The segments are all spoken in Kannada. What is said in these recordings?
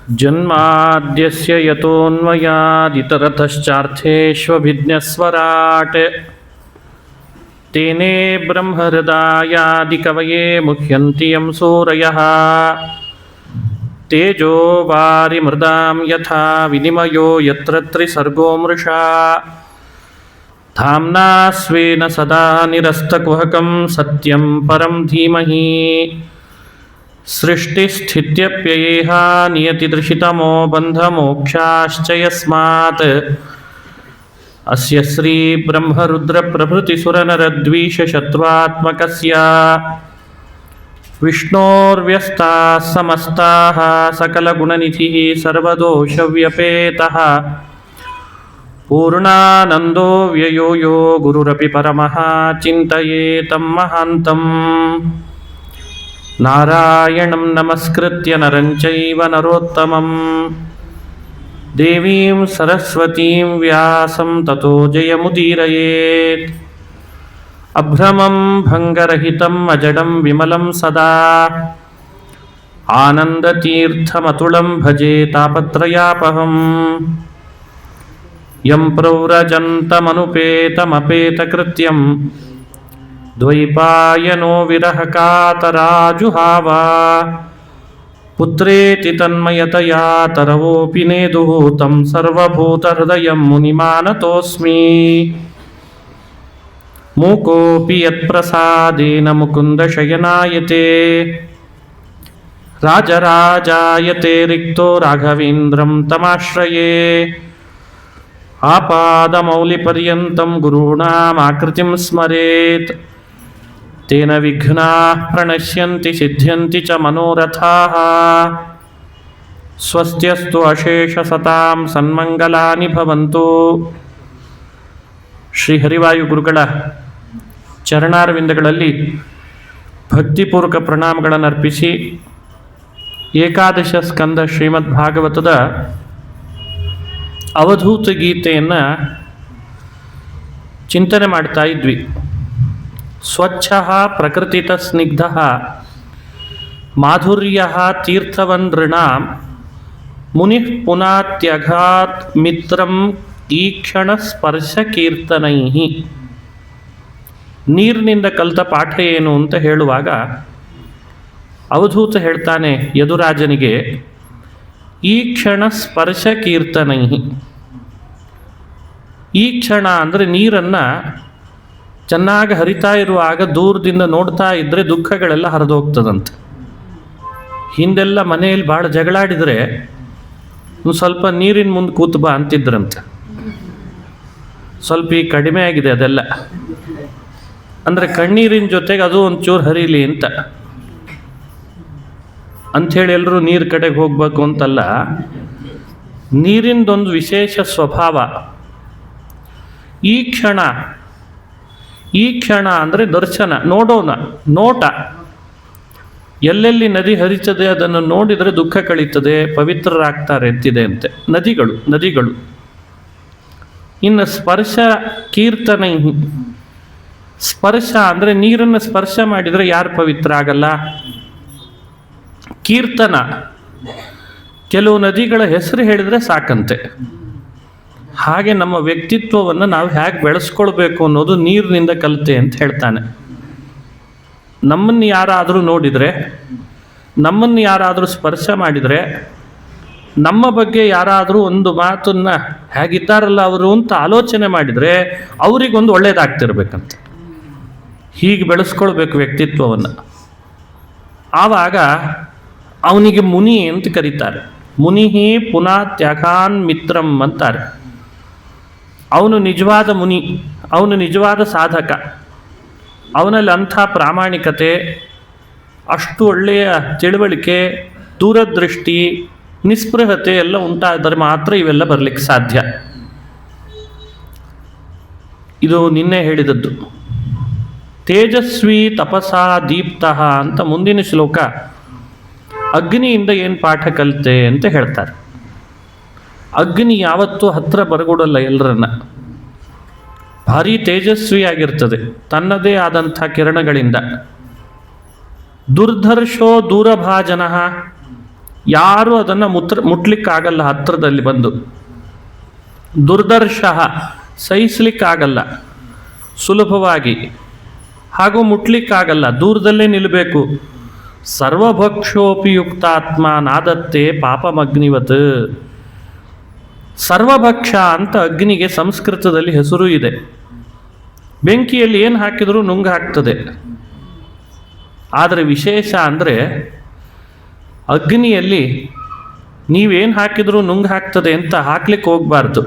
ಜನ್ಮಾದ್ಯಸ್ಯ ಯತೋನ್ಮಯಾದಿತರತಶ್ಚಾರ್ಥೇಷ್ವಭಿಜ್ಞಸ್ವರಾಟ್ ತೇನೇ ಬ್ರಹ್ಮಹೃದಾಯಾದಿಕವಯೇ ಮುಹ್ಯಂತಿ ಯಂ ಸೂರಯಃ ತೇಜೋ ವಾರಿಮೃದಾಂ ಯಥಾ ವಿನಿಮಯೋ ಯತ್ರ ತ್ರಿಸರ್ಗೋ ಮೃಷಾ ಧಾಮ್ನಾ ಸ್ವೇನ ಸದಾ ನಿರಸ್ತಕುಹಕಂ ಸತ್ಯಂ ಪರಂ ಧೀಮಹಿ ಸೃಷ್ಟಿಸ್ಥಿತ್ಯಪ್ಯಯೇಹ ನಿಯತಿದೃಶಿತಮೋ ಬಂಧಮೋಕ್ಷಾಶ್ಚ ಯಸ್ಮಾತ್ ಅಸ್ಯ ಶ್ರೀ ಬ್ರಹ್ಮರುದ್ರ ಪ್ರಭೃತಿಸುರನರದ್ವೀಷಶತ್ರುತ್ಮಕಸ್ಯ ವಿಷ್ಣೋರ್ವ್ಯಸ್ತಾಃ ಸಮಸ್ತಾಃ ಸಕಲಗುಣನಿಧಿಃ ಸರ್ವದೋಷವ್ಯಪೇತಃ ಪೂರ್ಣಾನಂದೋ ವ್ಯಯೋ ಯೋ ಗುರುರಪಿ ಪರಮಃ ಚಿಂತಯೇತಂ ಮಹಾಂತಂ ನಾರಾಯಣಂ ನಮಸ್ಕೃತ್ಯ ನರಂ ಚೈವ ನರೋತ್ತಮಂ ದೇವೀಂ ಸರಸ್ವತೀಂ ವ್ಯಾಸಂ ತತೋ ಜಯಮುದೀರಯೇತ್ ಅಭ್ರಮಂ ಭಂಗರಹಿತಂ ಅಜಡಂ ವಿಮಲಂ ಸದಾ ಆನಂದತೀರ್ಥಮತುಳಂ ಭಜೆ ತಾಪತ್ರಯಾಪಹಂ ಯಂ ಪ್ರವ್ರಜಂತಮನುಪೇತಮಪೇತಕೃತ್ಯಂ ದ್ವೈಪಾಯನೋ ವಿರಹಕಾತರಾಜುಹಾವ ಪುತ್ರೇತಿ ತನ್ಮಯತಯಾ ತರವೋಪಿ ನೇದುಃ तं ಸರ್ವಭೂತಹೃದಯಂ ಮುನಿಮಾನತೋಸ್ಮಿ ಮೂಕೋಪಿ ಯತ್ಪ್ರಸಾದೇನ ಮುಕುಂದಶಯನಾಯತೆ ರಾಜರಾಜಾಯತೆ ರಿಕ್ತೋ ರಾಘವೇಂದ್ರಂ ತಮಾಶ್ರಯೇ ಆಪಾದಮೌಲಿಪರ್ಯಂతం ಗುರುಣಾಮಾಕೃತಿಂ ಸ್ಮರೇತ್ ತೇನ ವಿಘ್ನಾಃ ಪ್ರಣಶ್ಯಂತಿ ಸಿದ್ಧ್ಯಂತಿ ಚ ಮನೋರಥಾಃ ಸ್ವಸ್ತ್ಯಸ್ತು ಅಶೇಷಸತಾಂ ಸನ್ಮಂಗಲಾನಿ ಭವಂತು. ಶ್ರೀ ಹರಿವಾಯು ಗುರುಗಳ ಚರಣಾರವಿಂದಗಳಲ್ಲಿ ಭಕ್ತಿಪೂರ್ವಕ ಪ್ರಣಾಮಗಳನ್ನು ಅರ್ಪಿಸಿ ಏಕಾದಶ ಸ್ಕಂದ ಶ್ರೀಮದ್ ಭಾಗವತದ ಅವಧೂತ ಗೀತೆಯನ್ನು ಚಿಂತನೆ ಮಾಡ್ತಾ ಇದ್ವಿ. ಸ್ವಚ್ಛ ಪ್ರಕೃತಿತ ಸ್ನಿಗ್ಧ ಮಾಧುರ್ಯ ತೀರ್ಥವನ್ ನೃಣಾಂ ಮುನಿ ಪುನಾತ್ಯಘಾತ್ ಮಿತ್ರಂ ಈಕ್ಷಣ ಸ್ಪರ್ಶ ಕೀರ್ತನೈ. ನೀರಿನಿಂದ ಕಲಿತ ಪಾಠ ಏನು ಅಂತ ಹೇಳುವಾಗ ಅವಧೂತ ಹೇಳ್ತಾನೆ ಯದುರಾಜನಿಗೆ, ಈ ಕ್ಷಣ ಸ್ಪರ್ಶ ಕೀರ್ತನೈ. ಈ ಕ್ಷಣ ಅಂದರೆ ನೀರನ್ನು ಚೆನ್ನಾಗಿ ಹರಿತಾ ಇರುವಾಗ ದೂರದಿಂದ ನೋಡ್ತಾ ಇದ್ದರೆ ದುಃಖಗಳೆಲ್ಲ ಹರಿದೋಗ್ತದಂತೆ. ಹಿಂದೆಲ್ಲ ಮನೆಯಲ್ಲಿ ಭಾಳ ಜಗಳಾಡಿದರೆ ಒಂದು ಸ್ವಲ್ಪ ನೀರಿನ ಮುಂದೆ ಕೂತು ಬಾ ಅಂತಿದ್ರಂತೆ. ಸ್ವಲ್ಪ ಈಗ ಕಡಿಮೆ ಆಗಿದೆ ಅದೆಲ್ಲ. ಅಂದರೆ ಕಣ್ಣೀರಿನ ಜೊತೆಗೆ ಅದು ಒಂಚೂರು ಹರಿಲಿ ಅಂತ ಅಂಥೇಳಿ ಎಲ್ಲರೂ ನೀರು ಕಡೆಗೆ ಹೋಗ್ಬೇಕು ಅಂತಲ್ಲ. ನೀರಿಂದೊಂದು ವಿಶೇಷ ಸ್ವಭಾವ. ಈ ಕ್ಷಣ ಅಂದರೆ ದರ್ಶನ, ನೋಡೋಣ, ನೋಟ. ಎಲ್ಲೆಲ್ಲಿ ನದಿ ಹರಿತದೆ ಅದನ್ನು ನೋಡಿದರೆ ದುಃಖ ಕಳೀತದೆ, ಪವಿತ್ರರಾಗ್ತಾರೆ ಅಂತಿದೆ ಅಂತೆ ನದಿಗಳು. ಇನ್ನು ಸ್ಪರ್ಶ ಕೀರ್ತನೈ. ಸ್ಪರ್ಶ ಅಂದರೆ ನೀರನ್ನು ಸ್ಪರ್ಶ ಮಾಡಿದರೆ ಯಾರು ಪವಿತ್ರ ಆಗಲ್ಲ. ಕೀರ್ತನ, ಕೆಲವು ನದಿಗಳ ಹೆಸರು ಹೇಳಿದರೆ ಸಾಕಂತೆ. ಹಾಗೆ ನಮ್ಮ ವ್ಯಕ್ತಿತ್ವವನ್ನು ನಾವು ಹೇಗೆ ಬೆಳೆಸ್ಕೊಳ್ಬೇಕು ಅನ್ನೋದು ನೀರಿನಿಂದ ಕಲಿತೆ ಅಂತ ಹೇಳ್ತಾನೆ. ನಮ್ಮನ್ನು ಯಾರಾದರೂ ನೋಡಿದರೆ, ನಮ್ಮನ್ನು ಯಾರಾದರೂ ಸ್ಪರ್ಶ ಮಾಡಿದರೆ, ನಮ್ಮ ಬಗ್ಗೆ ಯಾರಾದರೂ ಒಂದು ಮಾತನ್ನು ಹೇಗಿದ್ದಾರಲ್ಲ ಅವರು ಅಂತ ಆಲೋಚನೆ ಮಾಡಿದರೆ ಅವರಿಗೊಂದು ಒಳ್ಳೆಯದಾಗ್ತಿರ್ಬೇಕಂತ. ಹೀಗೆ ಬೆಳೆಸ್ಕೊಳ್ಬೇಕು ವ್ಯಕ್ತಿತ್ವವನ್ನು. ಆವಾಗ ಅವನಿಗೆ ಮುನಿ ಅಂತ ಕರೀತಾರೆ. ಮುನಿಹಿ ಪುನಃ ತ್ಯಾಗಾನ್ ಮಿತ್ರಂ ಅಂತಾರೆ. ಅವನು ನಿಜವಾದ ಮುನಿ, ಅವನು ನಿಜವಾದ ಸಾಧಕ. ಅವನಲ್ಲಿ ಅಂಥ ಪ್ರಾಮಾಣಿಕತೆ, ಅಷ್ಟು ಒಳ್ಳೆಯ ತಿಳುವಳಿಕೆ, ದೂರದೃಷ್ಟಿ, ನಿಸ್ಪೃಹತೆ ಎಲ್ಲ ಉಂಟಾದರೆ ಮಾತ್ರ ಇವೆಲ್ಲ ಬರಲಿಕ್ಕೆ ಸಾಧ್ಯ. ಇದು ನಿನ್ನೆ ಹೇಳಿದದ್ದು. ತೇಜಸ್ವಿ ತಪಸಾ ದೀಪ್ತಃ ಅಂತ ಮುಂದಿನ ಶ್ಲೋಕ ಅಗ್ನಿಯಿಂದ ಏನು ಪಾಠ ಕಲಿತೆ ಅಂತ ಹೇಳ್ತಾರೆ. ಅಗ್ನಿ ಯಾವತ್ತೂ ಹತ್ರ ಬರಗೊಡಲ್ಲ ಎಲ್ಲರನ್ನ. ಭಾರಿ ತೇಜಸ್ವಿಯಾಗಿರ್ತದೆ ತನ್ನದೇ ಆದಂಥ ಕಿರಣಗಳಿಂದ. ದುರ್ಧರ್ಷೋ ದೂರಭಾಜನ, ಯಾರೂ ಅದನ್ನು ಮುಟ್ಲಿಕ್ಕಾಗಲ್ಲ ಹತ್ತಿರದಲ್ಲಿ ಬಂದು. ದುರ್ದರ್ಶಃ, ಸಹಿಸ್ಲಿಕ್ಕಾಗಲ್ಲ ಸುಲಭವಾಗಿ, ಹಾಗೂ ಮುಟ್ಲಿಕ್ಕಾಗಲ್ಲ, ದೂರದಲ್ಲೇ ನಿಲ್ಲಬೇಕು. ಸರ್ವಭಕ್ಷೋಪಿಯುಕ್ತಾತ್ಮ ನಾದತ್ತೆ ಪಾಪಮಗ್ನಿವತ್. ಸರ್ವಭಕ್ಷ ಅಂತ ಅಗ್ನಿಗೆ ಸಂಸ್ಕೃತದಲ್ಲಿ ಹೆಸರು ಇದೆ. ಬೆಂಕಿಯಲ್ಲಿ ಏನು ಹಾಕಿದರೂ ನುಂಗು ಹಾಕ್ತದೆ. ಆದರೆ ವಿಶೇಷ ಅಂದರೆ ಅಗ್ನಿಯಲ್ಲಿ ನೀವೇನು ಹಾಕಿದರೂ ನುಂಗು ಹಾಕ್ತದೆ ಅಂತ ಹಾಕ್ಲಿಕ್ಕೆ ಹೋಗಬಾರ್ದು.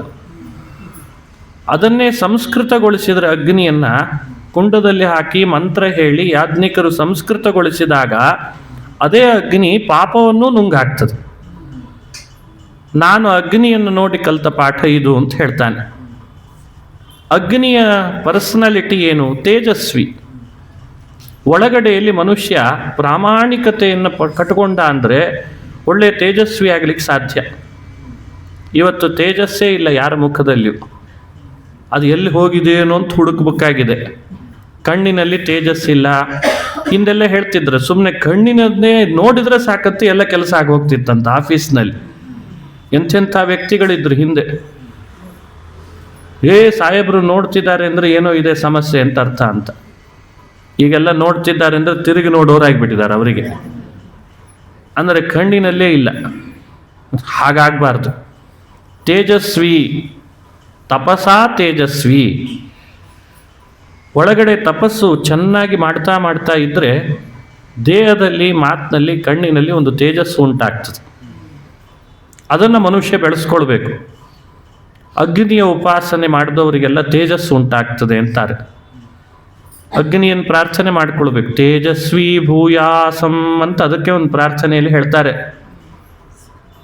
ಅದನ್ನೇ ಸಂಸ್ಕೃತಗೊಳಿಸಿದರೆ ಅಗ್ನಿಯನ್ನು ಕುಂಡದಲ್ಲಿ ಹಾಕಿ ಮಂತ್ರ ಹೇಳಿ ಯಾಜ್ಞಿಕರು ಸಂಸ್ಕೃತಗೊಳಿಸಿದಾಗ ಅದೇ ಅಗ್ನಿ ಪಾಪವನ್ನು ನುಂಗು ಹಾಕ್ತದೆ. ನಾನು ಅಗ್ನಿಯನ್ನು ನೋಡಿ ಕಲಿತ ಪಾಠ ಇದು ಅಂತ ಹೇಳ್ತಾನೆ. ಅಗ್ನಿಯ ಪರ್ಸನಾಲಿಟಿ ಏನು? ತೇಜಸ್ವಿ. ಒಳಗಡೆಯಲ್ಲಿ ಮನುಷ್ಯ ಪ್ರಾಮಾಣಿಕತೆಯನ್ನು ಕಟ್ಕೊಂಡ ಅಂದರೆ ಒಳ್ಳೆ ತೇಜಸ್ವಿ ಆಗಲಿಕ್ಕೆ ಸಾಧ್ಯ. ಇವತ್ತು ತೇಜಸ್ಸೇ ಇಲ್ಲ ಯಾರ ಮುಖದಲ್ಲಿಯೂ. ಅದು ಎಲ್ಲಿ ಹೋಗಿದೆಯೇನೋ ಅಂತ ಹುಡುಕಬೇಕಾಗಿದೆ. ಕಣ್ಣಿನಲ್ಲಿ ತೇಜಸ್ಸಿಲ್ಲ. ಹಿಂದೆಲ್ಲ ಹೇಳ್ತಿದ್ರು ಸುಮ್ಮನೆ ಕಣ್ಣಿನನ್ನೇ ನೋಡಿದರೆ ಸಾಕತ್ತೆ ಎಲ್ಲ ಕೆಲಸ ಆಗೋಗ್ತಿತ್ತಂತ ಆಫೀಸ್ನಲ್ಲಿ. ಎಂಥೆಂಥ ವ್ಯಕ್ತಿಗಳಿದ್ರು ಹಿಂದೆ. ಸಾಹೇಬರು ನೋಡ್ತಿದ್ದಾರೆ ಅಂದರೆ ಏನೋ ಇದೆ ಸಮಸ್ಯೆ ಅಂತ ಅರ್ಥ ಅಂತ. ಈಗೆಲ್ಲ ನೋಡ್ತಿದ್ದಾರೆ ಅಂದರೆ ತಿರುಗಿ ನೋಡೋರಾಗಿಬಿಟ್ಟಿದ್ದಾರೆ ಅವರಿಗೆ. ಅಂದರೆ ಕಣ್ಣಿನಲ್ಲೇ ಇಲ್ಲ. ಹಾಗಾಗಬಾರ್ದು. ತೇಜಸ್ವಿ, ತಪಸಾ ತೇಜಸ್ವಿ. ಒಳಗಡೆ ತಪಸ್ಸು ಚೆನ್ನಾಗಿ ಮಾಡ್ತಾ ಮಾಡ್ತಾ ಇದ್ದರೆ ದೇಹದಲ್ಲಿ, ಮಾತಿನಲ್ಲಿ, ಕಣ್ಣಿನಲ್ಲಿ ಒಂದು ತೇಜಸ್ಸು ಉಂಟಾಗ್ತದೆ. ಅದನ್ನು ಮನುಷ್ಯ ಬೆಳೆಸ್ಕೊಳ್ಬೇಕು. ಅಗ್ನಿಯ ಉಪಾಸನೆ ಮಾಡಿದವರಿಗೆಲ್ಲ ತೇಜಸ್ಸು ಉಂಟಾಗ್ತದೆ ಅಂತಾರೆ. ಅಗ್ನಿಯನ್ನು ಪ್ರಾರ್ಥನೆ ಮಾಡಿಕೊಳ್ಬೇಕು. ತೇಜಸ್ವಿ ಭೂಯಾಸಂ ಅಂತ ಅದಕ್ಕೆ ಒಂದು ಪ್ರಾರ್ಥನೆಯಲ್ಲಿ ಹೇಳ್ತಾರೆ.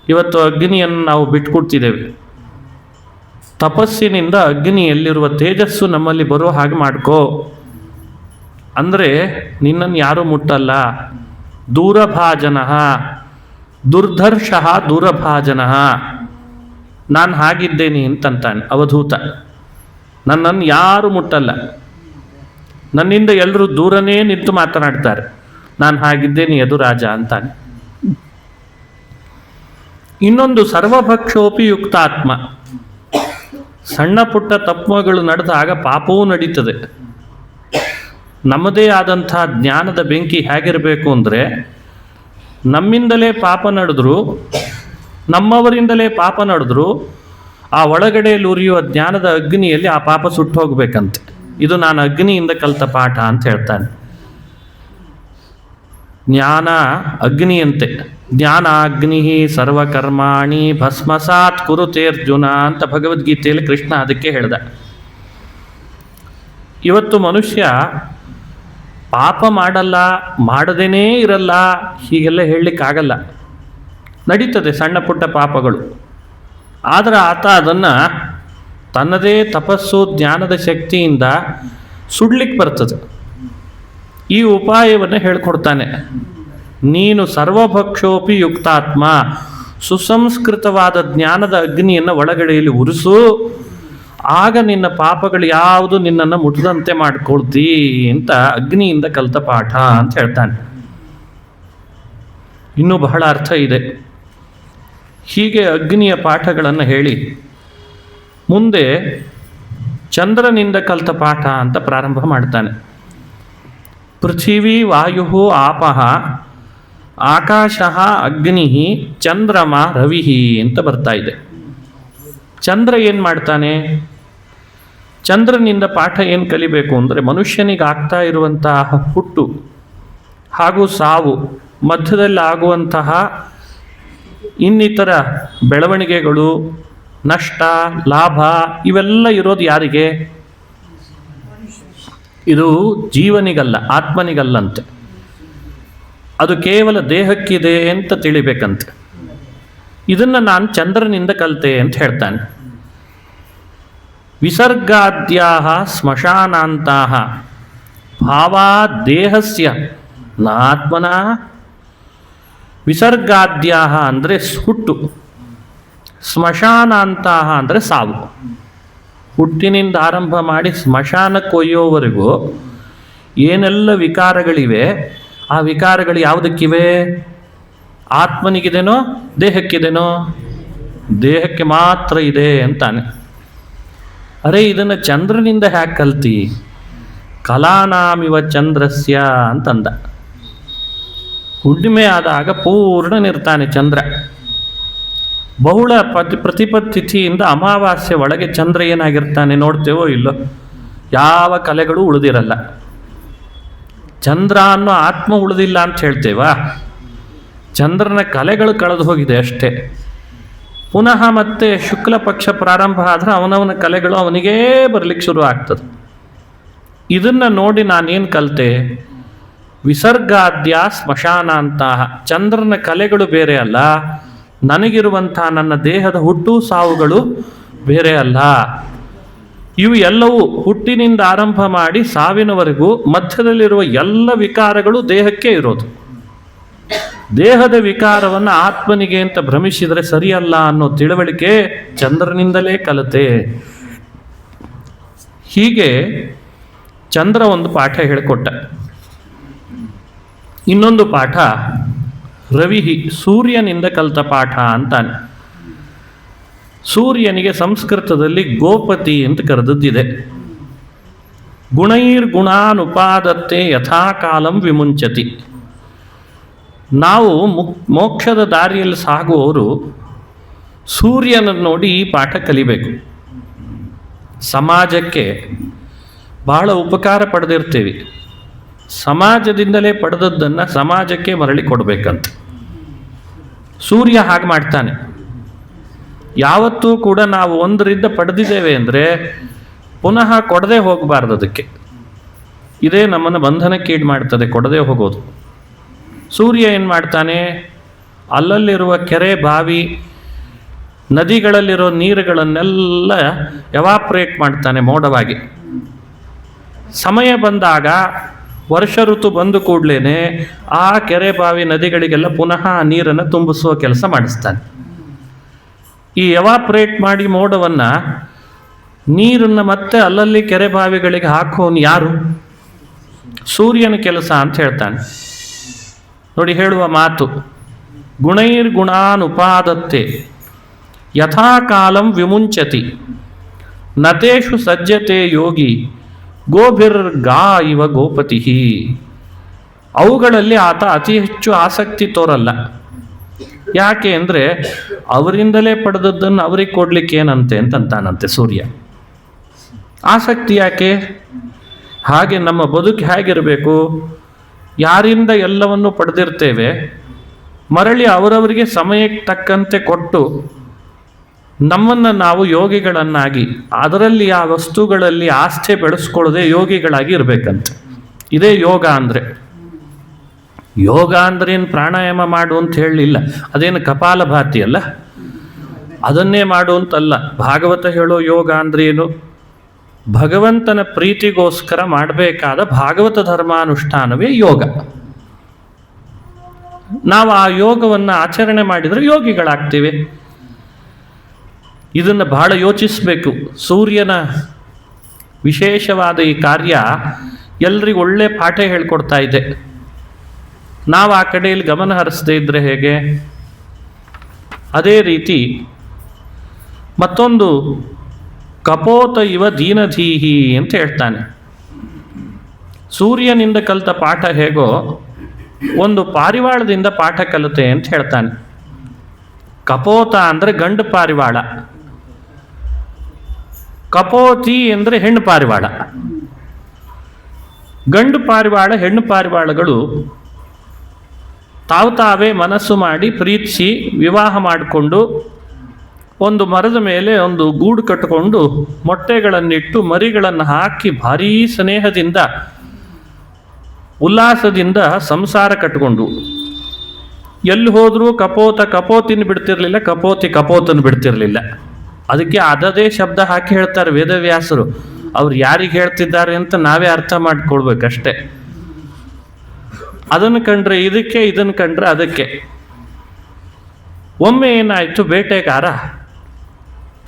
ಇವತ್ತು ಅಗ್ನಿಯನ್ನು ನಾವು ಬಿಟ್ಕೊಡ್ತಿದ್ದೇವೆ. ತಪಸ್ಸಿನಿಂದ ಅಗ್ನಿಯಲ್ಲಿರುವ ತೇಜಸ್ಸು ನಮ್ಮಲ್ಲಿ ಬರೋ ಹಾಗೆ ಮಾಡ್ಕೋ. ಅಂದರೆ ನಿನ್ನನ್ನು ಯಾರೂ ಮುಟ್ಟಲ್ಲ. ದೂರಭಾಜನ, ದುರ್ಧರ್ಷಃ ದೂರಭಾಜನ. ನಾನು ಹಾಗಿದ್ದೇನೆ ಅಂತಂತಾನೆ ಅವಧೂತ. ನನ್ನನ್ನು ಯಾರು ಮುಟ್ಟಲ್ಲ. ನನ್ನಿಂದ ಎಲ್ಲರೂ ದೂರನೇ ನಿಂತು ಮಾತನಾಡ್ತಾರೆ. ನಾನು ಹಾಗಿದ್ದೇನೆ ಯದುರಾಜ ಅಂತಾನೆ. ಇನ್ನೊಂದು ಸರ್ವಭಕ್ಷೋಪಿ ಯುಕ್ತಾತ್ಮ. ಸಣ್ಣ ಪುಟ್ಟ ತಪ್ಪುಗಳು ನಡೆದಾಗ ಪಾಪವೂ ನಡೀತದೆ. ನಮ್ಮದೇ ಆದಂಥ ಜ್ಞಾನದ ಬೆಂಕಿ ಹೇಗಿರಬೇಕು ಅಂದರೆ, ನಮ್ಮಿಂದಲೇ ಪಾಪ ನಡೆದ್ರು, ನಮ್ಮವರಿಂದಲೇ ಪಾಪ ನಡೆದ್ರು, ಆ ಒಳಗಡೆಯಲ್ಲಿ ಉರಿಯುವ ಜ್ಞಾನದ ಅಗ್ನಿಯಲ್ಲಿ ಆ ಪಾಪ ಸುಟ್ಟು ಹೋಗ್ಬೇಕಂತೆ. ಇದು ನಾನು ಅಗ್ನಿಯಿಂದ ಕಲಿತ ಪಾಠ ಅಂತ ಹೇಳ್ತಾನೆ. ಜ್ಞಾನ ಅಗ್ನಿಯಂತೆ. ಜ್ಞಾನಾಗ್ನಿ ಸರ್ವಕರ್ಮಾಣಿ ಭಸ್ಮಸಾತ್ ಕುರುತೆ ಅರ್ಜುನ ಅಂತ ಭಗವದ್ಗೀತೆಯಲ್ಲಿ ಕೃಷ್ಣ ಅದಕ್ಕೆ ಹೇಳ್ದ. ಇವತ್ತು ಮನುಷ್ಯ ಪಾಪ ಮಾಡಲ್ಲ, ಮಾಡದೇನೇ ಇರಲ್ಲ, ಹೀಗೆಲ್ಲ ಹೇಳಲಿಕ್ಕಾಗಲ್ಲ. ನಡೀತದೆ ಸಣ್ಣ ಪುಟ್ಟ ಪಾಪಗಳು. ಆದರೆ ಆತ ಅದನ್ನು ತನ್ನದೇ ತಪಸ್ಸು ಜ್ಞಾನದ ಶಕ್ತಿಯಿಂದ ಸುಡ್ಲಿಕ್ಕೆ ಬರ್ತದೆ. ಈ ಉಪಾಯವನ್ನು ಹೇಳ್ಕೊಡ್ತಾನೆ. ನೀನು ಸರ್ವಭಕ್ಷೋಪಿ ಯುಕ್ತಾತ್ಮ, ಸುಸಂಸ್ಕೃತವಾದ ಜ್ಞಾನದ ಅಗ್ನಿಯನ್ನು ಒಳಗಡೆಯಲ್ಲಿ ಉರಿಸು. ಆಗ ನಿನ್ನ ಪಾಪಗಳು ಯಾವುದು ನಿನ್ನನ್ನು ಮುಟ್ಟದಂತೆ ಮಾಡ್ಕೊಳ್ತೀ ಅಂತ ಅಗ್ನಿಯಿಂದ ಕಲಿತ ಪಾಠ ಅಂತ ಹೇಳ್ತಾನೆ. ಇನ್ನೂ ಬಹಳ ಅರ್ಥ ಇದೆ. ಹೀಗೆ ಅಗ್ನಿಯ ಪಾಠಗಳನ್ನು ಹೇಳಿ ಮುಂದೆ ಚಂದ್ರನಿಂದ ಕಲಿತ ಪಾಠ ಅಂತ ಪ್ರಾರಂಭ ಮಾಡ್ತಾನೆ. ಪೃಥಿವಿ ವಾಯು ಆಪಃ ಆಕಾಶ ಅಗ್ನಿ ಚಂದ್ರಮ ರವಿ ಅಂತ ಬರ್ತಾ ಇದೆ. ಚಂದ್ರ ಏನು ಮಾಡ್ತಾನೆ? ಚಂದ್ರನಿಂದ ಪಾಠ ಏನು ಕಲಿಬೇಕು ಅಂದರೆ, ಮನುಷ್ಯನಿಗೆ ಆಗ್ತಾ ಇರುವಂತಹ ಹುಟ್ಟು ಹಾಗೂ ಸಾವು, ಮಧ್ಯದಲ್ಲಿ ಆಗುವಂತಹ ಇನ್ನಿತರ ಬೆಳವಣಿಗೆಗಳು, ನಷ್ಟ, ಲಾಭ, ಇವೆಲ್ಲ ಇರೋದು ಯಾರಿಗೆ? ಇದು ಜೀವನಿಗಲ್ಲ, ಆತ್ಮನಿಗಲ್ಲಂತೆ. ಅದು ಕೇವಲ ದೇಹಕ್ಕಿದೆ ಅಂತ ತಿಳಿಬೇಕಂತೆ. ಇದನ್ನು ನಾನು ಚಂದ್ರನಿಂದ ಕಲಿತೆ ಅಂತ ಹೇಳ್ತಾನೆ. ವಿಸರ್ಗಾದ್ಯಾಹ ಸ್ಮಶಾನಾಂತಾಹ ಭಾವಾ ದೇಹಸ್ಯ ನಾತ್ಮನ. ವಿಸರ್ಗಾದ್ಯಾಹ ಅಂದರೆ ಹುಟ್ಟು, ಸ್ಮಶಾನಾಂತಾಹ ಅಂದರೆ ಸಾವು. ಹುಟ್ಟಿನಿಂದ ಆರಂಭ ಮಾಡಿ ಸ್ಮಶಾನಕ್ಕೆ ಒಯ್ಯೋವರೆಗೂ ಏನೆಲ್ಲ ವಿಕಾರಗಳಿವೆ, ಆ ವಿಕಾರಗಳು ಯಾವುದಕ್ಕಿವೆ? ಆತ್ಮನಿಗಿದೆನೋ ದೇಹಕ್ಕಿದೆನೋ? ದೇಹಕ್ಕೆ ಮಾತ್ರ ಇದೆ ಅಂತಾನೆ. ಅರೆ ಇದನ್ನು ಚಂದ್ರನಿಂದ ಹ್ಯಾಕೆ ಕಲ್ತಿ? ಕಲಾನಾಮಿವ ಚಂದ್ರಸ್ಯ ಅಂತಂದ. ಹುಣ್ಣಿಮೆ ಆದಾಗ ಪೂರ್ಣನಿರ್ತಾನೆ ಚಂದ್ರ. ಬಹುಳ ಪ್ರತಿಪತ್ತಿಥಿಯಿಂದ ಅಮಾವಾಸ್ಯೆ ಒಳಗೆ ಚಂದ್ರ ಏನಾಗಿರ್ತಾನೆ ನೋಡ್ತೇವೋ ಇಲ್ಲೋ? ಯಾವ ಕಲೆಗಳು ಉಳಿದಿರಲ್ಲ. ಚಂದ್ರ ಅನ್ನೋ ಆತ್ಮ ಉಳಿದಿಲ್ಲ ಅಂತ ಹೇಳ್ತೇವಾ? ಚಂದ್ರನ ಕಲೆಗಳು ಕಳೆದು ಹೋಗಿದೆ ಅಷ್ಟೇ. ಪುನಃ ಮತ್ತೆ ಶುಕ್ಲ ಪಕ್ಷ ಪ್ರಾರಂಭ ಆದರೆ ಅವನವನ ಕಲೆಗಳು ಅವನಿಗೇ ಬರಲಿಕ್ಕೆ ಶುರು ಆಗ್ತದೆ. ಇದನ್ನು ನೋಡಿ ನಾನೇನು ಕಲಿತೆ? ವಿಸರ್ಗಾದ್ಯ ಸ್ಮಶಾನಾಂತಹ. ಚಂದ್ರನ ಕಲೆಗಳು ಬೇರೆ ಅಲ್ಲ, ನನಗಿರುವಂಥ ನನ್ನ ದೇಹದ ಹುಟ್ಟು ಸಾವುಗಳು ಬೇರೆ ಅಲ್ಲ. ಇವು ಎಲ್ಲವೂ ಹುಟ್ಟಿನಿಂದ ಆರಂಭ ಮಾಡಿ ಸಾವಿನವರೆಗೂ ಮಧ್ಯದಲ್ಲಿರುವ ಎಲ್ಲ ವಿಕಾರಗಳು ದೇಹಕ್ಕೆ ಇರೋದು. ದೇಹದ ವಿಕಾರವನ್ನು ಆತ್ಮನಿಗೆ ಅಂತ ಭ್ರಮಿಸಿದರೆ ಸರಿಯಲ್ಲ ಅನ್ನೋ ತಿಳುವಳಿಕೆ ಚಂದ್ರನಿಂದಲೇ ಕಲಿತೆ. ಹೀಗೆ ಚಂದ್ರ ಒಂದು ಪಾಠ ಹೇಳಿಕೊಟ್ಟ. ಇನ್ನೊಂದು ಪಾಠ ರವಿ ಸೂರ್ಯನಿಂದ ಕಲಿತ ಪಾಠ ಅಂತಾನೆ. ಸೂರ್ಯನಿಗೆ ಸಂಸ್ಕೃತದಲ್ಲಿ ಗೋಪತಿ ಅಂತ ಕರೆದದ್ದಿದೆ. ಗುಣೈರ್ಗುಣಾನುಪಾದತ್ತೆ ಯಥಾಕಾಲಂ ವಿಮುಂಚತಿ. ನಾವು ಮೋಕ್ಷದ ದಾರಿಯಲ್ಲಿ ಸಾಗುವವರು ಸೂರ್ಯನನ್ನು ನೋಡಿ ಈ ಪಾಠ ಕಲಿಬೇಕು. ಸಮಾಜಕ್ಕೆ ಬಹಳ ಉಪಕಾರ ಪಡೆದಿರ್ತೀವಿ. ಸಮಾಜದಿಂದಲೇ ಪಡೆದದ್ದನ್ನು ಸಮಾಜಕ್ಕೆ ಮರಳಿ ಕೊಡಬೇಕಂತ ಸೂರ್ಯ ಹಾಗೆ ಮಾಡ್ತಾನೆ. ಯಾವತ್ತೂ ಕೂಡ ನಾವು ಒಂದರಿಂದ ಪಡೆದಿದ್ದೇವೆ ಅಂದರೆ ಪುನಃ ಕೊಡದೆ ಹೋಗಬಾರ್ದು. ಅದಕ್ಕೆ ಇದೇ ನಮ್ಮನ್ನು ಬಂಧನಕ್ಕೀಡು ಮಾಡ್ತದೆ, ಕೊಡದೆ ಹೋಗೋದು. ಸೂರ್ಯ ಏನು ಮಾಡ್ತಾನೆ? ಅಲ್ಲಲ್ಲಿರುವ ಕೆರೆ, ಬಾವಿ, ನದಿಗಳಲ್ಲಿರೋ ನೀರುಗಳನ್ನೆಲ್ಲ ಎವಾಪ್ರೇಟ್ ಮಾಡ್ತಾನೆ ಮೋಡವಾಗಿ. ಸಮಯ ಬಂದಾಗ ವರ್ಷ ಋತು ಬಂದು ಕೂಡಲೇ ಆ ಕೆರೆ, ಬಾವಿ, ನದಿಗಳಿಗೆಲ್ಲ ಪುನಃ ನೀರನ್ನು ತುಂಬಿಸುವ ಕೆಲಸ ಮಾಡಿಸ್ತಾನೆ. ಈ ಎವಾಪ್ರೇಟ್ ಮಾಡಿ ಮೋಡವನ್ನು, ನೀರನ್ನು ಮತ್ತೆ ಅಲ್ಲಲ್ಲಿ ಕೆರೆ ಬಾವಿಗಳಿಗೆ ಹಾಕೋನು ಯಾರು? ಸೂರ್ಯನ ಕೆಲಸ ಅಂತ ಹೇಳ್ತಾನೆ. ನೋಡಿ ಹೇಳುವ ಮಾತು, ಗುಣೈರ್ಗುಣಾನುಪಾದತ್ತೆ ಯಥಾಕಾಲಂ ವಿಮುಂಚತಿ ನತೇಷು ಸಜ್ಜತೆ ಯೋಗಿ ಗೋಭಿರ್ಗಾ ಇವ ಗೋಪತಿ. ಅವುಗಳಲ್ಲಿ ಆತ ಅತಿ ಹೆಚ್ಚು ಆಸಕ್ತಿ ತೋರಲ್ಲ. ಯಾಕೆ ಅಂದರೆ ಅವರಿಂದಲೇ ಪಡೆದದ್ದನ್ನು ಅವರಿಗೆ ಕೊಡ್ಲಿಕ್ಕೆ ಏನಂತೆ ಅಂತಂತಾನಂತೆ ಸೂರ್ಯ. ಆಸಕ್ತಿ ಯಾಕೆ? ಹಾಗೆ ನಮ್ಮ ಬದುಕು ಹೇಗಿರಬೇಕು? ಯಾರಿಂದ ಎಲ್ಲವನ್ನು ಪಡೆದಿರ್ತೇವೆ ಮರಳಿ ಅವರವರಿಗೆ ಸಮಯಕ್ಕೆ ತಕ್ಕಂತೆ ಕೊಟ್ಟು ನಮ್ಮನ್ನು ನಾವು ಯೋಗಿಗಳನ್ನಾಗಿ, ಅದರಲ್ಲಿ ಆ ವಸ್ತುಗಳಲ್ಲಿ ಆಸ್ಥೆ ಬೆಳೆಸ್ಕೊಳ್ಳದೆ ಯೋಗಿಗಳಾಗಿ ಇರಬೇಕಂತೆ. ಇದೇ ಯೋಗ ಅಂದರೆ. ಯೋಗ ಅಂದ್ರೆ ಏನು ಪ್ರಾಣಾಯಾಮ ಮಾಡು ಅಂತ ಹೇಳಲಿಲ್ಲ. ಅದೇನು ಕಪಾಲಭಾತಿ ಅಲ್ಲ, ಅದನ್ನೇ ಮಾಡು ಅಂತಲ್ಲ. ಭಾಗವತ ಹೇಳೋ ಯೋಗ ಅಂದ್ರೆ ಏನು? ಭಗವಂತನ ಪ್ರೀತಿಗೋಸ್ಕರ ಮಾಡಬೇಕಾದ ಭಾಗವತ ಧರ್ಮಾನುಷ್ಠಾನವೇ ಯೋಗ. ನಾವು ಆ ಯೋಗವನ್ನು ಆಚರಣೆ ಮಾಡಿದರೆ ಯೋಗಿಗಳಾಗ್ತೀವಿ. ಇದನ್ನು ಬಹಳ ಯೋಚಿಸಬೇಕು. ಸೂರ್ಯನ ವಿಶೇಷವಾದ ಈ ಕಾರ್ಯ ಎಲ್ರಿಗೂ ಒಳ್ಳೆ ಪಾಠ ಹೇಳ್ಕೊಡ್ತಾ ಇದೆ. ನಾವು ಆ ಕಡೆಯಲ್ಲಿ ಗಮನ ಹರಿಸದೇ ಇದ್ದರೆ ಹೇಗೆ? ಅದೇ ರೀತಿ ಮತ್ತೊಂದು ಕಪೋತ ಇವ ದೀನಧೀಹಿ ಅಂತ ಹೇಳ್ತಾನೆ. ಸೂರ್ಯನಿಂದ ಕಲಿತ ಪಾಠ ಹೇಗೋ ಒಂದು ಪಾರಿವಾಳದಿಂದ ಪಾಠ ಕಲಿತೆ ಅಂತ ಹೇಳ್ತಾನೆ. ಕಪೋತ ಅಂದರೆ ಗಂಡು ಪಾರಿವಾಳ, ಕಪೋತಿ ಅಂದರೆ ಹೆಣ್ಣು ಪಾರಿವಾಳ. ಗಂಡು ಪಾರಿವಾಳ ಹೆಣ್ಣು ಪಾರಿವಾಳಗಳು ತಾವೇ ಮನಸ್ಸು ಮಾಡಿ ಪ್ರೀತಿಸಿ ವಿವಾಹ ಮಾಡಿಕೊಂಡು ಒಂದು ಮರದ ಮೇಲೆ ಒಂದು ಗೂಡು ಕಟ್ಟಿಕೊಂಡು ಮೊಟ್ಟೆಗಳನ್ನಿಟ್ಟು ಮರಿಗಳನ್ನು ಹಾಕಿ ಭಾರೀ ಸ್ನೇಹದಿಂದ ಉಲ್ಲಾಸದಿಂದ ಸಂಸಾರ ಕಟ್ಟಿಕೊಂಡು ಎಲ್ಲಿ ಹೋದರೂ ಕಪೋತಿನ ಬಿಡ್ತಿರ್ಲಿಲ್ಲ, ಕಪೋತನ ಬಿಡ್ತಿರ್ಲಿಲ್ಲ. ಅದಕ್ಕೆ ಅದದೇ ಶಬ್ದ ಹಾಕಿ ಹೇಳ್ತಾರೆ ವೇದವ್ಯಾಸರು. ಅವ್ರು ಯಾರಿಗೆ ಹೇಳ್ತಿದ್ದಾರೆ ಅಂತ ನಾವೇ ಅರ್ಥ ಮಾಡ್ಕೊಳ್ಬೇಕಷ್ಟೆ. ಅದನ್ನು ಕಂಡ್ರೆ ಇದಕ್ಕೆ, ಇದನ್ನು ಕಂಡ್ರೆ ಅದಕ್ಕೆ. ಒಮ್ಮೆ ಏನಾಯಿತು,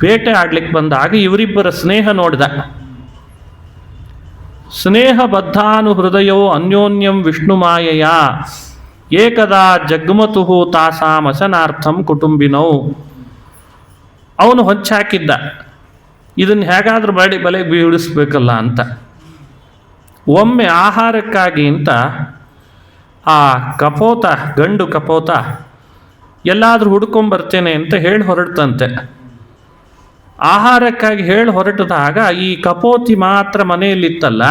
ಬೇಟೆ ಆಡ್ಲಿಕ್ಕೆ ಬಂದಾಗ ಇವರಿಬ್ಬರ ಸ್ನೇಹ ನೋಡಿದ. ಸ್ನೇಹ ಬದ್ಧಾನು ಹೃದಯೋ ಅನ್ಯೋನ್ಯಂ ವಿಷ್ಣು ಮಾಯೆಯ. ಏಕದಾ ಜಗ್ಮತುಹು ತಾಸಾಂ ಅಶನಾರ್ಥಂ ಕುಟುಂಬಿನೌ. ಅವನು ಹೊಚ್ಚಾಕಿದ್ದ, ಇದನ್ನು ಹೇಗಾದ್ರೂ ಮಾಡಿ ಬಲೆ ಬೀಳಿಸ್ಬೇಕಲ್ಲ ಅಂತ. ಒಮ್ಮೆ ಆಹಾರಕ್ಕಾಗಿ ಅಂತ ಆ ಕಪೋತ, ಗಂಡು ಕಪೋತ ಎಲ್ಲಾದರೂ ಹುಡ್ಕೊಂಬರ್ತೇನೆ ಅಂತ ಹೇಳಿ ಹೊರಡ್ತಂತೆ. ಆಹಾರಕ್ಕಾಗಿ ಹೇಳಿ ಹೊರಟಿದಾಗ ಈ ಕಪೋತಿ ಮಾತ್ರ ಮನೆಯಲ್ಲಿತ್ತಲ್ಲ,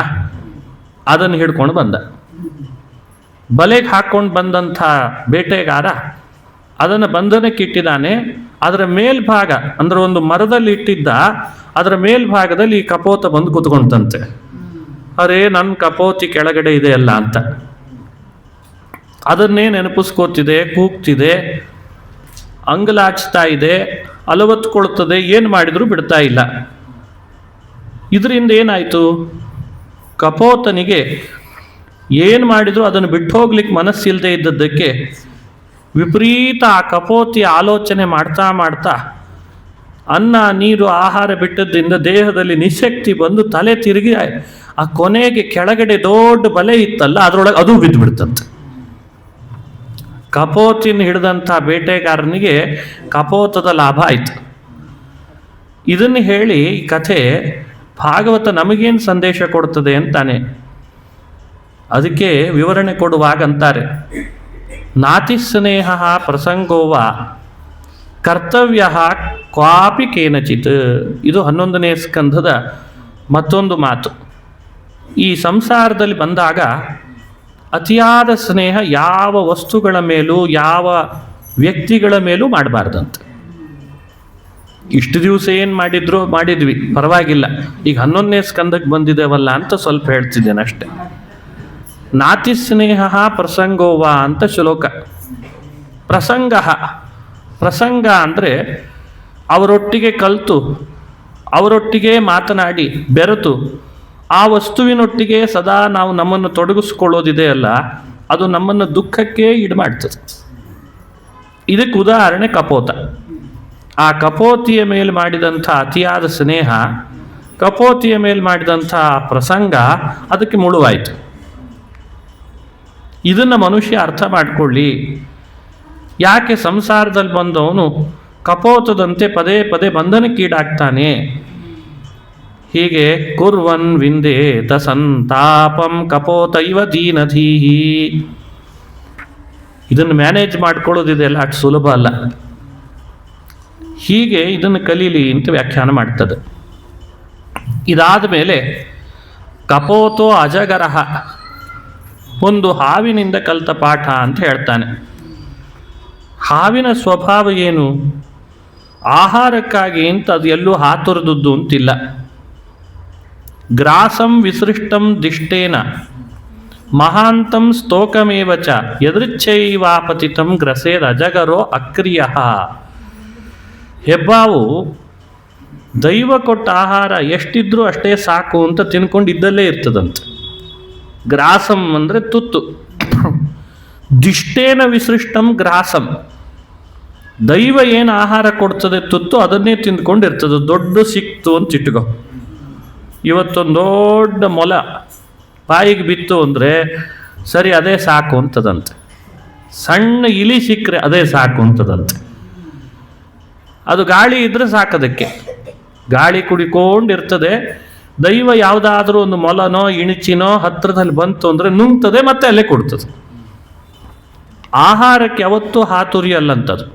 ಅದನ್ನು ಹಿಡ್ಕೊಂಡು ಬಂದ. ಬಲೆಗೆ ಹಾಕ್ಕೊಂಡು ಬಂದಂಥ ಬೇಟೆಗಾರ ಅದನ್ನು ಬಂಧನಕ್ಕಿಟ್ಟಿದ್ದಾನೆ. ಅದರ ಮೇಲ್ಭಾಗ ಅಂದರೆ ಒಂದು ಮರದಲ್ಲಿ ಇಟ್ಟಿದ್ದ, ಅದರ ಮೇಲ್ಭಾಗದಲ್ಲಿ ಈ ಕಪೋತ ಬಂದು ಕೂತ್ಕೊಂಡಂತೆ. ಅರೇ, ನನ್ನ ಕಪೋತಿ ಕೆಳಗಡೆ ಇದೆಯಲ್ಲ ಅಂತ ಅದನ್ನೇ ನೆನಪಿಸ್ಕೋತಿದೆ, ಕೂಗ್ತಿದೆ, ಅಂಗಲಾಚ್ತಾ ಇದೆ, ಅಲವತ್ಕೊಳ್ತದೆ, ಏನು ಮಾಡಿದರೂ ಬಿಡ್ತಾ ಇಲ್ಲ. ಇದರಿಂದ ಏನಾಯಿತು? ಕಪೋತನಿಗೆ ಏನು ಮಾಡಿದರೂ ಅದನ್ನು ಬಿಟ್ಟು ಹೋಗ್ಲಿಕ್ಕೆ ಮನಸ್ಸಿಲ್ಲದೆ ಇದ್ದದ್ದಕ್ಕೆ ವಿಪರೀತ ಆ ಕಪೋತಿ ಆಲೋಚನೆ ಮಾಡ್ತಾ ಮಾಡ್ತಾ ಅನ್ನ ನೀರು ಆಹಾರ ಬಿಟ್ಟದ್ರಿಂದ ದೇಹದಲ್ಲಿ ನಿಶಕ್ತಿ ಬಂದು ತಲೆ ತಿರುಗಿ ಆ ಕೊನೆಗೆ ಕೆಳಗಡೆ ದೊಡ್ಡ ಬಲೆ ಇತ್ತಲ್ಲ, ಅದರೊಳಗೆ ಅದು ಬಿದ್ದು ಬಿಡ್ತಂತೆ. ಕಪೋತಿನ ಹಿಡಿದಂಥ ಬೇಟೆಗಾರನಿಗೆ ಕಪೋತದ ಲಾಭ ಆಯಿತು. ಇದನ್ನು ಹೇಳಿ ಈ ಕಥೆ ಭಾಗವತ ನಮಗೇನು ಸಂದೇಶ ಕೊಡ್ತದೆ ಅಂತಾನೆ. ಅದಕ್ಕೆ ವಿವರಣೆ ಕೊಡುವಾಗ ಅಂತಾರೆ, ನಾತಿಸ್ನೇಹ ಪ್ರಸಂಗೋವ ಕರ್ತವ್ಯ ಕ್ವಾಪಿ ಕೇನಚಿತ್. ಇದು 11ನೇ ಸ್ಕಂಧದ ಮತ್ತೊಂದು ಮಾತು. ಈ ಸಂಸಾರದಲ್ಲಿ ಬಂದಾಗ ಅತಿಯಾದ ಸ್ನೇಹ ಯಾವ ವಸ್ತುಗಳ ಮೇಲೂ ಯಾವ ವ್ಯಕ್ತಿಗಳ ಮೇಲೂ ಮಾಡಬಾರ್ದಂತೆ. ಇಷ್ಟು ದಿವಸ ಏನು ಮಾಡಿದ್ವಿ ಪರವಾಗಿಲ್ಲ, ಈಗ 11ನೇ ಸ್ಕಂದಕ್ಕೆ ಬಂದಿದ್ದೇವಲ್ಲ ಅಂತ ಸ್ವಲ್ಪ ಹೇಳ್ತಿದ್ದೇನೆ ಅಷ್ಟೆ. ನಾತಿ ಸ್ನೇಹ ಪ್ರಸಂಗೋವ ಅಂತ ಶ್ಲೋಕ. ಪ್ರಸಂಗ ಅಂದರೆ ಅವರೊಟ್ಟಿಗೆ ಕಲಿತು, ಅವರೊಟ್ಟಿಗೆ ಮಾತನಾಡಿ ಬೆರೆತು ಆ ವಸ್ತುವಿನೊಟ್ಟಿಗೆ ಸದಾ ನಾವು ನಮ್ಮನ್ನು ತೊಡಗಿಸ್ಕೊಳ್ಳೋದಿದೆಯಲ್ಲ, ಅದು ನಮ್ಮನ್ನು ದುಃಖಕ್ಕೆ ಈಡುಮಾಡ್ತದೆ. ಇದಕ್ಕೆ ಉದಾಹರಣೆ ಕಪೋತ. ಆ ಕಪೋತಿಯ ಮೇಲೆ ಮಾಡಿದಂಥ ಅತಿಯಾದ ಸ್ನೇಹ, ಕಪೋತಿಯ ಮೇಲೆ ಮಾಡಿದಂಥ ಪ್ರಸಂಗ ಅದಕ್ಕೆ ಮುಳುವಾಯಿತು. ಇದನ್ನು ಮನುಷ್ಯ ಅರ್ಥ ಮಾಡಿಕೊಳ್ಳಿ. ಯಾಕೆ ಸಂಸಾರದಲ್ಲಿ ಬಂದವನು ಕಪೋತದಂತೆ ಪದೇ ಪದೇ ಬಂಧನಕ್ಕೀಡಾಗ್ತಾನೆ? ಹೀಗೆ ಕುರ್ವನ್ ವಿಂದೇತ ಸಂತಾಪಂ ಕಪೋತ ಇವ ದೀನಧೀಹಿ. ಇದನ್ನು ಮ್ಯಾನೇಜ್ ಮಾಡ್ಕೊಳ್ಳೋದಿದೆಯಲ್ಲ, ಅಷ್ಟು ಸುಲಭ ಅಲ್ಲ. ಹೀಗೆ ಇದನ್ನು ಕಲೀಲಿ ಅಂತ ವ್ಯಾಖ್ಯಾನ ಮಾಡ್ತದೆ. ಇದಾದ ಮೇಲೆ ಕಪೋತೋ ಅಜಗರಹ, ಒಂದು ಹಾವಿನಿಂದ ಕಲಿತ ಪಾಠ ಅಂತ ಹೇಳ್ತಾನೆ. ಹಾವಿನ ಸ್ವಭಾವ ಏನು? ಆಹಾರಕ್ಕಾಗಿ ಅಂತ ಅದು ಎಲ್ಲೂ ಹಾತೊರೆದದ್ದು ಅಂತಿಲ್ಲ. ಗ್ರಾಸಂ ವಿಸೃಷ್ಟಂ ದಿಷ್ಟೇನ ಮಹಾಂತಂ ಸ್ತೋಕಮೇವ ಚ ಯದೃಚ್ಛೈವಾಪತಿತಂ ಗ್ರಸೇದ್ ಅಜಗರೋ ಅಕ್ರಿಯ. ಹೆಬ್ಬಾವು ದೈವ ಕೊಟ್ಟ ಆಹಾರ ಎಷ್ಟಿದ್ರೂ ಅಷ್ಟೇ ಸಾಕು ಅಂತ ತಿನ್ಕೊಂಡು ಇದ್ದಲ್ಲೇ ಇರ್ತದಂತೆ. ಗ್ರಾಸಂ ಅಂದರೆ ತುತ್ತು. ದಿಷ್ಟೇನ ವಿಸೃಷ್ಟಂ ಗ್ರಾಸಂ, ದೈವ ಏನು ಆಹಾರ ಕೊಡ್ತದೆ ತುತ್ತು, ಅದನ್ನೇ ತಿಂದ್ಕೊಂಡಿರ್ತದೆ. ದೊಡ್ಡ ಸಿಕ್ತು ಅಂತ ಇಟ್ಕೋ. ಇವತ್ತೊಂದು ದೊಡ್ಡ ಮೊಲ ಬಾಯಿಗೆ ಬಿತ್ತು ಅಂದರೆ ಸರಿ ಅದೇ ಸಾಕು ಅಂತದಂತೆ. ಸಣ್ಣ ಇಲಿ ಸಿಕ್ಕರೆ ಅದೇ ಸಾಕು ಅಂತದಂತೆ. ಅದು ಗಾಳಿ ಇದ್ರೆ ಸಾಕದಕ್ಕೆ, ಗಾಳಿ ಕುಡಿಕೊಂಡಿರ್ತದೆ. ದೈವ ಯಾವುದಾದ್ರೂ ಒಂದು ಮೊಲನೋ ಇಣಿಚಿನೋ ಹತ್ತಿರದಲ್ಲಿ ಬಂತು ಅಂದರೆ ನುಂಗ್ತದೆ, ಮತ್ತೆ ಅಲ್ಲೇ ಕೊಡ್ತದೆ. ಆಹಾರಕ್ಕೆ ಯಾವತ್ತೂ ಹಾತುರಿಯಲ್ಲಂಥದ್ದು.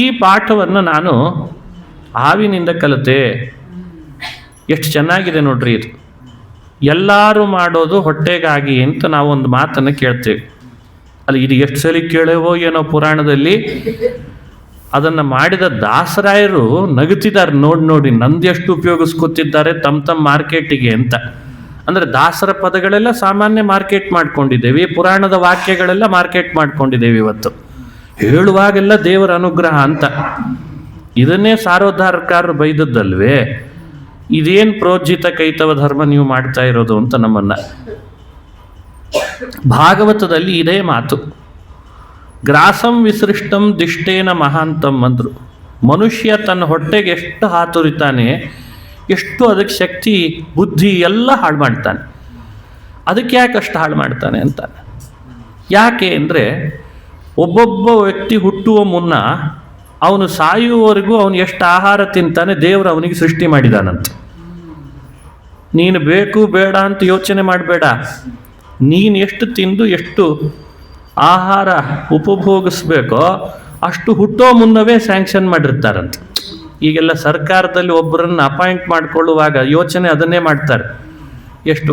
ಈ ಪಾಠವನ್ನು ನಾನು ಹಾವಿನಿಂದ ಕಲಿತೆ. ಎಷ್ಟು ಚೆನ್ನಾಗಿದೆ ನೋಡ್ರಿ ಇದು. ಎಲ್ಲರೂ ಮಾಡೋದು ಹೊಟ್ಟೆಗಾಗಿ ಅಂತ ನಾವು ಒಂದು ಮಾತನ್ನು ಕೇಳ್ತೇವೆ. ಅಲ್ಲಿ ಇದು ಎಷ್ಟು ಸಲ ಕೇಳೇವೋ ಏನೋ ಪುರಾಣದಲ್ಲಿ. ಅದನ್ನು ಮಾಡಿದ ದಾಸರಾಯರು ನಗುತ್ತಿದ್ದಾರೆ ನೋಡಿ ನಂದೆಷ್ಟು ಉಪಯೋಗಿಸ್ಕೊತಿದ್ದಾರೆ ತಮ್ಮ ಮಾರ್ಕೆಟಿಗೆ ಅಂತ. ಅಂದರೆ ದಾಸರ ಪದಗಳೆಲ್ಲ ಸಾಮಾನ್ಯ ಮಾರ್ಕೆಟ್ ಮಾಡ್ಕೊಂಡಿದ್ದೇವೆ, ಪುರಾಣದ ವಾಕ್ಯಗಳೆಲ್ಲ ಮಾರ್ಕೆಟ್ ಮಾಡ್ಕೊಂಡಿದ್ದೇವೆ ಇವತ್ತು. ಹೇಳುವಾಗೆಲ್ಲ ದೇವರ ಅನುಗ್ರಹ ಅಂತ. ಇದನ್ನೇ ಸಾರೋದ್ಧಾರಕಾರರು ಬೈದದ್ದಲ್ವೇ, ಇದೇನು ಪ್ರೋಜ್ಜಿತ ಕೈತವ ಧರ್ಮ ನೀವು ಮಾಡ್ತಾ ಇರೋದು ಅಂತ ನಮ್ಮನ್ನ. ಭಾಗವತದಲ್ಲಿ ಇದೇ ಮಾತು. ಗ್ರಾಸಂ ವಿಸೃಷ್ಟಂ ದಿಷ್ಟೇನ ಮಹಾಂತಂ ಅಂದರು. ಮನುಷ್ಯ ತನ್ನ ಹೊಟ್ಟೆಗೆ ಎಷ್ಟು ಹಾತುರಿತಾನೆ, ಎಷ್ಟು ಅದಕ್ಕೆ ಶಕ್ತಿ ಬುದ್ಧಿ ಎಲ್ಲ ಹಾಳು ಮಾಡ್ತಾನೆ. ಅದಕ್ಕೆ ಯಾಕೆ ಅಷ್ಟು ಹಾಳು ಮಾಡ್ತಾನೆ ಅಂತಾನೆ. ಯಾಕೆ ಅಂದರೆ ಒಬ್ಬೊಬ್ಬ ವ್ಯಕ್ತಿ ಹುಟ್ಟುವ ಮುನ್ನ ಅವನು ಸಾಯುವವರೆಗೂ ಅವನು ಎಷ್ಟು ಆಹಾರ ತಿಂತಾನೆ ದೇವರು ಅವನಿಗೆ ಸೃಷ್ಟಿ ಮಾಡಿದಾನಂತೆ. ನೀನು ಬೇಕು ಬೇಡ ಅಂತ ಯೋಚನೆ ಮಾಡಬೇಡ, ನೀನು ಎಷ್ಟು ತಿಂದು ಎಷ್ಟು ಆಹಾರ ಉಪಭೋಗಿಸ್ಬೇಕೋ ಅಷ್ಟು ಹುಟ್ಟೋ ಮುನ್ನವೇ ಸ್ಯಾಂಕ್ಷನ್ ಮಾಡಿರ್ತಾರಂತೆ. ಈಗೆಲ್ಲ ಸರ್ಕಾರದಲ್ಲಿ ಒಬ್ಬರನ್ನು ಅಪಾಯಿಂಟ್ ಮಾಡಿಕೊಳ್ಳುವಾಗ ಯೋಚನೆ ಅದನ್ನೇ ಮಾಡ್ತಾರೆ. ಎಷ್ಟು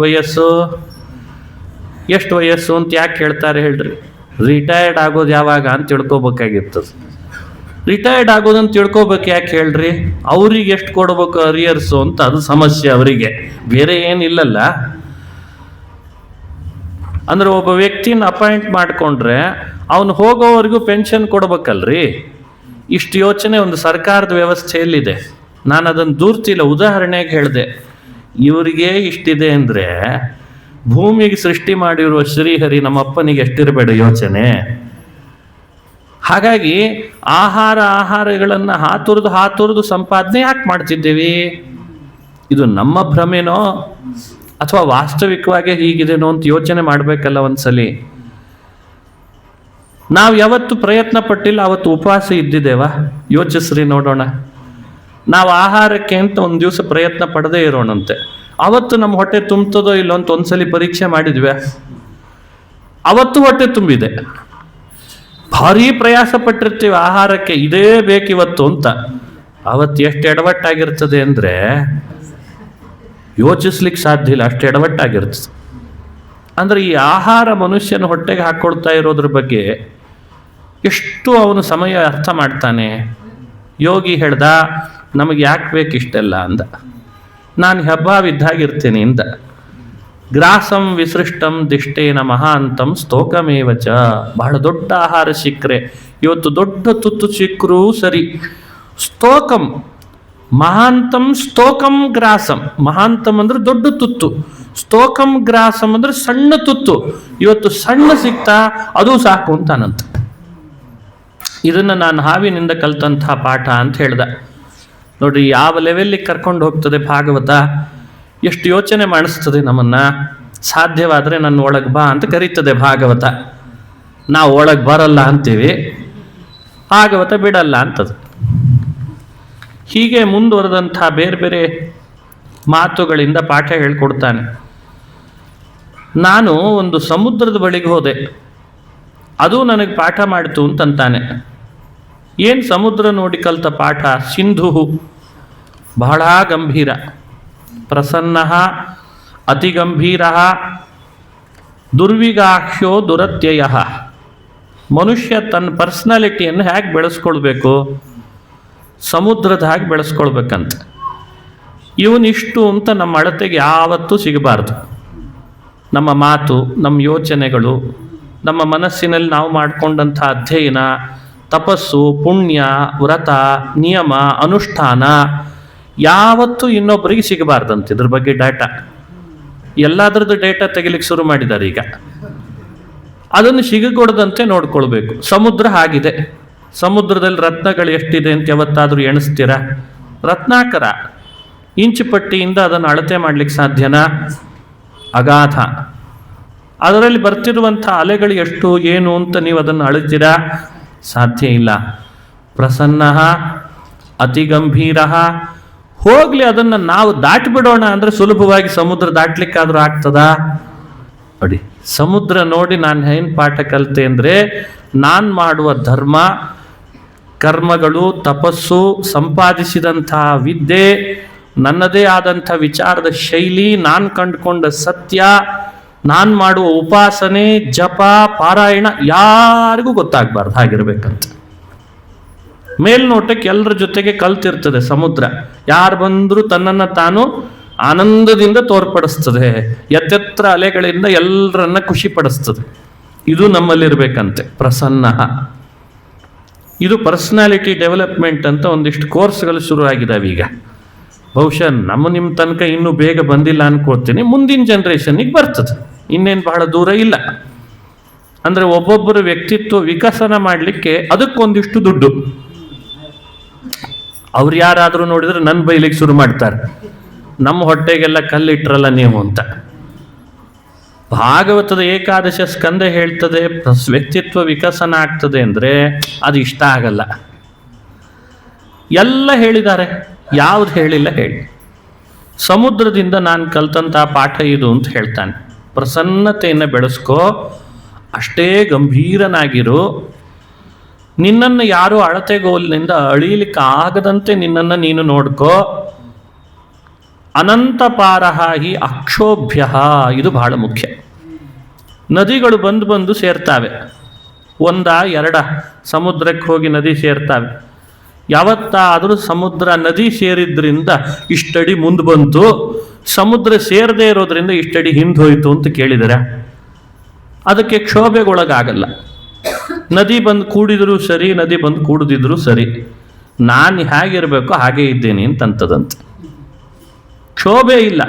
ವಯಸ್ಸು ಅಂತ ಯಾಕೆ ಹೇಳ್ತಾರೆ ಹೇಳ್ರಿ? ರಿಟೈರ್ಡ್ ಆಗೋದು ಯಾವಾಗ ಅಂತ ತಿಳ್ಕೊಬೇಕಾಗಿರ್ತದೆ. ರಿಟೈರ್ಡ್ ಆಗೋದಂತ ತಿಳ್ಕೊಬೇಕು ಯಾಕೆ ಹೇಳ್ರಿ? ಅವ್ರಿಗೆ ಎಷ್ಟು ಕೊಡ್ಬೇಕು ಅರಿಯರ್ಸು ಅಂತ, ಅದು ಸಮಸ್ಯೆ ಅವರಿಗೆ, ಬೇರೆ ಏನಿಲ್ಲಲ್ಲ. ಅಂದ್ರೆ ಒಬ್ಬ ವ್ಯಕ್ತಿನ ಅಪಾಯಿಂಟ್ ಮಾಡಿಕೊಂಡ್ರೆ ಅವನು ಹೋಗೋವರೆಗೂ ಪೆನ್ಷನ್ ಕೊಡ್ಬೇಕಲ್ರಿ. ಇಷ್ಟು ಯೋಚನೆ ಒಂದು ಸರ್ಕಾರದ ವ್ಯವಸ್ಥೆಯಲ್ಲಿದೆ. ನಾನು ಅದನ್ನು ದೂರ್ತಿಲ್ಲ, ಉದಾಹರಣೆಗೆ ಹೇಳಿದೆ. ಇವರಿಗೆ ಇಷ್ಟಿದೆ ಅಂದರೆ ಭೂಮಿಗೆ ಸೃಷ್ಟಿ ಮಾಡಿರುವ ಶ್ರೀಹರಿ ನಮ್ಮಪ್ಪನಿಗೆ ಎಷ್ಟಿರಬೇಡ ಯೋಚನೆ. ಹಾಗಾಗಿ ಆಹಾರಗಳನ್ನು ಹಾತುರಿದು ಸಂಪಾದನೆ ಯಾಕೆ ಮಾಡ್ತಿದ್ದೀವಿ? ಇದು ನಮ್ಮ ಭ್ರಮೆನೋ ಅಥವಾ ವಾಸ್ತವಿಕವಾಗಿ ಹೀಗಿದೆನೋ ಅಂತ ಯೋಚನೆ ಮಾಡಬೇಕಲ್ಲ ಒಂದ್ಸಲಿ. ನಾವು ಯಾವತ್ತು ಪ್ರಯತ್ನ ಪಟ್ಟಿಲ್ಲ, ಅವತ್ತು ಉಪವಾಸ ಇದ್ದಿದ್ದೇವಾ? ಯೋಚಿಸ್ರಿ ನೋಡೋಣ. ನಾವು ಆಹಾರಕ್ಕೆ ಅಂತ ಒಂದು ದಿವಸ ಪ್ರಯತ್ನ ಪಡದೇ ಇರೋಣಂತೆ, ಅವತ್ತು ನಮ್ಮ ಹೊಟ್ಟೆ ತುಂಬ್ತದೋ ಇಲ್ಲೋ ಅಂತ ಒಂದ್ಸಲಿ ಪರೀಕ್ಷೆ ಮಾಡಿದ್ವಿ. ಅವತ್ತು ಹೊಟ್ಟೆ ತುಂಬಿದೆ. ಭಾರಿ ಪ್ರಯಾಸ ಪಟ್ಟಿರ್ತೀವಿ ಆಹಾರಕ್ಕೆ, ಇದೇ ಬೇಕಿವತ್ತು ಅಂತ. ಅವತ್ತು ಎಷ್ಟು ಎಡವಟ್ಟಾಗಿರ್ತದೆ ಅಂದರೆ ಯೋಚಿಸ್ಲಿಕ್ಕೆ ಸಾಧ್ಯ ಇಲ್ಲ, ಅಷ್ಟು ಎಡವಟ್ಟಾಗಿರ್ತದೆ. ಅಂದರೆ ಈ ಆಹಾರ ಮನುಷ್ಯನ ಹೊಟ್ಟೆಗೆ ಹಾಕ್ಕೊಳ್ತಾ ಇರೋದ್ರ ಬಗ್ಗೆ ಎಷ್ಟು ಅವನು ಸಮಯ ಅರ್ಥ ಮಾಡ್ತಾನೆ. ಯೋಗಿ ಹೇಳ್ದ, ನಮಗೆ ಯಾಕೆ ಬೇಕಿಷ್ಟೆಲ್ಲ ಅಂದ. ನಾನು ಹೆಬ್ಬಾವಿದ್ದಾಗಿರ್ತೀನಿ ಇಂದ. ಗ್ರಾಸಂ ವಿಸೃಷ್ಟಂ ದಿಷ್ಟೇನ ಮಹಾಂತಂ ಸ್ತೋಕಮೇವಚ. ಬಹಳ ದೊಡ್ಡ ಆಹಾರ ಸಿಕ್ಕರೆ, ಇವತ್ತು ದೊಡ್ಡ ತುತ್ತು ಸಿಕ್ಕರೂ ಸರಿ, ಸ್ತೋಕಂ ಮಹಾಂತಂ ಸ್ತೋಕಂ ಗ್ರಾಸಂ. ಮಹಾಂತಂ ಅಂದ್ರೆ ದೊಡ್ಡ ತುತ್ತು, ಸ್ತೋಕಂ ಗ್ರಾಸಂ ಅಂದ್ರೆ ಸಣ್ಣ ತುತ್ತು. ಇವತ್ತು ಸಣ್ಣ ಸಿಕ್ತಾ ಅದು ಸಾಕು ಅಂತಾನಂತ. ಇದನ್ನು ನಾನು ಹಾವಿನಿಂದ ಕಲ್ತಂತಹ ಪಾಠ ಅಂತ ಹೇಳ್ದ. ನೋಡ್ರಿ ಯಾವ ಲೆವೆಲ್ಲಿಗೆ ಕರ್ಕೊಂಡು ಹೋಗ್ತದೆ ಭಾಗವತ, ಎಷ್ಟು ಯೋಚನೆ ಮಾಡಿಸ್ತದೆ ನಮ್ಮನ್ನ. ಸಾಧ್ಯವಾದರೆ ನನ್ನ ಒಳಗೆ ಬಾ ಅಂತ ಕರೀತದೆ ಭಾಗವತ. ನಾವು ಒಳಗೆ ಬರಲ್ಲ ಅಂತೀವಿ, ಭಾಗವತ ಬಿಡಲ್ಲ ಅಂತದು. ಹೀಗೆ ಮುಂದುವರೆದಂಥ ಬೇರೆ ಬೇರೆ ಮಾತುಗಳಿಂದ ಪಾಠ ಹೇಳ್ಕೊಡ್ತಾನೆ. ನಾನು ಒಂದು ಸಮುದ್ರದ ಬಳಿಗೆ ಹೋದೆ, ಅದು ನನಗೆ ಪಾಠ ಮಾಡಿತು ಅಂತಂತಾನೆ. ಏನು ಸಮುದ್ರ ನೋಡಿ ಕಲ್ತ ಪಾಠ? ಸಿಂಧು ಬಹಳ ಗಂಭೀರ, ಪ್ರಸನ್ನ ಅತಿ ಗಂಭೀರ, ದುರ್ವಿಗಾಕ್ಷ್ಯೋ ದುರತ್ಯಯ. ಮನುಷ್ಯ ತನ್ನ ಪರ್ಸ್ನಾಲಿಟಿಯನ್ನು ಹೇಗೆ ಬೆಳೆಸ್ಕೊಳ್ಬೇಕು? ಸಮುದ್ರದ ಹಾಗೆ ಬೆಳೆಸ್ಕೊಳ್ಬೇಕಂತ. ಇವನಿಷ್ಟು ಅಂತ ನಮ್ಮ ಅಳತೆಗೆ ಯಾವತ್ತೂ ಸಿಗಬಾರ್ದು. ನಮ್ಮ ಮಾತು, ನಮ್ಮ ಯೋಚನೆಗಳು, ನಮ್ಮ ಮನಸ್ಸಿನಲ್ಲಿ ನಾವು ಮಾಡಿಕೊಂಡಂಥ ಅಧ್ಯಯನ, ತಪಸ್ಸು, ಪುಣ್ಯ, ವ್ರತ, ನಿಯಮ, ಅನುಷ್ಠಾನ ಯಾವತ್ತೂ ಇನ್ನೊಬ್ಬರಿಗೆ ಸಿಗಬಾರ್ದಂತೆ. ಇದ್ರ ಬಗ್ಗೆ ಡೇಟಾ, ಎಲ್ಲದರದ್ದು ಡೇಟಾ ತೆಗಿಲಿಕ್ಕೆ ಶುರು ಮಾಡಿದ್ದಾರೆ ಈಗ. ಅದನ್ನು ಸಿಗಕೊಡದಂತೆ ನೋಡ್ಕೊಳ್ಬೇಕು. ಸಮುದ್ರ ಆಗಿದೆ, ಸಮುದ್ರದಲ್ಲಿ ರತ್ನಗಳು ಎಷ್ಟಿದೆ ಅಂತ ಯಾವತ್ತಾದರೂ ಎಣಿಸ್ತೀರಾ? ರತ್ನಾಕರ ಇಂಚು ಪಟ್ಟಿಯಿಂದ ಅದನ್ನು ಅಳತೆ ಮಾಡಲಿಕ್ಕೆ ಸಾಧ್ಯನಾ? ಅಗಾಧ. ಅದರಲ್ಲಿ ಬರ್ತಿರುವಂಥ ಅಲೆಗಳು ಎಷ್ಟು ಏನು ಅಂತ ನೀವು ಅದನ್ನು ಅಳಿತೀರಾ? ಸಾಧ್ಯ ಇಲ್ಲ. ಪ್ರಸನ್ನ ಅತಿ ಗಂಭೀರ. ಹೋಗ್ಲಿ, ಅದನ್ನು ನಾವು ದಾಟಿಬಿಡೋಣ ಅಂದರೆ ಸುಲಭವಾಗಿ ಸಮುದ್ರ ದಾಟ್ಲಿಕ್ಕಾದ್ರೂ ಆಗ್ತದಾ? ನೋಡಿ, ಸಮುದ್ರ ನೋಡಿ ನಾನು ಏನು ಪಾಠ ಕಲಿತೆ ಅಂದರೆ, ನಾನು ಮಾಡುವ ಧರ್ಮ ಕರ್ಮಗಳು, ತಪಸ್ಸು, ಸಂಪಾದಿಸಿದಂಥ ವಿದ್ಯೆ, ನನ್ನದೇ ಆದಂಥ ವಿಚಾರದ ಶೈಲಿ, ನಾನು ಕಂಡುಕೊಂಡ ಸತ್ಯ, ನಾನು ಮಾಡುವ ಉಪಾಸನೆ, ಜಪ, ಪಾರಾಯಣ ಯಾರಿಗೂ ಗೊತ್ತಾಗಬಾರ್ದು. ಹಾಗಿರ್ಬೇಕಂತ ಮೇಲ್ನೋಟಕ್ಕೆ ಎಲ್ಲರ ಜೊತೆಗೆ ಕಲ್ತಿರ್ತದೆ ಸಮುದ್ರ. ಯಾರು ಬಂದರೂ ತನ್ನನ್ನು ತಾನು ಆನಂದದಿಂದ ತೋರ್ಪಡಿಸ್ತದೆ, ಎತ್ತೆತ್ರ ಅಲೆಗಳಿಂದ ಎಲ್ಲರನ್ನ ಖುಷಿ ಪಡಿಸ್ತದೆ. ಇದು ನಮ್ಮಲ್ಲಿರ್ಬೇಕಂತೆ, ಪ್ರಸನ್ನ. ಇದು ಪರ್ಸನಾಲಿಟಿ ಡೆವಲಪ್ಮೆಂಟ್ ಅಂತ ಒಂದಿಷ್ಟು ಕೋರ್ಸ್ಗಳು ಶುರುವಾಗಿದ್ದಾವೆ ಈಗ. ಬಹುಶಃ ನಿಮ್ಮ ತನಕ ಇನ್ನೂ ಬೇಗ ಬಂದಿಲ್ಲ ಅನ್ಕೋತೀನಿ, ಮುಂದಿನ ಜನ್ರೇಷನ್ನಿಗೆ ಬರ್ತದೆ, ಇನ್ನೇನು ಬಹಳ ದೂರ ಇಲ್ಲ. ಅಂದರೆ ಒಬ್ಬೊಬ್ಬರ ವ್ಯಕ್ತಿತ್ವ ವಿಕಸನ ಮಾಡಲಿಕ್ಕೆ ಅದಕ್ಕೊಂದಿಷ್ಟು ದುಡ್ಡು. ಅವ್ರು ಯಾರಾದರೂ ನೋಡಿದ್ರೆ ನನ್ನ ಬೈಲಿಕ್ಕೆ ಶುರು ಮಾಡ್ತಾರೆ, ನಮ್ಮ ಹೊಟ್ಟೆಗೆಲ್ಲ ಕಲ್ಲಿಟ್ರಲ್ಲ ನೀವು ಅಂತ. ಭಾಗವತದ ಏಕಾದಶ ಸ್ಕಂದ ಹೇಳ್ತದೆ ವ್ಯಕ್ತಿತ್ವ ವಿಕಸನ ಆಗ್ತದೆ ಅಂದರೆ ಅದು ಇಷ್ಟ ಆಗಲ್ಲ. ಎಲ್ಲ ಹೇಳಿದ್ದಾರೆ, ಯಾವ್ದು ಹೇಳಿಲ್ಲ ಹೇಳಿ. ಸಮುದ್ರದಿಂದ ನಾನು ಕಲ್ತಂಥ ಪಾಠ ಇದು ಅಂತ ಹೇಳ್ತಾನೆ. ಪ್ರಸನ್ನತೆಯನ್ನು ಬೆಳೆಸ್ಕೋ, ಅಷ್ಟೇ ಗಂಭೀರನಾಗಿರು, ನಿನ್ನನ್ನು ಯಾರು ಅಳತೆಗೋಲಿನಿಂದ ಅಳೀಲಿಕ್ಕೆ ಆಗದಂತೆ ನಿನ್ನನ್ನು ನೀನು ನೋಡ್ಕೋ. ಅನಂತ ಪಾರಹಾಹಿ ಅಕ್ಷೋಭ್ಯ, ಇದು ಬಹಳ ಮುಖ್ಯ. ನದಿಗಳು ಬಂದು ಸೇರ್ತಾವೆ, ಒಂದ ಎರಡ ಸಮುದ್ರಕ್ಕೆ ಹೋಗಿ ನದಿ ಸೇರ್ತಾವೆ. ಯಾವತ್ತಾದರೂ ಸಮುದ್ರ ನದಿ ಸೇರಿದ್ರಿಂದ ಇಷ್ಟಡಿ ಮುಂದೆ ಬಂತು, ಸಮುದ್ರ ಸೇರದೇ ಇರೋದ್ರಿಂದ ಇಷ್ಟಡಿ ಹಿಂದೆ ಹೋಯಿತು ಅಂತ ಕೇಳಿದರೆ ಅದಕ್ಕೆ ಕ್ಷೋಭೆಗೊಳಗಾಗಲ್ಲ. ನದಿ ಬಂದು ಕೂಡಿದರೂ ಸರಿ, ನದಿ ಬಂದು ಕೂಡದಿದ್ರೂ ಸರಿ, ನಾನು ಹೇಗಿರಬೇಕು ಹಾಗೇ ಇದ್ದೇನೆ ಅಂತಂತದಂತೆ. ಕ್ಷೋಭೆ ಇಲ್ಲ,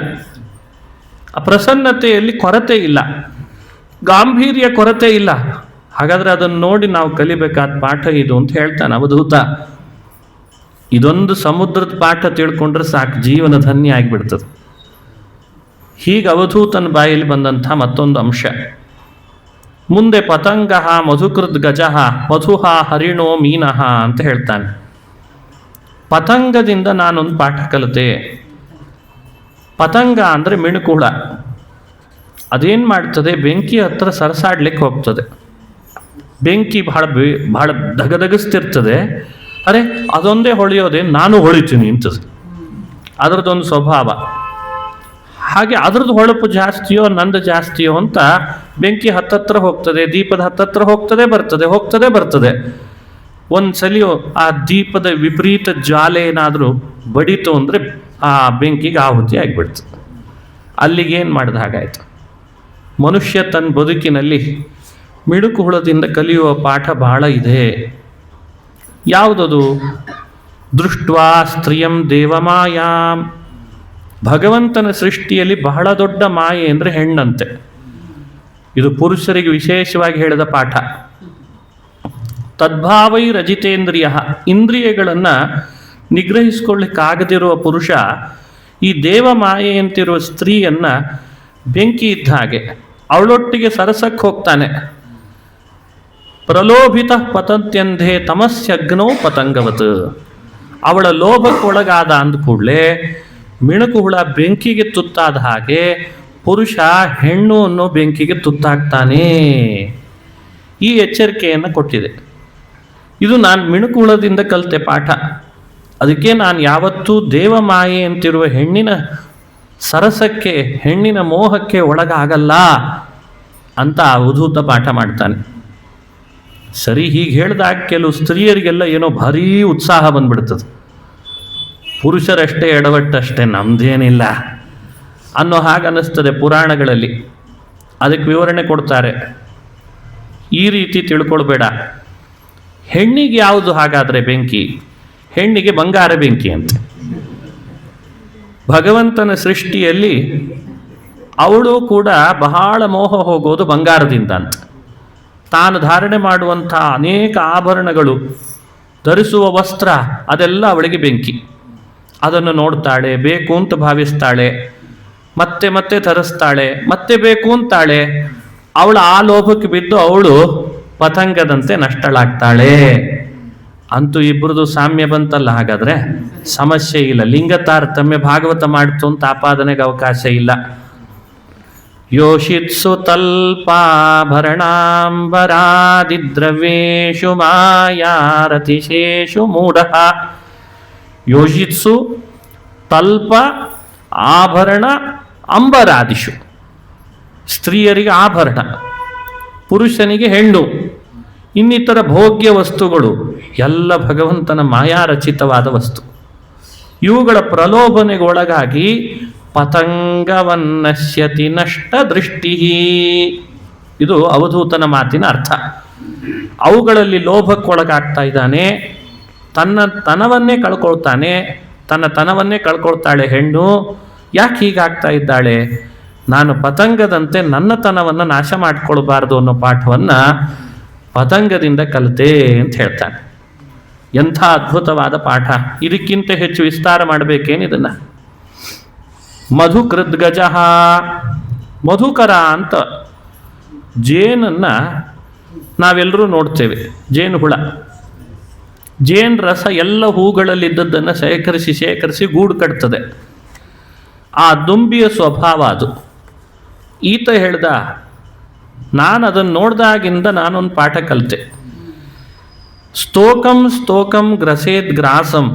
ಆ ಪ್ರಸನ್ನತೆಯಲ್ಲಿ ಕೊರತೆ ಇಲ್ಲ, ಗಾಂಭೀರ್ಯ ಕೊರತೆ ಇಲ್ಲ. ಹಾಗಾದರೆ ಅದನ್ನು ನೋಡಿ ನಾವು ಕಲಿಬೇಕಾದ ಪಾಠ ಇದು ಅಂತ ಹೇಳ್ತಾನೆ ಅವಧೂತ. ಇದೊಂದು ಸಮುದ್ರದ ಪಾಠ ತಿಳ್ಕೊಂಡ್ರೆ ಸಾಕು, ಜೀವನ ಧನ್ಯ ಆಗಿಬಿಡ್ತದೆ. ಹೀಗೆ ಅವಧೂತನ ಬಾಯಲ್ಲಿ ಬಂದಂಥ ಮತ್ತೊಂದು ಅಂಶ. ಮುಂದೆ ಪತಂಗ ಮಧುಕೃತ್ ಗಜಃ ಮಧುಹ ಹರಿಣೋ ಮೀನಃ ಅಂತ ಹೇಳ್ತಾನೆ. ಪತಂಗದಿಂದ ನಾನೊಂದು ಪಾಠ ಕಲಿತೆ. ಪತಂಗ ಅಂದರೆ ಮಿಣುಕುಳ. ಅದೇನು ಮಾಡ್ತದೆ, ಬೆಂಕಿ ಹತ್ರ ಸರಸಾಡ್ಲಿಕ್ಕೆ ಹೋಗ್ತದೆ. ಬೆಂಕಿ ಬಹಳ ದಗದಗಿಸ್ತಿರ್ತದೆ. ಅರೆ ಅದೊಂದೇ ಹೊಳೆಯೋದೆ, ನಾನು ಹೊಳಿತೀನಿ ಅಂತದೆ, ಅದರದ್ದೊಂದು ಸ್ವಭಾವ. ಹಾಗೆ ಅದ್ರದ್ದು ಹೊಳಪು ಜಾಸ್ತಿಯೋ ನಂದು ಜಾಸ್ತಿಯೋ ಅಂತ ಬೆಂಕಿ ಹತ್ತತ್ರ ಹೋಗ್ತದೆ, ದೀಪದ ಹತ್ತತ್ರ ಹೋಗ್ತದೆ ಬರ್ತದೆ. ಒಂದು ಸಲಿಯೋ ಆ ದೀಪದ ವಿಪರೀತ ಜ್ವಾಲೆ ಏನಾದರೂ ಬಡಿತು ಅಂದರೆ ಆ ಬೆಂಕಿಗೆ ಆಹುತಿ ಆಗಿಬಿಡ್ತದೆ. ಅಲ್ಲಿಗೇನು ಮಾಡಿದ ಹಾಗಾಯಿತು. ಮನುಷ್ಯ ತನ್ನ ಬದುಕಿನಲ್ಲಿ ಮಿಡುಕು ಹುಳದಿಂದ ಕಲಿಯುವ ಪಾಠ ಬಹಳ ಇದೆ. ಯಾವುದದು? ದೃಷ್ಟ್ವಾ ಸ್ತ್ರೀಯಂ ದೇವಮಾಯಾಂ. ಭಗವಂತನ ಸೃಷ್ಟಿಯಲ್ಲಿ ಬಹಳ ದೊಡ್ಡ ಮಾಯೆ ಅಂದರೆ ಹೆಣ್ಣಂತೆ. ಇದು ಪುರುಷರಿಗೆ ವಿಶೇಷವಾಗಿ ಹೇಳಿದ ಪಾಠ. ತದ್ಭಾವೈ ರಜಿತೇಂದ್ರಿಯ. ಇಂದ್ರಿಯಗಳನ್ನು ನಿಗ್ರಹಿಸ್ಕೊಳ್ಳಿಕ್ಕಾಗದಿರುವ ಪುರುಷ ಈ ದೇವಮಾಯೆ ಅಂತಿರುವ ಸ್ತ್ರೀಯನ್ನು ಬೆಂಕಿ ಇದ್ದ ಹಾಗೆ ಅವಳೊಟ್ಟಿಗೆ ಸರಸಕ್ಕೆ ಹೋಗ್ತಾನೆ. ಪ್ರಲೋಭಿತ ಪತಂತ್ಯಂಧೆ ತಮಸ್ಯಗ್ನೋ ಪತಂಗವತ್. ಅವಳ ಲೋಭಕ್ಕೊಳಗಾದ ಅಂದ ಕೂಡಲೇ ಮಿಣುಕು ಹುಳ ಬೆಂಕಿಗೆ ತುತ್ತಾದ ಹಾಗೆ ಪುರುಷ ಹೆಣ್ಣು ಅನ್ನೋ ಬೆಂಕಿಗೆ ತುತ್ತಾಗ್ತಾನೆ. ಈ ಎಚ್ಚರಿಕೆಯನ್ನು ಕೊಟ್ಟಿದೆ. ಇದು ನಾನು ಮಿಣುಕು ಹುಳದಿಂದ ಕಲಿತೆ ಪಾಠ. ಅದಕ್ಕೆ ನಾನು ಯಾವತ್ತೂ ದೇವಮಾಯೆ ಅಂತಿರುವ ಹೆಣ್ಣಿನ ಸರಸಕ್ಕೆ, ಹೆಣ್ಣಿನ ಮೋಹಕ್ಕೆ ಒಳಗಾಗಲ್ಲ ಅಂತ ಅವಧೂತ ಪಾಠ ಮಾಡ್ತಾನೆ. ಸರಿ, ಹೀಗೆ ಹೇಳಿದಾಗ ಕೆಲವು ಸ್ತ್ರೀಯರಿಗೆಲ್ಲ ಏನೋ ಭಾರೀ ಉತ್ಸಾಹ ಬಂದ್ಬಿಡ್ತದೆ. ಪುರುಷರಷ್ಟೇ ಎಡವಟ್ಟಷ್ಟೇ, ನಮ್ದೇನಿಲ್ಲ ಅನ್ನೋ ಹಾಗೆ ಅನ್ನಿಸ್ತದೆ ಪುರಾಣಗಳಲ್ಲಿ. ಅದಕ್ಕೆ ವಿವರಣೆ ಕೊಡ್ತಾರೆ. ಈ ರೀತಿ ತಿಳ್ಕೊಳ್ಬೇಡ. ಹೆಣ್ಣಿಗೆ ಯಾವುದು ಹಾಗಾದರೆ ಬೆಂಕಿ? ಹೆಣ್ಣಿಗೆ ಬಂಗಾರ ಬೆಂಕಿ ಅಂತ. ಭಗವಂತನ ಸೃಷ್ಟಿಯಲ್ಲಿ ಅವಳು ಕೂಡ ಬಹಳ ಮೋಹ ಹೋಗೋದು ಬಂಗಾರದಿಂದ ಅಂತ. ತಾನು ಧಾರಣೆ ಮಾಡುವಂಥ ಅನೇಕ ಆಭರಣಗಳು, ಧರಿಸುವ ವಸ್ತ್ರ, ಅದೆಲ್ಲ ಅವಳಿಗೆ ಬೆಂಕಿ. ಅದನ್ನು ನೋಡ್ತಾಳೆ, ಬೇಕು ಅಂತ ಭಾವಿಸ್ತಾಳೆ, ಮತ್ತೆ ಮತ್ತೆ ತರಿಸ್ತಾಳೆ, ಮತ್ತೆ ಬೇಕು ಅಂತಾಳೆ. ಅವಳು ಆ ಲೋಭಕ್ಕೆ ಬಿದ್ದು ಅವಳು ಪತಂಗದಂತೆ ನಷ್ಟಳಾಗ್ತಾಳೆ. ಅಂತೂ ಇಬ್ಬರದು ಸಾಮ್ಯ ಬಂತಲ್ಲ. ಹಾಗಾದರೆ ಸಮಸ್ಯೆ ಇಲ್ಲ. ಲಿಂಗ ತಾರತಮ್ಯ ಭಾಗವತ ಮಾಡಿತು ಅಂತ ಆಪಾದನೆಗೆ ಅವಕಾಶ ಇಲ್ಲ. ಯೋಷಿತ್ಸು ತಲ್ಪಾಭರಣಾಂಬರಾದಿದ್ರವ್ಯೇಷು ಮಾಯಾರತಿಶೇಷು ಮೂಢಃ. ಯೋಷಿತ್ಸು ತಲ್ಪ ಆಭರಣ ಅಂಬರಾದಿಷು. ಸ್ತ್ರೀಯರಿಗೆ ಆಭರಣ, ಪುರುಷನಿಗೆ ಹೆಣ್ಣು, ಇನ್ನಿತರ ಭೋಗ್ಯ ವಸ್ತುಗಳು ಎಲ್ಲ ಭಗವಂತನ ಮಾಯಾರಚಿತವಾದ ವಸ್ತು. ಇವುಗಳ ಪ್ರಲೋಭನೆಗೊಳಗಾಗಿ ಪತಂಗವನ್ನಶ್ಯತಿ ನಷ್ಟ ದೃಷ್ಟಿ. ಇದು ಅವಧೂತನ ಮಾತಿನ ಅರ್ಥ. ಅವುಗಳಲ್ಲಿ ಲೋಭಕ್ಕೊಳಗಾಗ್ತಾ ಇದ್ದಾನೆ, ತನ್ನ ತನವನ್ನೇ ಕಳ್ಕೊಳ್ತಾನೆ, ತನ್ನ ತನವನ್ನೇ ಕಳ್ಕೊಳ್ತಾಳೆ ಹೆಣ್ಣು. ಯಾಕೆ ಹೀಗಾಗ್ತಾ ಇದ್ದಾಳೆ? ನಾನು ಪತಂಗದಂತೆ ನನ್ನ ತನವನ್ನು ನಾಶ ಮಾಡಿಕೊಳ್ಬಾರ್ದು ಅನ್ನೋ ಪಾಠವನ್ನು ಪತಂಗದಿಂದ ಕಲಿತೆ ಅಂತ ಹೇಳ್ತಾನೆ. ಎಂಥ ಅದ್ಭುತವಾದ ಪಾಠ! ಇದಕ್ಕಿಂತ ಹೆಚ್ಚು ವಿಸ್ತಾರ ಮಾಡಬೇಕೇನು ಇದನ್ನು? ಮಧುಕೃತ್ ಗಜಃ. ಮಧುಕರ ಅಂತ ಜೇನನ್ನು ನಾವೆಲ್ಲರೂ ನೋಡ್ತೇವೆ. ಜೇನು ಹುಳ, ಜೇನು ರಸ ಎಲ್ಲ ಹೂಗಳಲ್ಲಿದ್ದದ್ದನ್ನು ಶೇಖರಿಸಿ ಗೂಡು ಕಟ್ತದೆ. ಆ ದುಂಬಿಯ ಸ್ವಭಾವ ಅದು. ಈತ ಹೇಳ್ದ, ನಾನು ಅದನ್ನು ನೋಡಿದಾಗಿಂದ ನಾನೊಂದು ಪಾಠ ಕಲಿತೆ. ಸ್ತೋಕಂ ಸ್ತೋಕಂ ಗ್ರಸೇದ್ ಗ್ರಾಸಂ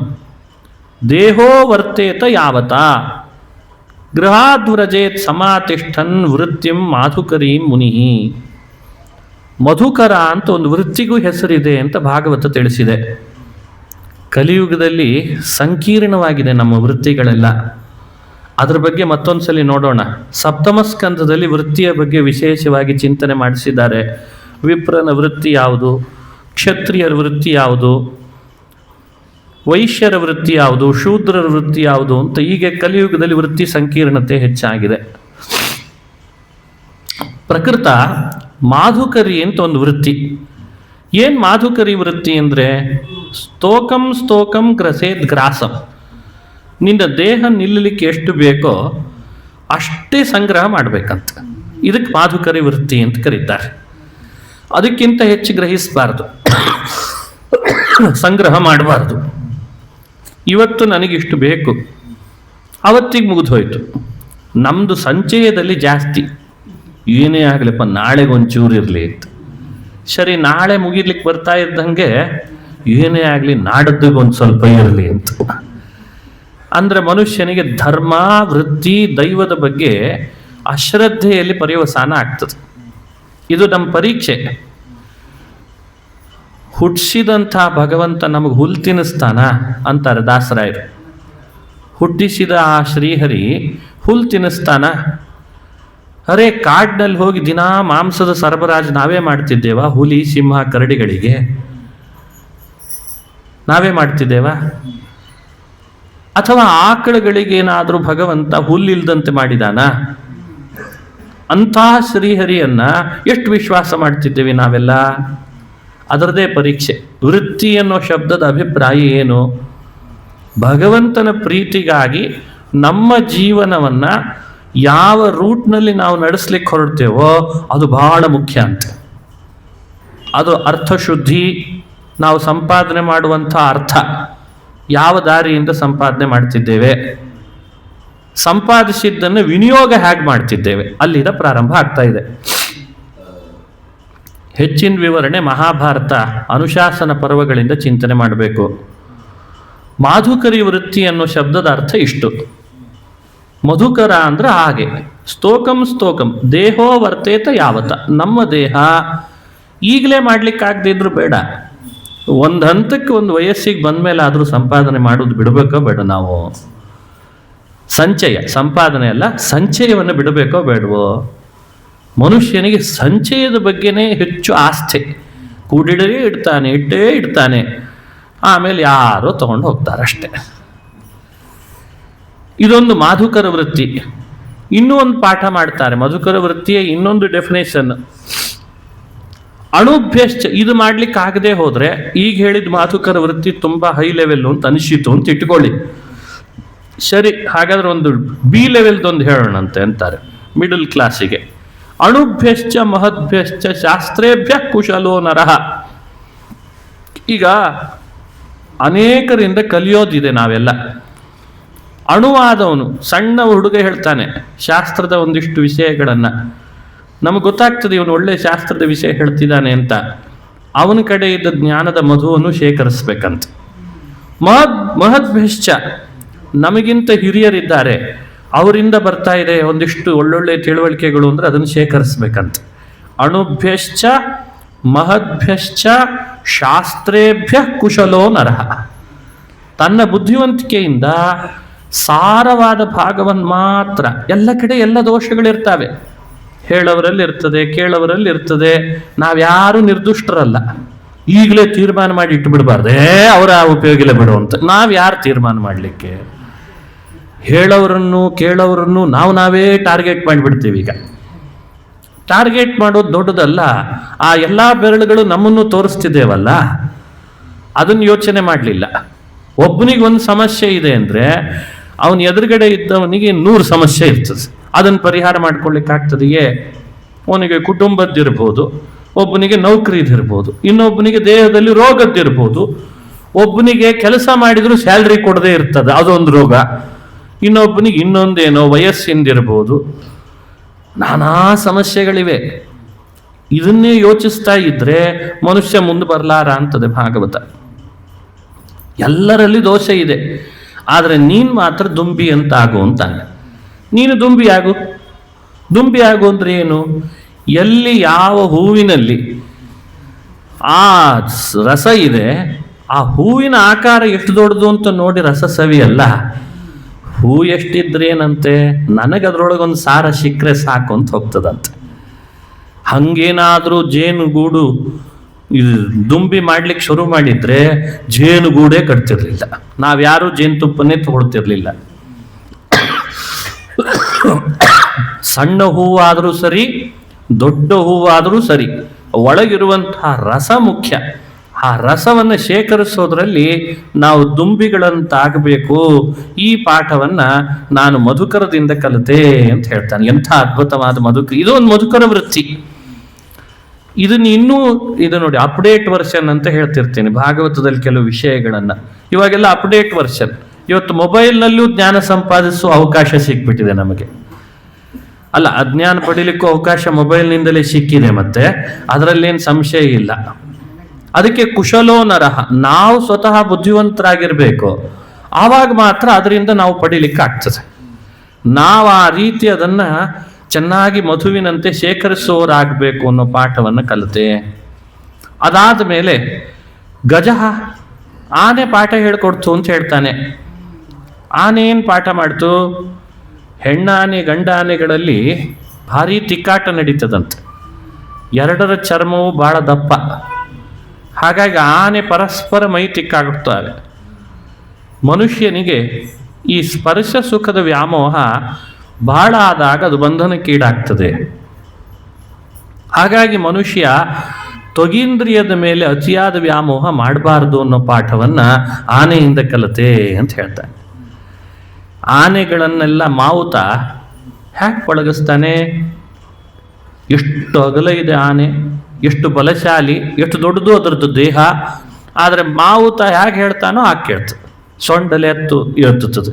ದೇಹೋ ವರ್ತೇತ ಯಾವತ ಗೃಹಾದ್ವ್ರಜೇತ್ ಸಮಾತಿಷ್ಠನ್ ವೃತ್ತಿಂ ಮಾಧುಕರೀಂ ಮುನಿ. ಮಧುಕರ ಅಂತ ಒಂದು ವೃತ್ತಿಗೂ ಹೆಸರಿದೆ ಅಂತ ಭಾಗವತ ತಿಳಿಸಿದೆ. ಕಲಿಯುಗದಲ್ಲಿ ಸಂಕೀರ್ಣವಾಗಿದೆ ನಮ್ಮ ವೃತ್ತಿಗಳೆಲ್ಲ. ಅದ್ರ ಬಗ್ಗೆ ಮತ್ತೊಂದು ಸಲ ನೋಡೋಣ. ಸಪ್ತಮ ಸ್ಕಂದದಲ್ಲಿ ವೃತ್ತಿಯ ಬಗ್ಗೆ ವಿಶೇಷವಾಗಿ ಚಿಂತನೆ ಮಾಡಿಸಿದ್ದಾರೆ. ವಿಪ್ರನ ವೃತ್ತಿ ಯಾವುದು, ಕ್ಷತ್ರಿಯರ ವೃತ್ತಿ ಯಾವುದು, ವೈಶ್ಯರ ವೃತ್ತಿ ಯಾವುದು, ಶೂದ್ರರ ವೃತ್ತಿ ಯಾವುದು ಅಂತ. ಹೀಗೆ ಕಲಿಯುಗದಲ್ಲಿ ವೃತ್ತಿ ಸಂಕೀರ್ಣತೆ ಹೆಚ್ಚಾಗಿದೆ. ಪ್ರಕೃತ ಮಾಧುಕರಿ ಅಂತ ಒಂದು ವೃತ್ತಿ. ಏನು ಮಾಧುಕರಿ ವೃತ್ತಿ ಅಂದರೆ, ಸ್ತೋಕಂ ಸ್ತೋಕಂ ಗ್ರಸೇದ್ ಗ್ರಾಸಂ. ನಿನ್ನ ದೇಹ ನಿಲ್ಲಲಿಕ್ಕೆ ಎಷ್ಟು ಬೇಕೋ ಅಷ್ಟೇ ಸಂಗ್ರಹ ಮಾಡಬೇಕಂತ. ಇದಕ್ಕೆ ಮಾಧುಕರಿ ವೃತ್ತಿ ಅಂತ ಕರೀತಾರೆ. ಅದಕ್ಕಿಂತ ಹೆಚ್ಚು ಗ್ರಹಿಸಬಾರ್ದು, ಸಂಗ್ರಹ ಮಾಡಬಾರ್ದು. ಇವತ್ತು ನನಗಿಷ್ಟು ಬೇಕು, ಅವತ್ತಿಗೆ ಮುಗಿದು ಹೋಯಿತು. ನಮ್ಮದು ಸಂಚಯದಲ್ಲಿ ಜಾಸ್ತಿ. ಏನೇ ಆಗಲಿಪ್ಪ, ನಾಳೆಗೊಂಚೂರು ಇರಲಿ ಅಂತ. ಸರಿ, ನಾಳೆ ಮುಗಿಲಿಕ್ಕೆ ಬರ್ತಾ ಇದ್ದಂಗೆ ಏನೇ ಆಗಲಿ ನಾಡದ್ದಿಗೊಂದು ಸ್ವಲ್ಪ ಇರಲಿ ಅಂತ. ಅಂದರೆ ಮನುಷ್ಯನಿಗೆ ಧರ್ಮ, ವೃತ್ತಿ, ದೈವದ ಬಗ್ಗೆ ಅಶ್ರದ್ಧೆಯಲ್ಲಿ ಪರ್ಯವಸಾನ ಆಗ್ತದೆ. ಇದು ನಮ್ಮ ಪರೀಕ್ಷೆ. ಹುಟ್ಟಿಸಿದಂಥ ಭಗವಂತ ನಮಗೆ ಹುಲ್ಲು ತಿನ್ನಿಸ್ತಾನ ಅಂತಾರೆ ದಾಸರಾಯರು. ಹುಟ್ಟಿಸಿದ ಆ ಶ್ರೀಹರಿ ಹುಲ್ಲು ತಿನ್ನಿಸ್ತಾನ? ಅರೆ, ಕಾಡಿನಲ್ಲಿ ಹೋಗಿ ದಿನಾ ಮಾಂಸದ ಸರಬರಾಜು ನಾವೇ ಮಾಡ್ತಿದ್ದೇವಾ? ಹುಲಿ, ಸಿಂಹ, ಕರಡಿಗಳಿಗೆ ನಾವೇ ಮಾಡ್ತಿದ್ದೇವಾ? ಅಥವಾ ಆಕಳುಗಳಿಗೇನಾದರೂ ಭಗವಂತ ಹುಲ್ಲಿಲ್ದಂತೆ ಮಾಡಿದಾನ? ಅಂತಹ ಶ್ರೀಹರಿಯನ್ನ ಎಷ್ಟು ವಿಶ್ವಾಸ ಮಾಡ್ತಿದ್ದೇವೆ ನಾವೆಲ್ಲ? ಅದರದೇ ಪರೀಕ್ಷೆ. ವೃತ್ತಿ ಅನ್ನೋ ಶಬ್ದದ ಅಭಿಪ್ರಾಯ ಏನು? ಭಗವಂತನ ಪ್ರೀತಿಗಾಗಿ ನಮ್ಮ ಜೀವನವನ್ನು ಯಾವ ರೂಟ್ನಲ್ಲಿ ನಾವು ನಡೆಸ್ಲಿಕ್ಕೆ ಹೊರಡ್ತೇವೋ ಅದು ಬಹಳ ಮುಖ್ಯ ಅಂತ. ಅದು ಅರ್ಥಶುದ್ಧಿ. ನಾವು ಸಂಪಾದನೆ ಮಾಡುವಂಥ ಅರ್ಥ ಯಾವ ದಾರಿಯಿಂದ ಸಂಪಾದನೆ ಮಾಡ್ತಿದ್ದೇವೆ, ಸಂಪಾದಿಸಿದ್ದನ್ನು ವಿನಿಯೋಗ ಹೇಗೆ ಮಾಡ್ತಿದ್ದೇವೆ, ಅಲ್ಲಿಂದ ಪ್ರಾರಂಭ ಆಗ್ತಾ ಇದೆ. ಹೆಚ್ಚಿನ ವಿವರಣೆ ಮಹಾಭಾರತ ಅನುಶಾಸನ ಪರ್ವಗಳಿಂದ ಚಿಂತನೆ ಮಾಡಬೇಕು. ಮಾಧುಕರಿ ವೃತ್ತಿ ಅನ್ನೋ ಶಬ್ದದ ಅರ್ಥ ಇಷ್ಟು. ಮಧುಕರ ಅಂದ್ರೆ ಹಾಗೆ. ಸ್ತೋಕಂ ಸ್ತೋಕಂ ದೇಹೋ ವರ್ತೇತ ಯಾವತ. ನಮ್ಮ ದೇಹ ಈಗಲೇ ಮಾಡ್ಲಿಕ್ಕಾಗದೇ ಇದ್ರು ಬೇಡ, ಒಂದು ಹಂತಕ್ಕೆ ಒಂದು ವಯಸ್ಸಿಗೆ ಬಂದಮೇಲೆ ಆದರೂ ಸಂಪಾದನೆ ಮಾಡೋದು ಬಿಡಬೇಕೋ ಬೇಡ ನಾವು? ಸಂಚಯ, ಸಂಪಾದನೆ ಅಲ್ಲ, ಸಂಚಯವನ್ನು ಬಿಡಬೇಕೋ ಬೇಡವೋ? ಮನುಷ್ಯನಿಗೆ ಸಂಚಯದ ಬಗ್ಗೆನೇ ಹೆಚ್ಚು ಆಸ್ಥೆ. ಕೂಡಿಡೇ ಇಡ್ತಾನೆ, ಇಟ್ಟೇ ಇಡ್ತಾನೆ, ಆಮೇಲೆ ಯಾರೋ ತಗೊಂಡು ಹೋಗ್ತಾರಷ್ಟೆ. ಇದೊಂದು ಮಾಧುಕರ ವೃತ್ತಿ. ಇನ್ನೂ ಒಂದು ಪಾಠ ಮಾಡ್ತಾರೆ ಮಧುಕರ ವೃತ್ತಿಯ ಇನ್ನೊಂದು ಡೆಫಿನೇಷನ್. ಅಣುಭ್ಯಶ್ಚ. ಇದು ಮಾಡ್ಲಿಕ್ಕೆ ಆಗದೆ ಹೋದ್ರೆ ಈಗ ಹೇಳಿದ ಮಾಧುಕರ ವೃತ್ತಿ ತುಂಬಾ ಹೈ ಲೆವೆಲ್ ಅಂತ ಅನಿಸಿತು ಅಂತ ಇಟ್ಕೊಳ್ಳಿ. ಸರಿ, ಹಾಗಾದ್ರೆ ಒಂದು ಬಿ ಲೆವೆಲ್ದೊಂದು ಹೇಳೋಣಂತೆ ಅಂತಾರೆ, ಮಿಡಲ್ ಕ್ಲಾಸಿಗೆ. ಅಣುಭ್ಯಶ್ಚ ಮಹದ್ಭ್ಯಶ್ಚ ಶಾಸ್ತ್ರೇಭ್ಯ ಕುಶಲೋ ನರಹ. ಈಗ ಅನೇಕರಿಂದ ಕಲಿಯೋದಿದೆ ನಾವೆಲ್ಲ. ಅಣುವಾದವನು, ಸಣ್ಣ ಹುಡುಗ ಹೇಳ್ತಾನೆ ಶಾಸ್ತ್ರದ ಒಂದಿಷ್ಟು ವಿಷಯಗಳನ್ನು, ನಮಗೆ ಗೊತ್ತಾಗ್ತದೆ ಇವನು ಒಳ್ಳೆ ಶಾಸ್ತ್ರದ ವಿಷಯ ಹೇಳ್ತಿದ್ದಾನೆ ಅಂತ. ಅವನ ಕಡೆ ಇದ್ದ ಜ್ಞಾನದ ಮಧುವನ್ನು ಶೇಖರಿಸ್ಬೇಕಂತ. ಮಹದ್ಭ್ಯಶ್ಚ, ನಮಗಿಂತ ಹಿರಿಯರಿದ್ದಾರೆ, ಅವರಿಂದ ಬರ್ತಾ ಇದೆ ಒಂದಿಷ್ಟು ಒಳ್ಳೊಳ್ಳೆ ತಿಳುವಳಿಕೆಗಳು ಅಂದರೆ ಅದನ್ನು ಶೇಖರಿಸ್ಬೇಕಂತ. ಅಣುಭ್ಯಶ್ಚ ಮಹದ್ಭ್ಯಶ್ಚ ಶಾಸ್ತ್ರೇಭ್ಯ ಕುಶಲೋ ನರಹ. ತನ್ನ ಬುದ್ಧಿವಂತಿಕೆಯಿಂದ ಸಾರವಾದ ಭಾಗವನ್ನು ಮಾತ್ರ, ಎಲ್ಲ ಕಡೆ ಎಲ್ಲ ದೋಷಗಳಿರ್ತವೆ, ಹೇಳೋವರಲ್ಲಿ ಇರ್ತದೆ, ಕೇಳೋವರಲ್ಲಿ ಇರ್ತದೆ. ನಾವ್ಯಾರೂ ನಿರ್ದುಷ್ಟರಲ್ಲ. ಈಗಲೇ ತೀರ್ಮಾನ ಮಾಡಿ ಇಟ್ಟು ಬಿಡಬಾರ್ದು, ಅವರ ಉಪಯೋಗಿಲ್ಲ ಬಿಡುವಂತ. ನಾವ್ಯಾರು ತೀರ್ಮಾನ ಮಾಡಲಿಕ್ಕೆ? ಹೇಳೋರನ್ನು ಕೇಳೋರನ್ನು ನಾವೇ ಟಾರ್ಗೆಟ್ ಮಾಡಿಬಿಡ್ತೀವಿ. ಈಗ ಟಾರ್ಗೆಟ್ ಮಾಡೋದು ದೊಡ್ಡದಲ್ಲ, ಆ ಎಲ್ಲ ಬೆರಳುಗಳು ನಮ್ಮನ್ನು ತೋರಿಸ್ತಿದ್ದೇವಲ್ಲ, ಅದನ್ನು ಯೋಚನೆ ಮಾಡಲಿಲ್ಲ. ಒಬ್ಬನಿಗೆ ಒಂದು ಸಮಸ್ಯೆ ಇದೆ ಅಂದರೆ ಅವನ ಎದುರುಗಡೆ ಇದ್ದವನಿಗೆ 100 ಸಮಸ್ಯೆ ಇರ್ತದೆ. ಅದನ್ನು ಪರಿಹಾರ ಮಾಡ್ಕೊಳ್ಳಿಕ್ಕಾಗ್ತದೆಯೇ? ಅವನಿಗೆ ಕುಟುಂಬದ್ದಿರ್ಬೋದು, ಒಬ್ಬನಿಗೆ ನೌಕರಿದಿರ್ಬೋದು, ಇನ್ನೊಬ್ಬನಿಗೆ ದೇಹದಲ್ಲಿ ರೋಗದ್ದಿರ್ಬೋದು, ಒಬ್ಬನಿಗೆ ಕೆಲಸ ಮಾಡಿದ್ರು ಸ್ಯಾಲ್ರಿ ಕೊಡದೇ ಇರ್ತದೆ, ಅದೊಂದು ರೋಗ, ಇನ್ನೊಬ್ಬನಿಗೆ ಇನ್ನೊಂದೇನೋ ವಯಸ್ಸಿಂದಿರ್ಬೋದು, ನಾನಾ ಸಮಸ್ಯೆಗಳಿವೆ. ಇದನ್ನೇ ಯೋಚಿಸ್ತಾ ಇದ್ರೆ ಮನುಷ್ಯ ಮುಂದೆ ಬರಲಾರ ಅಂತದೆ ಭಾಗವತ. ಎಲ್ಲರಲ್ಲಿ ದೋಷ ಇದೆ, ಆದರೆ ನೀನು ಮಾತ್ರ ದುಂಬಿ ಅಂತ ಆಗು ಅಂತಾನೆ. ನೀನು ದುಂಬಿ ಆಗು ಅಂದ್ರೆ ಏನು? ಎಲ್ಲಿ ಯಾವ ಹೂವಿನಲ್ಲಿ ಆ ರಸ ಇದೆ, ಆ ಹೂವಿನ ಆಕಾರ ಎಷ್ಟು ದೊಡ್ಡದು ಅಂತ ನೋಡಿ ರಸ ಸವಿಯಲ್ಲ. ಹೂ ಎಷ್ಟಿದ್ರೇನಂತೆ, ನನಗದ್ರೊಳಗೊಂದು ಸಾರ ಸಿಕ್ಕರೆ ಸಾಕು ಅಂತ ಹೋಗ್ತದಂತೆ. ಹಂಗೇನಾದರೂ ಜೇನುಗೂಡು ಇದು ದುಂಬಿ ಮಾಡ್ಲಿಕ್ಕೆ ಶುರು ಮಾಡಿದ್ರೆ ಜೇನುಗೂಡೇ ಕಟ್ತಿರ್ಲಿಲ್ಲ, ನಾವ್ಯಾರೂ ಜೇನುತುಪ್ಪನೇ ತಗೊಳ್ತಿರ್ಲಿಲ್ಲ. ಸಣ್ಣ ಹೂವಾದರೂ ಸರಿ, ದೊಡ್ಡ ಹೂವಾದರೂ ಸರಿ, ಒಳಗಿರುವಂತಹ ರಸ ಮುಖ್ಯ. ಆ ರಸವನ್ನು ಶೇಖರಿಸೋದ್ರಲ್ಲಿ ನಾವು ದುಂಬಿಗಳಂತಾಗಬೇಕು. ಈ ಪಾಠವನ್ನ ನಾನು ಮಧುಕರದಿಂದ ಕಲಿತೆ ಅಂತ ಹೇಳ್ತಾನೆ. ಎಂಥ ಅದ್ಭುತವಾದ ಮಧುಕರ! ಇದು ಒಂದು ಮಧುಕರ ವೃತ್ತಿ. ಇದನ್ನ ಇದು ನೋಡಿ, ಅಪ್ಡೇಟ್ ವರ್ಷನ್ ಅಂತ ಹೇಳ್ತಿರ್ತೀನಿ ಭಾಗವತದಲ್ಲಿ ಕೆಲವು ವಿಷಯಗಳನ್ನ. ಇವಾಗೆಲ್ಲ ಅಪ್ಡೇಟ್ ವರ್ಷನ್. ಇವತ್ತು ಮೊಬೈಲ್ನಲ್ಲೂ ಜ್ಞಾನ ಸಂಪಾದಿಸುವ ಅವಕಾಶ ಸಿಕ್ಬಿಟ್ಟಿದೆ ನಮಗೆ. ಅಲ್ಲ, ಅಜ್ಞಾನ ಪಡೀಲಿಕ್ಕೂ ಅವಕಾಶ ಮೊಬೈಲ್ನಿಂದಲೇ ಸಿಕ್ಕಿದೆ, ಮತ್ತೆ ಅದರಲ್ಲೇನು ಸಂಶಯ ಇಲ್ಲ. ಅದಕ್ಕೆ ಕುಶಲೋ ನರಹ, ನಾವು ಸ್ವತಃ ಬುದ್ಧಿವಂತರಾಗಿರ್ಬೇಕು, ಆವಾಗ ಮಾತ್ರ ಅದರಿಂದ ನಾವು ಪಡೀಲಿಕ್ಕೆ ಆಗ್ತದೆ. ನಾವು ಆ ರೀತಿ ಅದನ್ನ ಚೆನ್ನಾಗಿ ಮಧುವಿನಂತೆ ಶೇಖರಿಸುವವರಾಗಬೇಕು ಅನ್ನೋ ಪಾಠವನ್ನು ಕಲಿತೆ. ಅದಾದ ಮೇಲೆ ಗಜ, ಆನೆ ಪಾಠ ಹೇಳ್ಕೊಡ್ತು ಅಂತ ಹೇಳ್ತಾನೆ. ಆನೆ ಏನು ಪಾಠ ಮಾಡ್ತು? ಹೆಣ್ಣಾನೆ ಗಂಡ ಆನೆಗಳಲ್ಲಿ ಭಾರಿ ತಿಕ್ಕಾಟ ನಡೀತದಂತೆ. ಎರಡರ ಚರ್ಮವು ಬಹಳ ದಪ್ಪ, ಹಾಗಾಗಿ ಆನೆ ಪರಸ್ಪರ ಮೈ ತಿಕ್ಕಾಗುತ್ತವೆ. ಮನುಷ್ಯನಿಗೆ ಈ ಸ್ಪರ್ಶ ಸುಖದ ವ್ಯಾಮೋಹ ಬಹಳ ಆದಾಗ ಅದು ಬಂಧನಕ್ಕೀಡಾಗ್ತದೆ. ಹಾಗಾಗಿ ಮನುಷ್ಯ ತ್ವಗೀಂದ್ರಿಯದ ಮೇಲೆ ಅತಿಯಾದ ವ್ಯಾಮೋಹ ಮಾಡಬಾರ್ದು ಅನ್ನೋ ಪಾಠವನ್ನ ಆನೆಯಿಂದ ಕಲಿತೆ ಅಂತ ಹೇಳ್ತಾನೆ. ಆನೆಗಳನ್ನೆಲ್ಲ ಮಾವುತ ಹ್ಯಾಕ್ ಪಳಗಿಸ್ತಾನೆ? ಎಷ್ಟು ಅಗಲ ಇದೆ ಆನೆ, ಎಷ್ಟು ಬಲಶಾಲಿ, ಎಷ್ಟು ದೊಡ್ಡದು ಅದರದ್ದು ದೇಹ. ಆದರೆ ಮಾವುತ ಹೇಗೆ ಹೇಳ್ತಾನೋ ಹಾಗೆ ಕೇಳ್ತದೆ. ಸೊಂಡಲೆ ಎತ್ತು ಎತ್ತುತ್ತದೆ,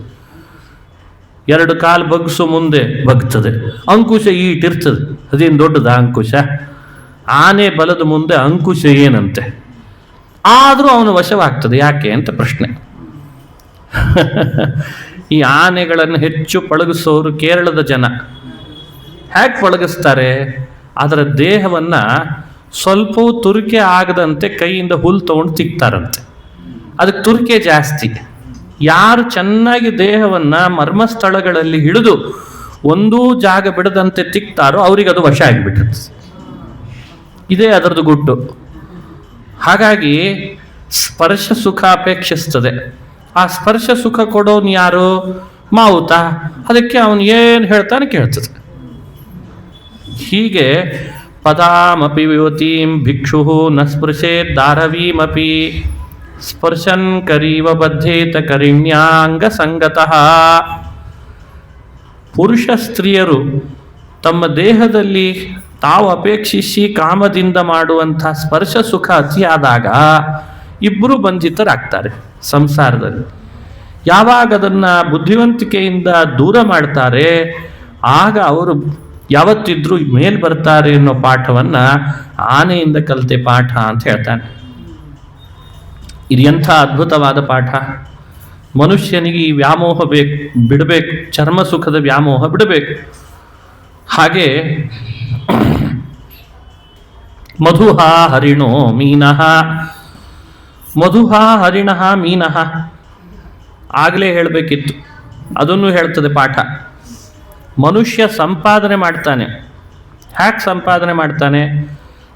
ಎರಡು ಕಾಲು ಬಗ್ಸು ಮುಂದೆ ಬಗ್ತದೆ, ಅಂಕುಶ ಈಟಿರ್ತದೆ. ಅದೇನು ದೊಡ್ಡದ ಅಂಕುಶ? ಆನೆ ಬಲದ ಮುಂದೆ ಅಂಕುಶ ಏನಂತೆ? ಆದರೂ ಅವನು ವಶವಾಗ್ತದೆ. ಯಾಕೆ ಅಂತ ಪ್ರಶ್ನೆ. ಈ ಆನೆಗಳನ್ನು ಹೆಚ್ಚು ಪಳಗಿಸೋರು ಕೇರಳದ ಜನ. ಹೇಗೆ ಪಳಗಿಸ್ತಾರೆ? ಅದರ ದೇಹವನ್ನು ಸ್ವಲ್ಪವೂ ತುರಿಕೆ ಆಗದಂತೆ ಕೈಯಿಂದ ಹುಲ್ಲು ತಗೊಂಡು ತಿಕ್ತಾರಂತೆ. ಅದಕ್ಕೆ ತುರಿಕೆ ಜಾಸ್ತಿ. ಯಾರು ಚೆನ್ನಾಗಿ ದೇಹವನ್ನು ಮರ್ಮಸ್ಥಳಗಳಲ್ಲಿ ಹಿಡಿದು ಒಂದೂ ಜಾಗ ಬಿಡದಂತೆ ತಿಕ್ತಾರೋ ಅವರಿಗೆ ಅದು ವಶ ಆಗಿಬಿಟ್ಟಿರ್ತದೆ. ಇದೇ ಅದರದ್ದು ಗುಟ್ಟು. ಹಾಗಾಗಿ ಸ್ಪರ್ಶ ಸುಖ ಅಪೇಕ್ಷಿಸ್ತದೆ. ಆ ಸ್ಪರ್ಶ ಸುಖ ಕೊಡೋನು ಯಾರು? ಮಾವುತ. ಅದಕ್ಕೆ ಅವನು ಏನು ಹೇಳ್ತಾನೆ ಕೇಳ್ತದೆ. ಹೀಗೆ ಪದಾಮಪಿ ವಿವತೀಂ ಭಿಕ್ಷು ನ ಸ್ಪೃಶೇತ್ ದಾರವೀಮಪಿ ಸ್ಪರ್ಶನ್ ಕರೀವ ಬದ್ಧೇತ ಕರಿಣ್ಯಾಂಗ ಸಂಗತಃ. ಪುರುಷ ಸ್ತ್ರೀಯರು ತಮ್ಮ ದೇಹದಲ್ಲಿ ತಾವು ಅಪೇಕ್ಷಿಸಿ ಕಾಮದಿಂದ ಮಾಡುವಂಥ ಸ್ಪರ್ಶ ಸುಖ ಅತಿಯಾದಾಗ ಇಬ್ಬರು ಬಂಧಿತರಾಗ್ತಾರೆ ಸಂಸಾರದಲ್ಲಿ. ಯಾವಾಗ ಅದನ್ನು ಬುದ್ಧಿವಂತಿಕೆಯಿಂದ ದೂರ ಮಾಡ್ತಾರೆ, ಆಗ ಅವರು ಯಾವತ್ತಿದ್ರೂ ಮೇಲ್ ಬರ್ತಾರೆ ಅನ್ನೋ ಪಾಠವನ್ನು ಆನೆಯಿಂದ ಕಲಿತೆ ಪಾಠ ಅಂತ ಹೇಳ್ತಾನೆ. ಇದು ಎಂಥ ಅದ್ಭುತವಾದ ಪಾಠ! ಮನುಷ್ಯನಿಗೆ ಈ ವ್ಯಾಮೋಹ ಬಿಡಬೇಕು, ಚರ್ಮ ಸುಖದ ವ್ಯಾಮೋಹ ಬಿಡಬೇಕು. ಹಾಗೆ ಮಧುಹ ಹರಿಣೋ ಮೀನಃ, ಮಧುಹ ಹರಿಣಃ ಮೀನಃ ಆಗಲೇ ಹೇಳಬೇಕಿತ್ತು, ಅದನ್ನು ಹೇಳ್ತದೆ ಪಾಠ. ಮನುಷ್ಯ ಸಂಪಾದನೆ ಮಾಡ್ತಾನೆ. ಹ್ಯಾಕ್ ಸಂಪಾದನೆ ಮಾಡ್ತಾನೆ?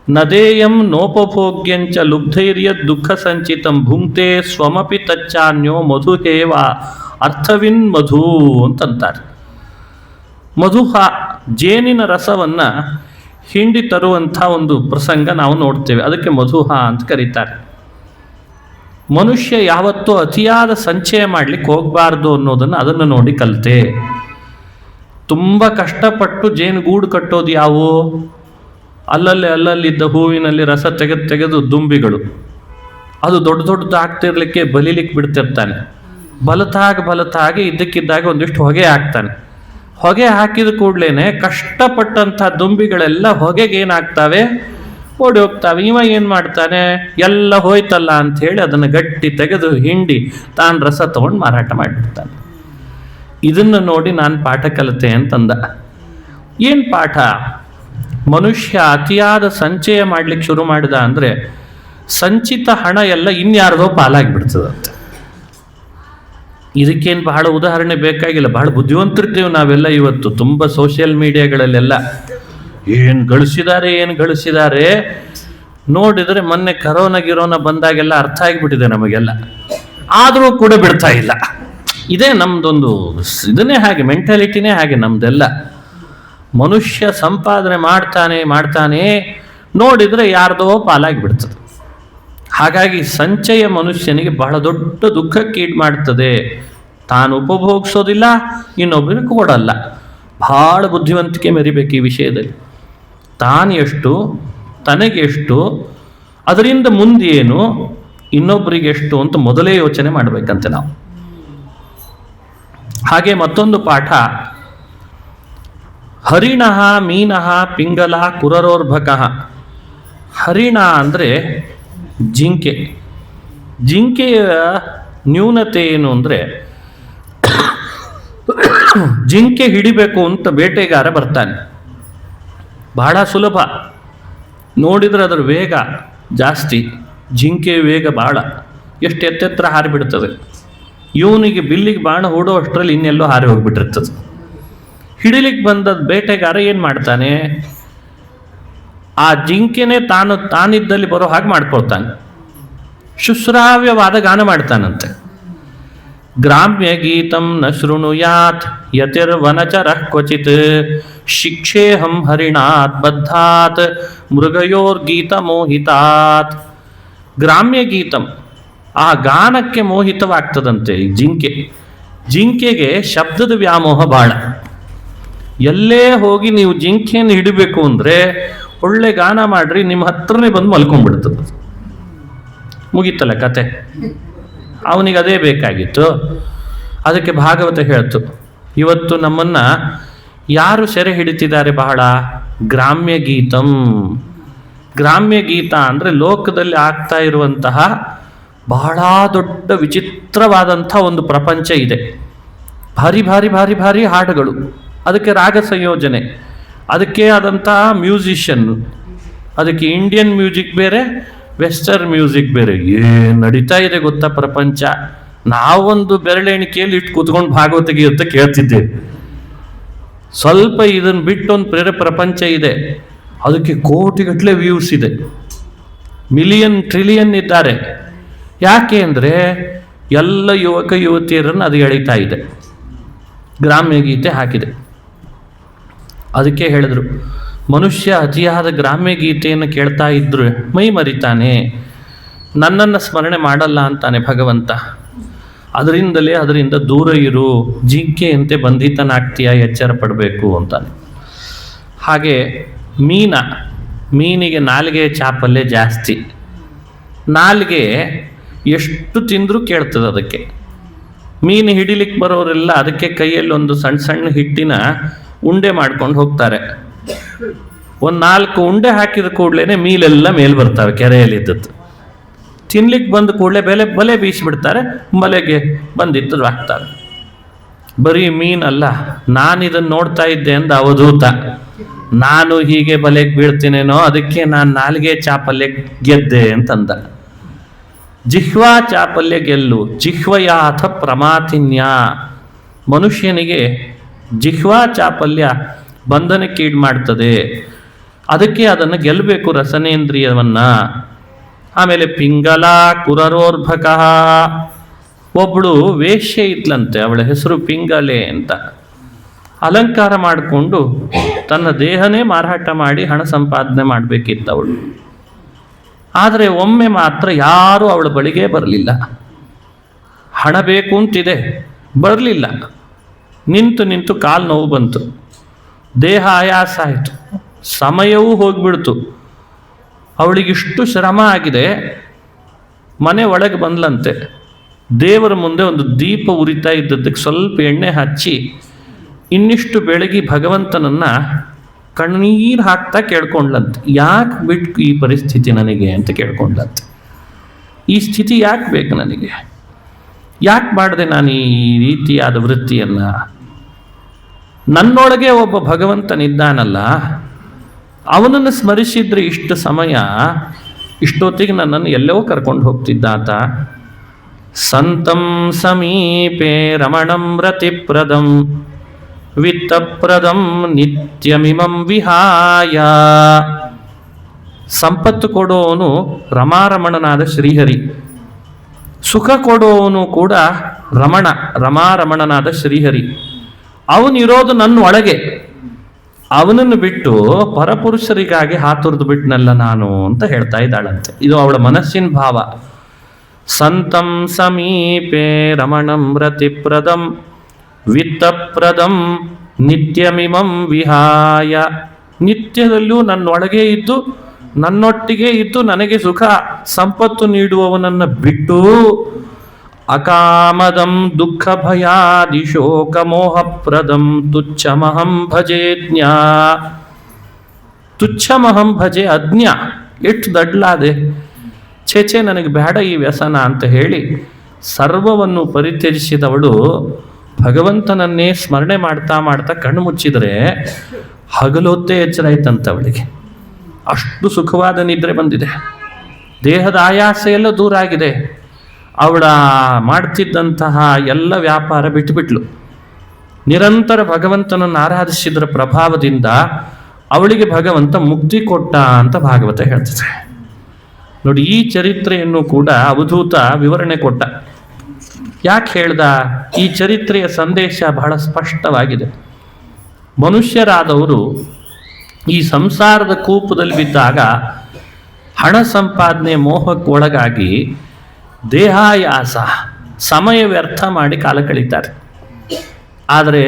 ನದೇಯಂ ನೋಪಭೋಗ್ಯಂಚ ಲುಬ್ಧೈರ್ಯ ದುಃಖ ಸಂಚಿತಂ ಭುಂಕ್ತೆ ಸ್ವಮಪಿ ತಚ್ಚಾನ್ಯೋ ಮಧುಹೇವ ಅರ್ಥವಿನ್ ಮಧು ಅಂತಂತಾರೆ. ಮಧುಹ, ಜೇನಿನ ರಸವನ್ನು ಹಿಂಡಿ ತರುವಂಥ ಒಂದು ಪ್ರಸಂಗ ನಾವು ನೋಡ್ತೇವೆ. ಅದಕ್ಕೆ ಮಧುಹ ಅಂತ ಕರೀತಾರೆ. ಮನುಷ್ಯ ಯಾವತ್ತೂ ಅತಿಯಾದ ಸಂಚಯ ಮಾಡಲಿಕ್ಕೆ ಹೋಗಬಾರ್ದು ಅನ್ನೋದನ್ನು ಅದನ್ನು ನೋಡಿ ಕಲಿತೆ. ತುಂಬ ಕಷ್ಟಪಟ್ಟು ಜೇನುಗೂಡು ಕಟ್ಟೋದು ಯಾವುವು? ಅಲ್ಲಲ್ಲಿದ್ದ ಹೂವಿನಲ್ಲಿ ರಸ ತೆಗೆದು ದುಂಬಿಗಳು. ಅದು ದೊಡ್ಡ ದೊಡ್ಡದು ಆಗ್ತಿರ್ಲಿಕ್ಕೆ ಬಲಿಲಿಕ್ಕೆ ಬಿಡ್ತಿರ್ತಾನೆ. ಬಲತಾಗಿ ಇದ್ದಕ್ಕಿದ್ದಾಗ ಒಂದಿಷ್ಟು ಹೊಗೆ ಹಾಕ್ತಾನೆ. ಹೊಗೆ ಹಾಕಿದ ಕೂಡಲೇ ಕಷ್ಟಪಟ್ಟಂಥ ದುಂಬಿಗಳೆಲ್ಲ ಹೊಗೆಗೆ ಏನಾಗ್ತವೆ? ಓಡಿ ಹೋಗ್ತಾವೆ. ಇವ ಏನು ಮಾಡ್ತಾನೆ? ಎಲ್ಲ ಹೋಯ್ತಲ್ಲ ಅಂಥೇಳಿ ಅದನ್ನು ಗಟ್ಟಿ ತೆಗೆದು ಹಿಂಡಿ ತಾನು ರಸ ತಗೊಂಡು ಮಾರಾಟ ಮಾಡಿಬಿಡ್ತಾನೆ. ಇದನ್ನು ನೋಡಿ ನಾನು ಪಾಠ ಕಲಿತೆ ಅಂತಂದ. ಏನು ಪಾಠ? ಮನುಷ್ಯ ಅತಿಯಾದ ಸಂಚಯ ಮಾಡ್ಲಿಕ್ಕೆ ಶುರು ಮಾಡಿದ ಅಂದರೆ ಸಂಚಿತ ಹಣ ಎಲ್ಲ ಇನ್ಯಾರದೋ ಪಾಲಾಗಿಬಿಡ್ತದಂತೆ. ಇದಕ್ಕೇನು ಬಹಳ ಉದಾಹರಣೆ ಬೇಕಾಗಿಲ್ಲ. ಬಹಳ ಬುದ್ಧಿವಂತರಿದ್ದೇವೆ ನಾವೆಲ್ಲ ಇವತ್ತು. ತುಂಬ ಸೋಷಿಯಲ್ ಮೀಡಿಯಾಗಳಲ್ಲೆಲ್ಲ ಏನು ಗಳಿಸಿದ್ದಾರೆ ನೋಡಿದರೆ ಮೊನ್ನೆ ಕರೋನಾ ಬಂದಾಗೆಲ್ಲ ಅರ್ಥ ಆಗಿಬಿಟ್ಟಿದೆ ನಮಗೆಲ್ಲ. ಆದರೂ ಕೂಡ ಬಿಡ್ತಾ ಇಲ್ಲ. ಇದೇ ನಮ್ದೊಂದು ಇದನ್ನೇ ಹಾಗೆ, ಮೆಂಟಾಲಿಟಿನೇ ಹಾಗೆ ನಮ್ದೆಲ್ಲ. ಮನುಷ್ಯ ಸಂಪಾದನೆ ಮಾಡ್ತಾನೆ ನೋಡಿದರೆ ಯಾರ್ದೋ ಪಾಲಾಗಿಬಿಡ್ತದೆ. ಹಾಗಾಗಿ ಸಂಚಯ ಮನುಷ್ಯನಿಗೆ ಬಹಳ ದೊಡ್ಡ ದುಃಖಕ್ಕೀಡು ಮಾಡ್ತದೆ. ತಾನು ಉಪಭೋಗಿಸೋದಿಲ್ಲ, ಇನ್ನೊಬ್ಬರಿಗೆ ಕೊಡಲ್ಲ. ಬಹಳ ಬುದ್ಧಿವಂತಿಕೆ ಮೆರಿಬೇಕು ಈ ವಿಷಯದಲ್ಲಿ. ತಾನು ಎಷ್ಟು, ತನಗೆಷ್ಟು, ಅದರಿಂದ ಮುಂದೇನು, ಇನ್ನೊಬ್ಬರಿಗೆ ಎಷ್ಟು ಅಂತ ಮೊದಲೇ ಯೋಚನೆ ಮಾಡಬೇಕಂತೆ ನಾವು. ಹಾಗೆ ಮತ್ತೊಂದು ಪಾಠ, ಹರಿಣಃ ಮೀನಃ ಪಿಂಗಲ ಕುರರೋರ್ಭಕಃ. ಹರಿಣ ಅಂದರೆ ಜಿಂಕೆ. ಜಿಂಕೆಯ ನ್ಯೂನತೆ ಏನು ಅಂದರೆ, ಜಿಂಕೆ ಹಿಡಿಬೇಕು ಅಂತ ಬೇಟೆಗಾರ ಬರ್ತಾನೆ. ಬಹಳ ಸುಲಭ, ನೋಡಿದರೆ ಅದರ ವೇಗ ಜಾಸ್ತಿ. ಜಿಂಕೆ ವೇಗ ಭಾಳ, ಎಷ್ಟು ಎತ್ತೆತ್ರ ಹಾರಿಬಿಡ್ತದೆ. ಇವನಿಗೆ ಬಿಲ್ಲಿಗೆ ಬಾಣ ಹೂಡೋ ಅಷ್ಟರಲ್ಲಿ ಇನ್ನೆಲ್ಲೋ ಹಾರಿ ಹೋಗ್ಬಿಟ್ಟಿರ್ತದೆ. ಹಿಡಿಲಿಕ್ಕೆ ಬಂದ ಬೇಟೆಗಾರ ಏನು ಮಾಡ್ತಾನೆ? ಆ ಜಿಂಕೆನೇ ತಾನಿದ್ದಲ್ಲಿ ಬರೋ ಹಾಗೆ ಮಾಡ್ಕೊಳ್ತಾನೆ. ಶುಶ್ರಾವ್ಯವಾದ ಗಾನ ಮಾಡ್ತಾನಂತೆ. ಗ್ರಾಮ್ಯ ಗೀತಂ ನ ಶೃಣುಯಾತ್ ಯತಿರ್ವನಚರಃ ಕ್ವಚಿತ್ ಶಿಕ್ಷೇಹಂ ಹರಿಣಾತ್ ಬದ್ಧಾತ್ ಮೃಗಯೋರ್ಗೀತ ಮೋಹಿತಾತ್. ಗ್ರಾಮ್ಯ ಗೀತಂ, ಆ ಗಾನಕ್ಕೆ ಮೋಹಿತವಾಗ್ತದಂತೆ ಈ ಜಿಂಕೆಗೆ ಶಬ್ದದ ವ್ಯಾಮೋಹ ಭಾಳ. ಎಲ್ಲೇ ಹೋಗಿ ನೀವು ಜಿಂಕೆಯನ್ನು ಹಿಡಿಬೇಕು ಅಂದರೆ ಒಳ್ಳೆ ಗಾನ ಮಾಡ್ರಿ, ನಿಮ್ಮ ಹತ್ರನೇ ಬಂದು ಮಲ್ಕೊಂಡ್ಬಿಡ್ತದೆ. ಮುಗೀತಲ್ಲ ಕತೆ. ಅವನಿಗೆ ಅದೇ ಬೇಕಾಗಿತ್ತು. ಅದಕ್ಕೆ ಭಾಗವತ ಹೇಳ್ತು, ಇವತ್ತು ನಮ್ಮನ್ನು ಯಾರು ಸೆರೆ ಹಿಡಿತಿದ್ದಾರೆ ಬಹಳ? ಗ್ರಾಮ್ಯ ಗೀತಂ. ಗ್ರಾಮ್ಯ ಗೀತ ಅಂದರೆ ಲೋಕದಲ್ಲಿ ಆಗ್ತಾ ಇರುವಂತಹ ಬಹಳ ದೊಡ್ಡ ವಿಚಿತ್ರವಾದಂಥ ಒಂದು ಪ್ರಪಂಚ ಇದೆ. ಭಾರಿ ಭಾರಿ ಭಾರಿ ಭಾರಿ ಹಾಡುಗಳು, ಅದಕ್ಕೆ ರಾಗ ಸಂಯೋಜನೆ, ಅದಕ್ಕೆ ಆದಂತಹ ಮ್ಯೂಸಿಷಿಯನ್ನು, ಅದಕ್ಕೆ ಇಂಡಿಯನ್ ಮ್ಯೂಸಿಕ್ ಬೇರೆ, ವೆಸ್ಟರ್ನ್ ಮ್ಯೂಸಿಕ್ ಬೇರೆ. ಏನು ನಡೀತಾ ಇದೆ ಗೊತ್ತಾ ಪ್ರಪಂಚ. ನಾವೊಂದು ಬೆರಳೆಣಿಕೆಯಲ್ಲಿ ಇಟ್ಟು ಕೂತ್ಕೊಂಡು ಭಾಗವತ ಗೀತೆ ಕೇಳ್ತಿದ್ದೇವೆ. ಸ್ವಲ್ಪ ಇದನ್ನು ಬಿಟ್ಟು ಒಂದು ಬೇರೆ ಪ್ರಪಂಚ ಇದೆ, ಅದಕ್ಕೆ ಕೋಟಿಗಟ್ಟಲೆ ವ್ಯೂಸ್ ಇದೆ, ಮಿಲಿಯನ್ ಟ್ರಿಲಿಯನ್ ಇದ್ದಾರೆ. ಯಾಕೆ ಅಂದರೆ ಎಲ್ಲ ಯುವಕ ಯುವತಿಯರನ್ನು ಅದು ಎಳೀತಾ ಇದೆ. ಗ್ರಾಮ್ಯ ಗೀತೆ ಹಾಕಿದೆ. ಅದಕ್ಕೆ ಹೇಳಿದ್ರು, ಮನುಷ್ಯ ಅತಿಯಾದ ಗ್ರಾಮ್ಯ ಗೀತೆಯನ್ನು ಕೇಳ್ತಾ ಇದ್ರು ಮೈ ಮರಿತಾನೆ, ನನ್ನನ್ನು ಸ್ಮರಣೆ ಮಾಡಲ್ಲ ಅಂತಾನೆ ಭಗವಂತ. ಅದರಿಂದ ದೂರ ಇರು, ಜಿಂಕೆಯಂತೆ ಬಂಧಿತನಾಗ್ತೀಯ, ಎಚ್ಚರ ಪಡಬೇಕು ಅಂತಾನೆ. ಹಾಗೆ ಮೀನಿಗೆ ನಾಲಿಗೆ ಚಾಪಲ್ಯ ಜಾಸ್ತಿ. ನಾಲಿಗೆ ಎಷ್ಟು ತಿಂದರೂ ಕೇಳ್ತದೆ ಅದಕ್ಕೆ. ಮೀನು ಹಿಡಿಲಿಕ್ಕೆ ಬರೋರೆಲ್ಲ ಅದಕ್ಕೆ ಕೈಯಲ್ಲಿ ಒಂದು ಸಣ್ಣ ಸಣ್ಣ ಹಿಟ್ಟಿನ ಉಂಡೆ ಮಾಡ್ಕೊಂಡು ಹೋಗ್ತಾರೆ. ಒಂದು 4 ಉಂಡೆ ಹಾಕಿದ ಕೂಡಲೇ ಮೀಲೆಲ್ಲ ಮೇಲೆ ಬರ್ತವೆ ಕೆರೆಯಲ್ಲಿದ್ದದ್ದು. ತಿನ್ಲಿಕ್ಕೆ ಬಂದ ಕೂಡಲೇ ಬಲೆ ಬೀಸಿಬಿಡ್ತಾರೆ, ಬಲೆಗೆ ಬಂದಿದ್ದು ಹಾಕ್ತಾರೆ. ಬರೀ ಮೀನಲ್ಲ, ನಾನು ಇದನ್ನು ನೋಡ್ತಾ ಇದ್ದೆ ಅಂದ ಅವಧೂತ. ನಾನು ಹೀಗೆ ಬಲೆಗೆ ಬೀಳ್ತೀನೇನೋ, ಅದಕ್ಕೆ ನಾನು ನಾಲಿಗೆ ಚಾಪಲ್ಯ ಗೆದ್ದೆ ಅಂತಂದ. ಜಿಹ್ವಾ ಚಾಪಲ್ಯ ಗೆಲ್ಲು, ಜಿಹ್ವಯಾಥ ಪ್ರಮಾತಿನ್ಯ. ಮನುಷ್ಯನಿಗೆ ಜಿಹ್ವಾ ಚಾಪಲ್ಯ ಬಂಧನಕ್ಕೀಡು ಮಾಡ್ತದೆ. ಅದಕ್ಕೆ ಅದನ್ನು ಗೆಲ್ಲಬೇಕು, ರಸನೇಂದ್ರಿಯವನ್ನು. ಆಮೇಲೆ ಪಿಂಗಲ ಕುರರೋರ್ಭಕ. ಒಬ್ಬಳು ವೇಶ್ಯೆ ಇದ್ಲಂತೆ, ಅವಳ ಹೆಸರು ಪಿಂಗಲೆ ಅಂತ. ಅಲಂಕಾರ ಮಾಡಿಕೊಂಡು ತನ್ನ ದೇಹನೇ ಮಾರಾಟ ಮಾಡಿ ಹಣ ಸಂಪಾದನೆ ಮಾಡಬೇಕಿತ್ತು ಅವಳು. ಆದರೆ ಒಮ್ಮೆ ಮಾತ್ರ ಯಾರೂ ಅವಳ ಬಳಿಗೆ ಬರಲಿಲ್ಲ. ಹಣ ಬೇಕು ಅಂತಿದೆ, ಬರಲಿಲ್ಲ. ನಿಂತು ಕಾಲು ನೋವು ಬಂತು. ದೇಹ ಆಯಾಸ ಆಯಿತು, ಸಮಯವೂ ಹೋಗ್ಬಿಡ್ತು. ಅವಳಿಗಿಷ್ಟು ಶ್ರಮ ಆಗಿದೆ. ಮನೆ ಒಳಗೆ ಬಂದ್ಲಂತೆ. ದೇವರ ಮುಂದೆ ಒಂದು ದೀಪ ಉರಿತಾ ಇದ್ದದ್ದಕ್ಕೆ ಸ್ವಲ್ಪ ಎಣ್ಣೆ ಹಚ್ಚಿ ಇನ್ನಿಷ್ಟು ಬೆಳಗಿ ಭಗವಂತನನ್ನು ಕಣ್ಣೀರು ಹಾಕ್ತಾ ಕೇಳ್ಕೊಂಡ್ಲಂತೆ. ಯಾಕೆ ಬಿಟ್ಟು ಈ ಪರಿಸ್ಥಿತಿ ನನಗೆ ಅಂತ ಕೇಳ್ಕೊಂಡ್ಲಂತೆ. ಈ ಸ್ಥಿತಿ ಯಾಕೆ ಬೇಕು ನನಗೆ? ಯಾಕೆ ಮಾಡಿದೆ ನಾನು ಈ ರೀತಿಯಾದ ವೃತ್ತಿಯನ್ನು? ನನ್ನೊಳಗೆ ಒಬ್ಬ ಭಗವಂತನಿದ್ದಾನಲ್ಲ, ಅವನನ್ನು ಸ್ಮರಿಸಿದ್ರೆ ಇಷ್ಟು ಸಮಯ, ಇಷ್ಟೊತ್ತಿಗೆ ನನ್ನನ್ನು ಎಲ್ಲೋ ಕರ್ಕೊಂಡು ಹೋಗ್ತಿದ್ದಾತ. ಸಂತಂ ಸಮೀಪೆ ರಮಣಂ ರತಿಪ್ರದಂ ವಿತ್ತಪ್ರದಂ ನಿತ್ಯಮಿಮಂ ವಿಹಾಯ. ಸಂಪತ್ತು ಕೊಡೋವನು ರಮಾರಮಣನಾದ ಶ್ರೀಹರಿ, ಸುಖ ಕೊಡೋವನು ಕೂಡ ರಮಾರಮಣನಾದ ಶ್ರೀಹರಿ. ಅವನಿರೋದು ನನ್ನ ಒಳಗೆ. ಅವನನ್ನು ಬಿಟ್ಟು ಪರಪುರುಷರಿಗಾಗಿ ಹಾತುರಿದು ಬಿಟ್ನಲ್ಲ ನಾನು ಅಂತ ಹೇಳ್ತಾ ಇದ್ದಾಳಂತೆ. ಇದು ಅವಳ ಮನಸ್ಸಿನ ಭಾವ. ಸಂತಂ ಸಮೀಪೆ ರಮಣಂ ರತಿಪ್ರದಂ ವಿತ್ತಪ್ರದಂ ನಿತ್ಯಮಿಮಂ ವಿಹಾಯ. ನಿತ್ಯದಲ್ಲೂ ನನ್ನೊಳಗೆ ಇದ್ದು ನನ್ನೊಟ್ಟಿಗೆ ಇದ್ದು ನನಗೆ ಸುಖ ಸಂಪತ್ತು ನೀಡುವವನನ್ನು ಬಿಟ್ಟು ಅಕಾಮದಂ ದುಃಖ ಭಯಾದಿ ಶೋಕ ಮೋಹಪ್ರದಂ ತುಚ್ಛಮಹಂ ಭಜೆ ಜ್ಞಾ. ತುಚ್ಛಮಹಂ ಭಜೆ ಅಜ್ಞ. ಎಷ್ಟು ದಡ್ಲಾದೆ, ಛೇಚೆ ನನಗೆ ಬೇಡ ಈ ವ್ಯಸನ ಅಂತ ಹೇಳಿ ಸರ್ವವನ್ನು ಪರಿತ್ಯಜಿಸಿದವಳು ಭಗವಂತನನ್ನೇ ಸ್ಮರಣೆ ಮಾಡ್ತಾ ಮಾಡ್ತಾ ಕಣ್ಣು ಮುಚ್ಚಿದರೆ ಹಗಲೊತ್ತೇ ಎಚ್ಚರ ಆಯ್ತಂತ ಅವಳಿಗೆ. ಅಷ್ಟು ಸುಖವಾದ ನಿದ್ರೆ ಬಂದಿದೆ. ದೇಹದ ಆಯಾಸ ಎಲ್ಲ ದೂರ ಆಗಿದೆ. ಅವಳ ಮಾಡ್ತಿದ್ದಂತಹ ಎಲ್ಲ ವ್ಯಾಪಾರ ಬಿಟ್ಟುಬಿಟ್ಲು. ನಿರಂತರ ಭಗವಂತನನ್ನು ಆರಾಧಿಸಿದ್ರ ಪ್ರಭಾವದಿಂದ ಅವಳಿಗೆ ಭಗವಂತ ಮುಕ್ತಿ ಕೊಟ್ಟ ಅಂತ ಭಾಗವತ ಹೇಳ್ತದೆ. ನೋಡಿ, ಈ ಚರಿತ್ರೆಯನ್ನು ಕೂಡ ಅವಧೂತ ವಿವರಣೆ ಕೊಟ್ಟ. ಯಾಕೆ ಹೇಳ್ದ? ಈ ಚರಿತ್ರೆಯ ಸಂದೇಶ ಬಹಳ ಸ್ಪಷ್ಟವಾಗಿದೆ. ಮನುಷ್ಯರಾದವರು ಈ ಸಂಸಾರದ ಕೂಪದಲ್ಲಿ ಬಿದ್ದಾಗ ಹಣ ಸಂಪಾದನೆ ಮೋಹಕ್ಕೆ ಒಳಗಾಗಿ ದೇಹಾಯಾಸ ಸಮಯ ವ್ಯರ್ಥ ಮಾಡಿ ಕಾಲ ಕಳೀತಾರೆ. ಆದರೆ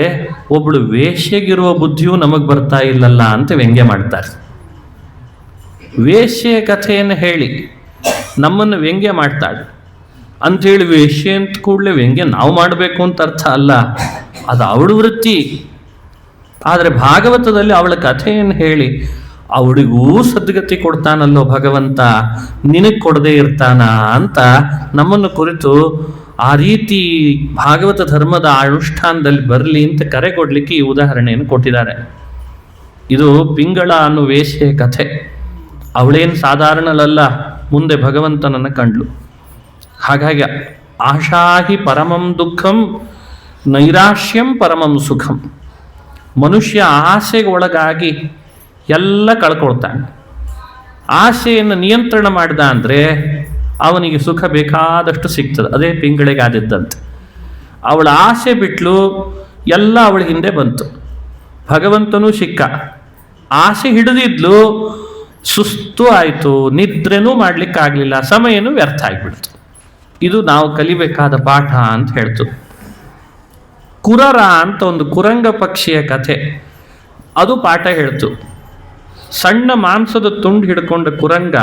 ಒಬ್ಬಳು ವೇಶ್ಯೆಗಿರುವ ಬುದ್ಧಿಯೂ ನಮಗೆ ಬರ್ತಾ ಇಲ್ಲಲ್ಲ ಅಂತ ವ್ಯಂಗ್ಯ ಮಾಡ್ತಾರೆ. ವೇಶ್ಯೆಯ ಕಥೆಯನ್ನು ಹೇಳಿ ನಮ್ಮನ್ನು ವ್ಯಂಗ್ಯ ಮಾಡ್ತಾಳೆ ಅಂಥೇಳಿ ವೇಶ್ಯೆ ಅಂತ ಕೂಡಲೇ ವ್ಯಂಗ್ಯ ನಾವು ಮಾಡಬೇಕು ಅಂತ ಅರ್ಥ ಅಲ್ಲ, ಅದು ಅವಳ ವೃತ್ತಿ. ಆದರೆ ಭಾಗವತದಲ್ಲಿ ಅವಳ ಕಥೆಯನ್ನು ಹೇಳಿ ಅವಳಿಗೂ ಸದ್ಗತಿ ಕೊಡ್ತಾನಲ್ಲೋ ಭಗವಂತ, ನಿನಗೆ ಕೊಡದೇ ಇರ್ತಾನ ಅಂತ ನಮ್ಮನ್ನು ಕುರಿತು ಆ ರೀತಿ ಭಾಗವತ ಧರ್ಮದ ಅನುಷ್ಠಾನದಲ್ಲಿ ಬರಲಿ ಅಂತ ಕರೆ ಕೊಡಲಿಕ್ಕೆ ಈ ಉದಾಹರಣೆಯನ್ನು ಕೊಟ್ಟಿದ್ದಾರೆ. ಇದು ಪಿಂಗಳ ಅನ್ನೋ ವೇಶ್ಯೆ ಕಥೆ. ಅವಳೇನು ಸಾಧಾರಣಳಲ್ಲ, ಮುಂದೆ ಭಗವಂತನನ್ನು ಕಂಡ್ಲು. ಹಾಗಾಗಿ ಆಶಾಹಿ ಪರಮಂ ದುಃಖಂ ನೈರಾಶ್ಯಂ ಪರಮಂ ಸುಖಂ. ಮನುಷ್ಯ ಆಸೆಗೆ ಒಳಗಾಗಿ ಎಲ್ಲ ಕಳ್ಕೊಳ್ತಾನೆ. ಆಸೆಯನ್ನು ನಿಯಂತ್ರಣ ಮಾಡಿದ ಅಂದರೆ ಅವನಿಗೆ ಸುಖ ಬೇಕಾದಷ್ಟು ಸಿಗ್ತದೆ. ಅದೇ ಪಿಂಗಳಿಗೆ ಆದಿದ್ದಂತೆ. ಅವಳ ಆಸೆ ಬಿಟ್ಲು, ಎಲ್ಲ ಅವಳ ಹಿಂದೆ ಬಂತು. ಭಗವಂತನೂ ಸಿಕ್ಕ. ಆಸೆ ಹಿಡಿದಿದ್ಲು, ಸುಸ್ತು ಆಯಿತು, ನಿದ್ರೆನೂ ಮಾಡಲಿಕ್ಕಾಗಲಿಲ್ಲ, ಸಮಯನೂ ವ್ಯರ್ಥ ಆಗಿಬಿಡ್ತು. ಇದು ನಾವು ಕಲಿಬೇಕಾದ ಪಾಠ ಅಂತ ಹೇಳ್ತು. ಕುರರ ಅಂತ ಒಂದು ಕುರಂಗ ಪಕ್ಷಿಯ ಕಥೆ, ಅದು ಪಾಠ ಹೇಳ್ತು. ಸಣ್ಣ ಮಾಂಸದ ತುಂಡು ಹಿಡ್ಕೊಂಡ ಕುರಂಗ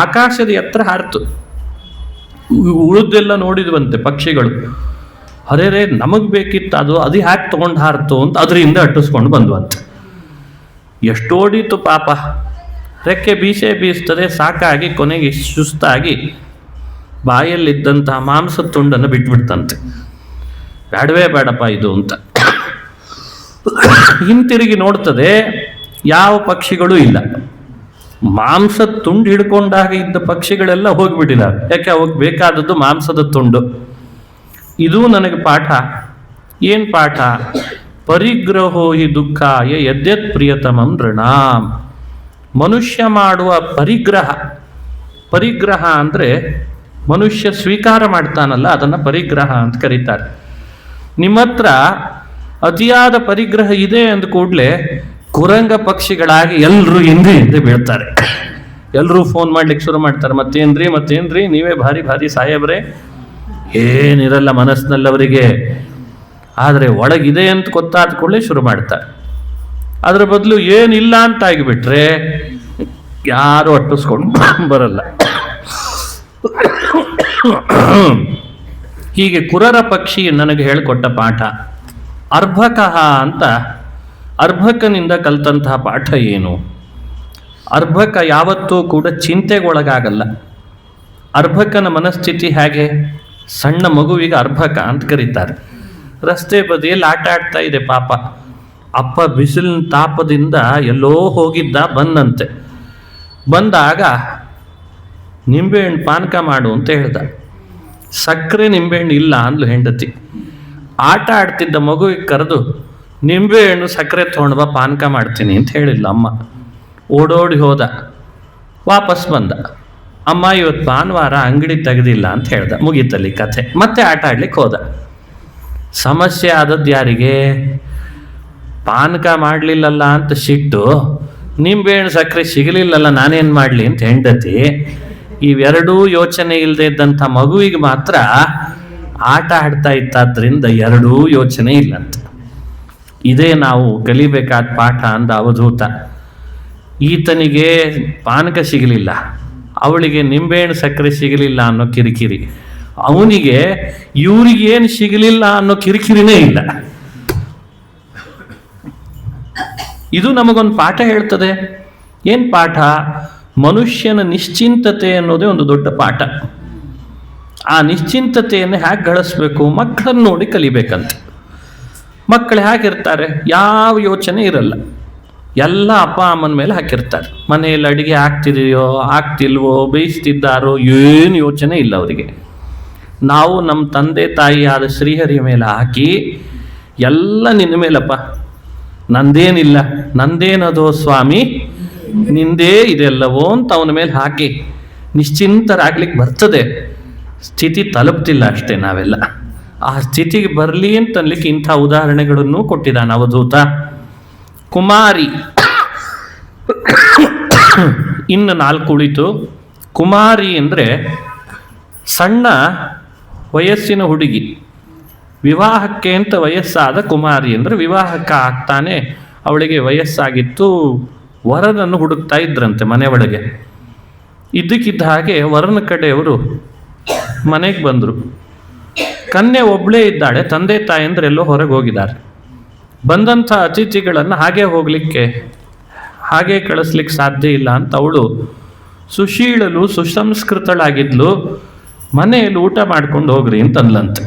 ಆಕಾಶದ ಎತ್ತರ ಹಾರ್ತು. ಉಳಿದೆಲ್ಲ ನೋಡಿದ್ವಂತೆ ಪಕ್ಷಿಗಳು. ಅರೆ ನಮಗೆ ಬೇಕಿತ್ತು ಅದು ಹ್ಯಾಕ್ ತೊಗೊಂಡು ಹಾರ್ತು ಅಂತ ಅದರಿಂದ ಅಟ್ಟಿಸ್ಕೊಂಡು ಬಂದ್ವಂತೆ. ಎಷ್ಟೋಡಿತು ಪಾಪ, ರೆಕ್ಕೆ ಬೀಸ್ತದೆ, ಸಾಕಾಗಿ ಕೊನೆಗೆ ಸುಸ್ತಾಗಿ ಬಾಯಲ್ಲಿದ್ದಂತಹ ಮಾಂಸದ ತುಂಡನ್ನು ಬಿಟ್ಬಿಡ್ತಂತೆ. ಬೇಡವೇ ಬೇಡಪ್ಪ ಇದು ಅಂತ ಹಿಂತಿರುಗಿ ನೋಡ್ತದೆ, ಯಾವ ಪಕ್ಷಿಗಳೂ ಇಲ್ಲ. ಮಾಂಸದ ತುಂಡು ಹಿಡ್ಕೊಂಡಾಗ ಇದ್ದ ಪಕ್ಷಿಗಳೆಲ್ಲ ಹೋಗಿಬಿಟ್ಟಿದ್ದಾರೆ. ಯಾಕೆ? ಅವಾಗ ಬೇಕಾದದ್ದು ಮಾಂಸದ ತುಂಡು. ಇದು ನನಗೆ ಪಾಠ. ಏನು ಪಾಠ? ಪರಿಗ್ರಹೋ ಹಿ ದುಃಖಾಯ ಯದ್ಯತ್ ಪ್ರಿಯತಮಂ ನೃಣಾಂ. ಮನುಷ್ಯ ಮಾಡುವ ಪರಿಗ್ರಹ ಅಂದರೆ ಮನುಷ್ಯ ಸ್ವೀಕಾರ ಮಾಡ್ತಾನಲ್ಲ, ಅದನ್ನು ಪರಿಗ್ರಹ ಅಂತ ಕರೀತಾರೆ. ನಿಮ್ಮ ಹತ್ರ ಅತಿಯಾದ ಪರಿಗ್ರಹ ಇದೆ ಅಂದ ಕೂಡಲೇ ಕುರಂಗ ಪಕ್ಷಿಗಳಾಗಿ ಎಲ್ಲರೂ ಹಿಂದೆ ಬೀಳ್ತಾರೆ. ಎಲ್ಲರೂ ಫೋನ್ ಮಾಡ್ಲಿಕ್ಕೆ ಶುರು ಮಾಡ್ತಾರೆ. ಮತ್ತೇನ್ರಿ ನೀವೇ ಭಾರಿ ಸಾಹೇಬ್ರೆ. ಏನಿರಲ್ಲ ಮನಸ್ಸಿನಲ್ಲಿ ಅವರಿಗೆ, ಆದರೆ ಒಳಗಿದೆ ಅಂತ ಗೊತ್ತಾದ ಕೂಡಲೇ ಶುರು ಮಾಡ್ತಾರೆ. ಅದರ ಬದಲು ಏನಿಲ್ಲ ಅಂತ ಆಗಿಬಿಟ್ರೆ ಯಾರು ಅಟ್ಟಿಸ್ಕೊಂಡು ಬರಲ್ಲ. ಹೀಗೆ ಕುರರ ಪಕ್ಷಿ ನನಗೆ ಹೇಳಿಕೊಟ್ಟ ಪಾಠ ಅರ್ಭಕಃ ಅಂತ. ಅರ್ಭಕನಿಂದ ಕಲ್ತಂತಹ ಪಾಠ ಏನು? ಅರ್ಭಕ ಯಾವತ್ತೂ ಕೂಡ ಚಿಂತೆಗೊಳಗಾಗಲ್ಲ. ಅರ್ಭಕನ ಮನಸ್ಥಿತಿ ಹೇಗೆ? ಸಣ್ಣ ಮಗುವಿಗೆ ಅರ್ಭಕ ಅಂತ ಕರೀತಾರೆ. ರಸ್ತೆ ಬದಿಯಲ್ಲಿ ಆಟ ಆಡ್ತಾ ಇದೆ ಪಾಪ. ಅಪ್ಪ ಬಿಸಿಲಿನ ತಾಪದಿಂದ ಎಲ್ಲೋ ಹೋಗಿದ್ದ, ಬಂದಂತೆ. ಬಂದಾಗ ನಿಂಬೆಹಣ್ಣು ಪಾನಕ ಮಾಡು ಅಂತ ಹೇಳ್ದ. ಸಕ್ಕರೆ ನಿಂಬೆಹಣ್ಣು ಇಲ್ಲ ಅಂದ್ಲು ಹೆಂಡತಿ. ಆಟ ಆಡ್ತಿದ್ದ ಮಗುವಿಗೆ ಕರೆದು ನಿಂಬೆಹಣ್ಣು ಸಕ್ಕರೆ ತೊಗೊಂಡು ಬಾ, ಪಾನಕ ಮಾಡ್ತೀನಿ ಅಂತ ಹೇಳಿಲ್ಲ ಅಮ್ಮ. ಓಡೋಡಿ ಹೋದ, ವಾಪಸ್ ಬಂದ. ಅಮ್ಮ ಇವತ್ತು ಭಾನುವಾರ ಅಂಗಡಿ ತೆಗೆದಿಲ್ಲ ಅಂತ ಹೇಳ್ದ. ಮುಗೀತಲ್ಲಿ ಕಥೆ. ಮತ್ತೆ ಆಟ ಆಡ್ಲಿಕ್ಕೆ ಹೋದ. ಸಮಸ್ಯೆ ಆದದ್ದು ಯಾರಿಗೆ? ಪಾನಕ ಮಾಡಲಿಲ್ಲಲ್ಲ ಅಂತ ಸಿಟ್ಟು, ನಿಂಬೆಹಣ್ಣು ಸಕ್ಕರೆ ಸಿಗಲಿಲ್ಲಲ್ಲ ನಾನೇನು ಮಾಡಲಿ ಅಂತ ಹೆಂಡತಿ. ಇವೆರಡೂ ಯೋಚನೆ ಇಲ್ಲದೆ ಇದ್ದಂಥ ಮಗುವಿಗೆ ಮಾತ್ರ ಆಟ ಆಡ್ತಾ ಇತ್ತಾದ್ರಿಂದ ಎರಡೂ ಯೋಚನೆ ಇಲ್ಲಂತ. ಇದೇ ನಾವು ಕಲಿಬೇಕಾದ ಪಾಠ ಅಂದ ಅವಧೂತ. ಈತನಿಗೆ ಪಾನಕ ಸಿಗಲಿಲ್ಲ, ಅವಳಿಗೆ ನಿಂಬೆಹಣ್ಣು ಸಕ್ಕರೆ ಸಿಗಲಿಲ್ಲ ಅನ್ನೋ ಕಿರಿಕಿರಿ. ಅವನಿಗೆ ಇವ್ರಿಗೇನು ಸಿಗಲಿಲ್ಲ ಅನ್ನೋ ಕಿರಿಕಿರಿನೇ ಇಲ್ಲ. ಇದು ನಮಗೊಂದು ಪಾಠ ಹೇಳ್ತದೆ. ಏನು ಪಾಠ? ಮನುಷ್ಯನ ನಿಶ್ಚಿಂತತೆ ಅನ್ನೋದೇ ಒಂದು ದೊಡ್ಡ ಪಾಠ. ಆ ನಿಶ್ಚಿಂತತೆಯನ್ನು ಹೇಗೆ ಗಳಿಸ್ಬೇಕು? ಮಕ್ಕಳನ್ನು ನೋಡಿ ಕಲಿಬೇಕಂತ. ಮಕ್ಕಳು ಹೇಗಿರ್ತಾರೆ? ಯಾವ ಯೋಚನೆ ಇರಲ್ಲ, ಎಲ್ಲ ಅಪ್ಪ ಅಮ್ಮನ ಮೇಲೆ ಹಾಕಿರ್ತಾರೆ. ಮನೆಯಲ್ಲಿ ಅಡಿಗೆ ಆಗ್ತಿದೆಯೋ ಆಗ್ತಿಲ್ವೋ, ಬೇಯಿಸ್ತಿದ್ದಾರೋ, ಏನು ಯೋಚನೆ ಇಲ್ಲ ಅವರಿಗೆ. ನಾವು ನಮ್ಮ ತಂದೆ ತಾಯಿ ಆದ ಶ್ರೀಹರಿಯ ಮೇಲೆ ಹಾಕಿ, ಎಲ್ಲ ನಿನ್ನ ಮೇಲಪ್ಪ, ನಂದೇನಿಲ್ಲ, ನಂದೇನದೋ ಸ್ವಾಮಿ, ನಿಂದೇ ಇದೆಲ್ಲವೋ ಅಂತ ಅವನ ಮೇಲೆ ಹಾಕಿ ನಿಶ್ಚಿಂತರಾಗ್ಲಿಕ್ಕೆ ಬರ್ತದೆ. ಸ್ಥಿತಿ ತಲುಪ್ತಿಲ್ಲ ಅಷ್ಟೇ ನಾವೆಲ್ಲ. ಆ ಸ್ಥಿತಿಗೆ ಬರಲಿ ಅಂತನ್ಲಿಕ್ಕೆ ಇಂಥ ಉದಾಹರಣೆಗಳನ್ನು ಕೊಟ್ಟಿದ್ದಾನೆ ಅವಧೂತ. ಕುಮಾರಿ ಇನ್ನು 4 ಉಳಿತು. ಕುಮಾರಿ ಅಂದರೆ ಸಣ್ಣ ವಯಸ್ಸಿನ ಹುಡುಗಿ. ವಿವಾಹಕ್ಕೆ ಅಂತ ವಯಸ್ಸಾದ ಕುಮಾರಿ ಅಂದರೆ ವಿವಾಹಕ್ಕೆ ಆಗ್ತಾನೆ ಅವಳಿಗೆ ವಯಸ್ಸಾಗಿತ್ತು. ವರನನ್ನು ಹುಡುಕ್ತಾ ಇದ್ರಂತೆ ಮನೆ ಒಳಗೆ. ಇದ್ದಕ್ಕಿದ್ದ ಹಾಗೆ ವರನ ಕಡೆಯವರು ಮನೆಗೆ ಬಂದರು. ಕನ್ಯೆ ಒಬ್ಬಳೇ ಇದ್ದಾಳೆ, ತಂದೆ ತಾಯಿ ಅಂದರೆ ಎಲ್ಲೋ ಹೊರಗೆ ಹೋಗಿದ್ದಾರೆ. ಬಂದಂಥ ಅತಿಥಿಗಳನ್ನು ಹಾಗೆ ಕಳಿಸ್ಲಿಕ್ಕೆ ಸಾಧ್ಯ ಇಲ್ಲ ಅಂತ ಅವಳು ಸುಶೀಳಲು ಸುಸಂಸ್ಕೃತಳಾಗಿದ್ಲು. ಮನೆಯಲ್ಲಿ ಊಟ ಮಾಡ್ಕೊಂಡು ಹೋಗ್ರಿ ಅಂತನ್ಲಂತೆ.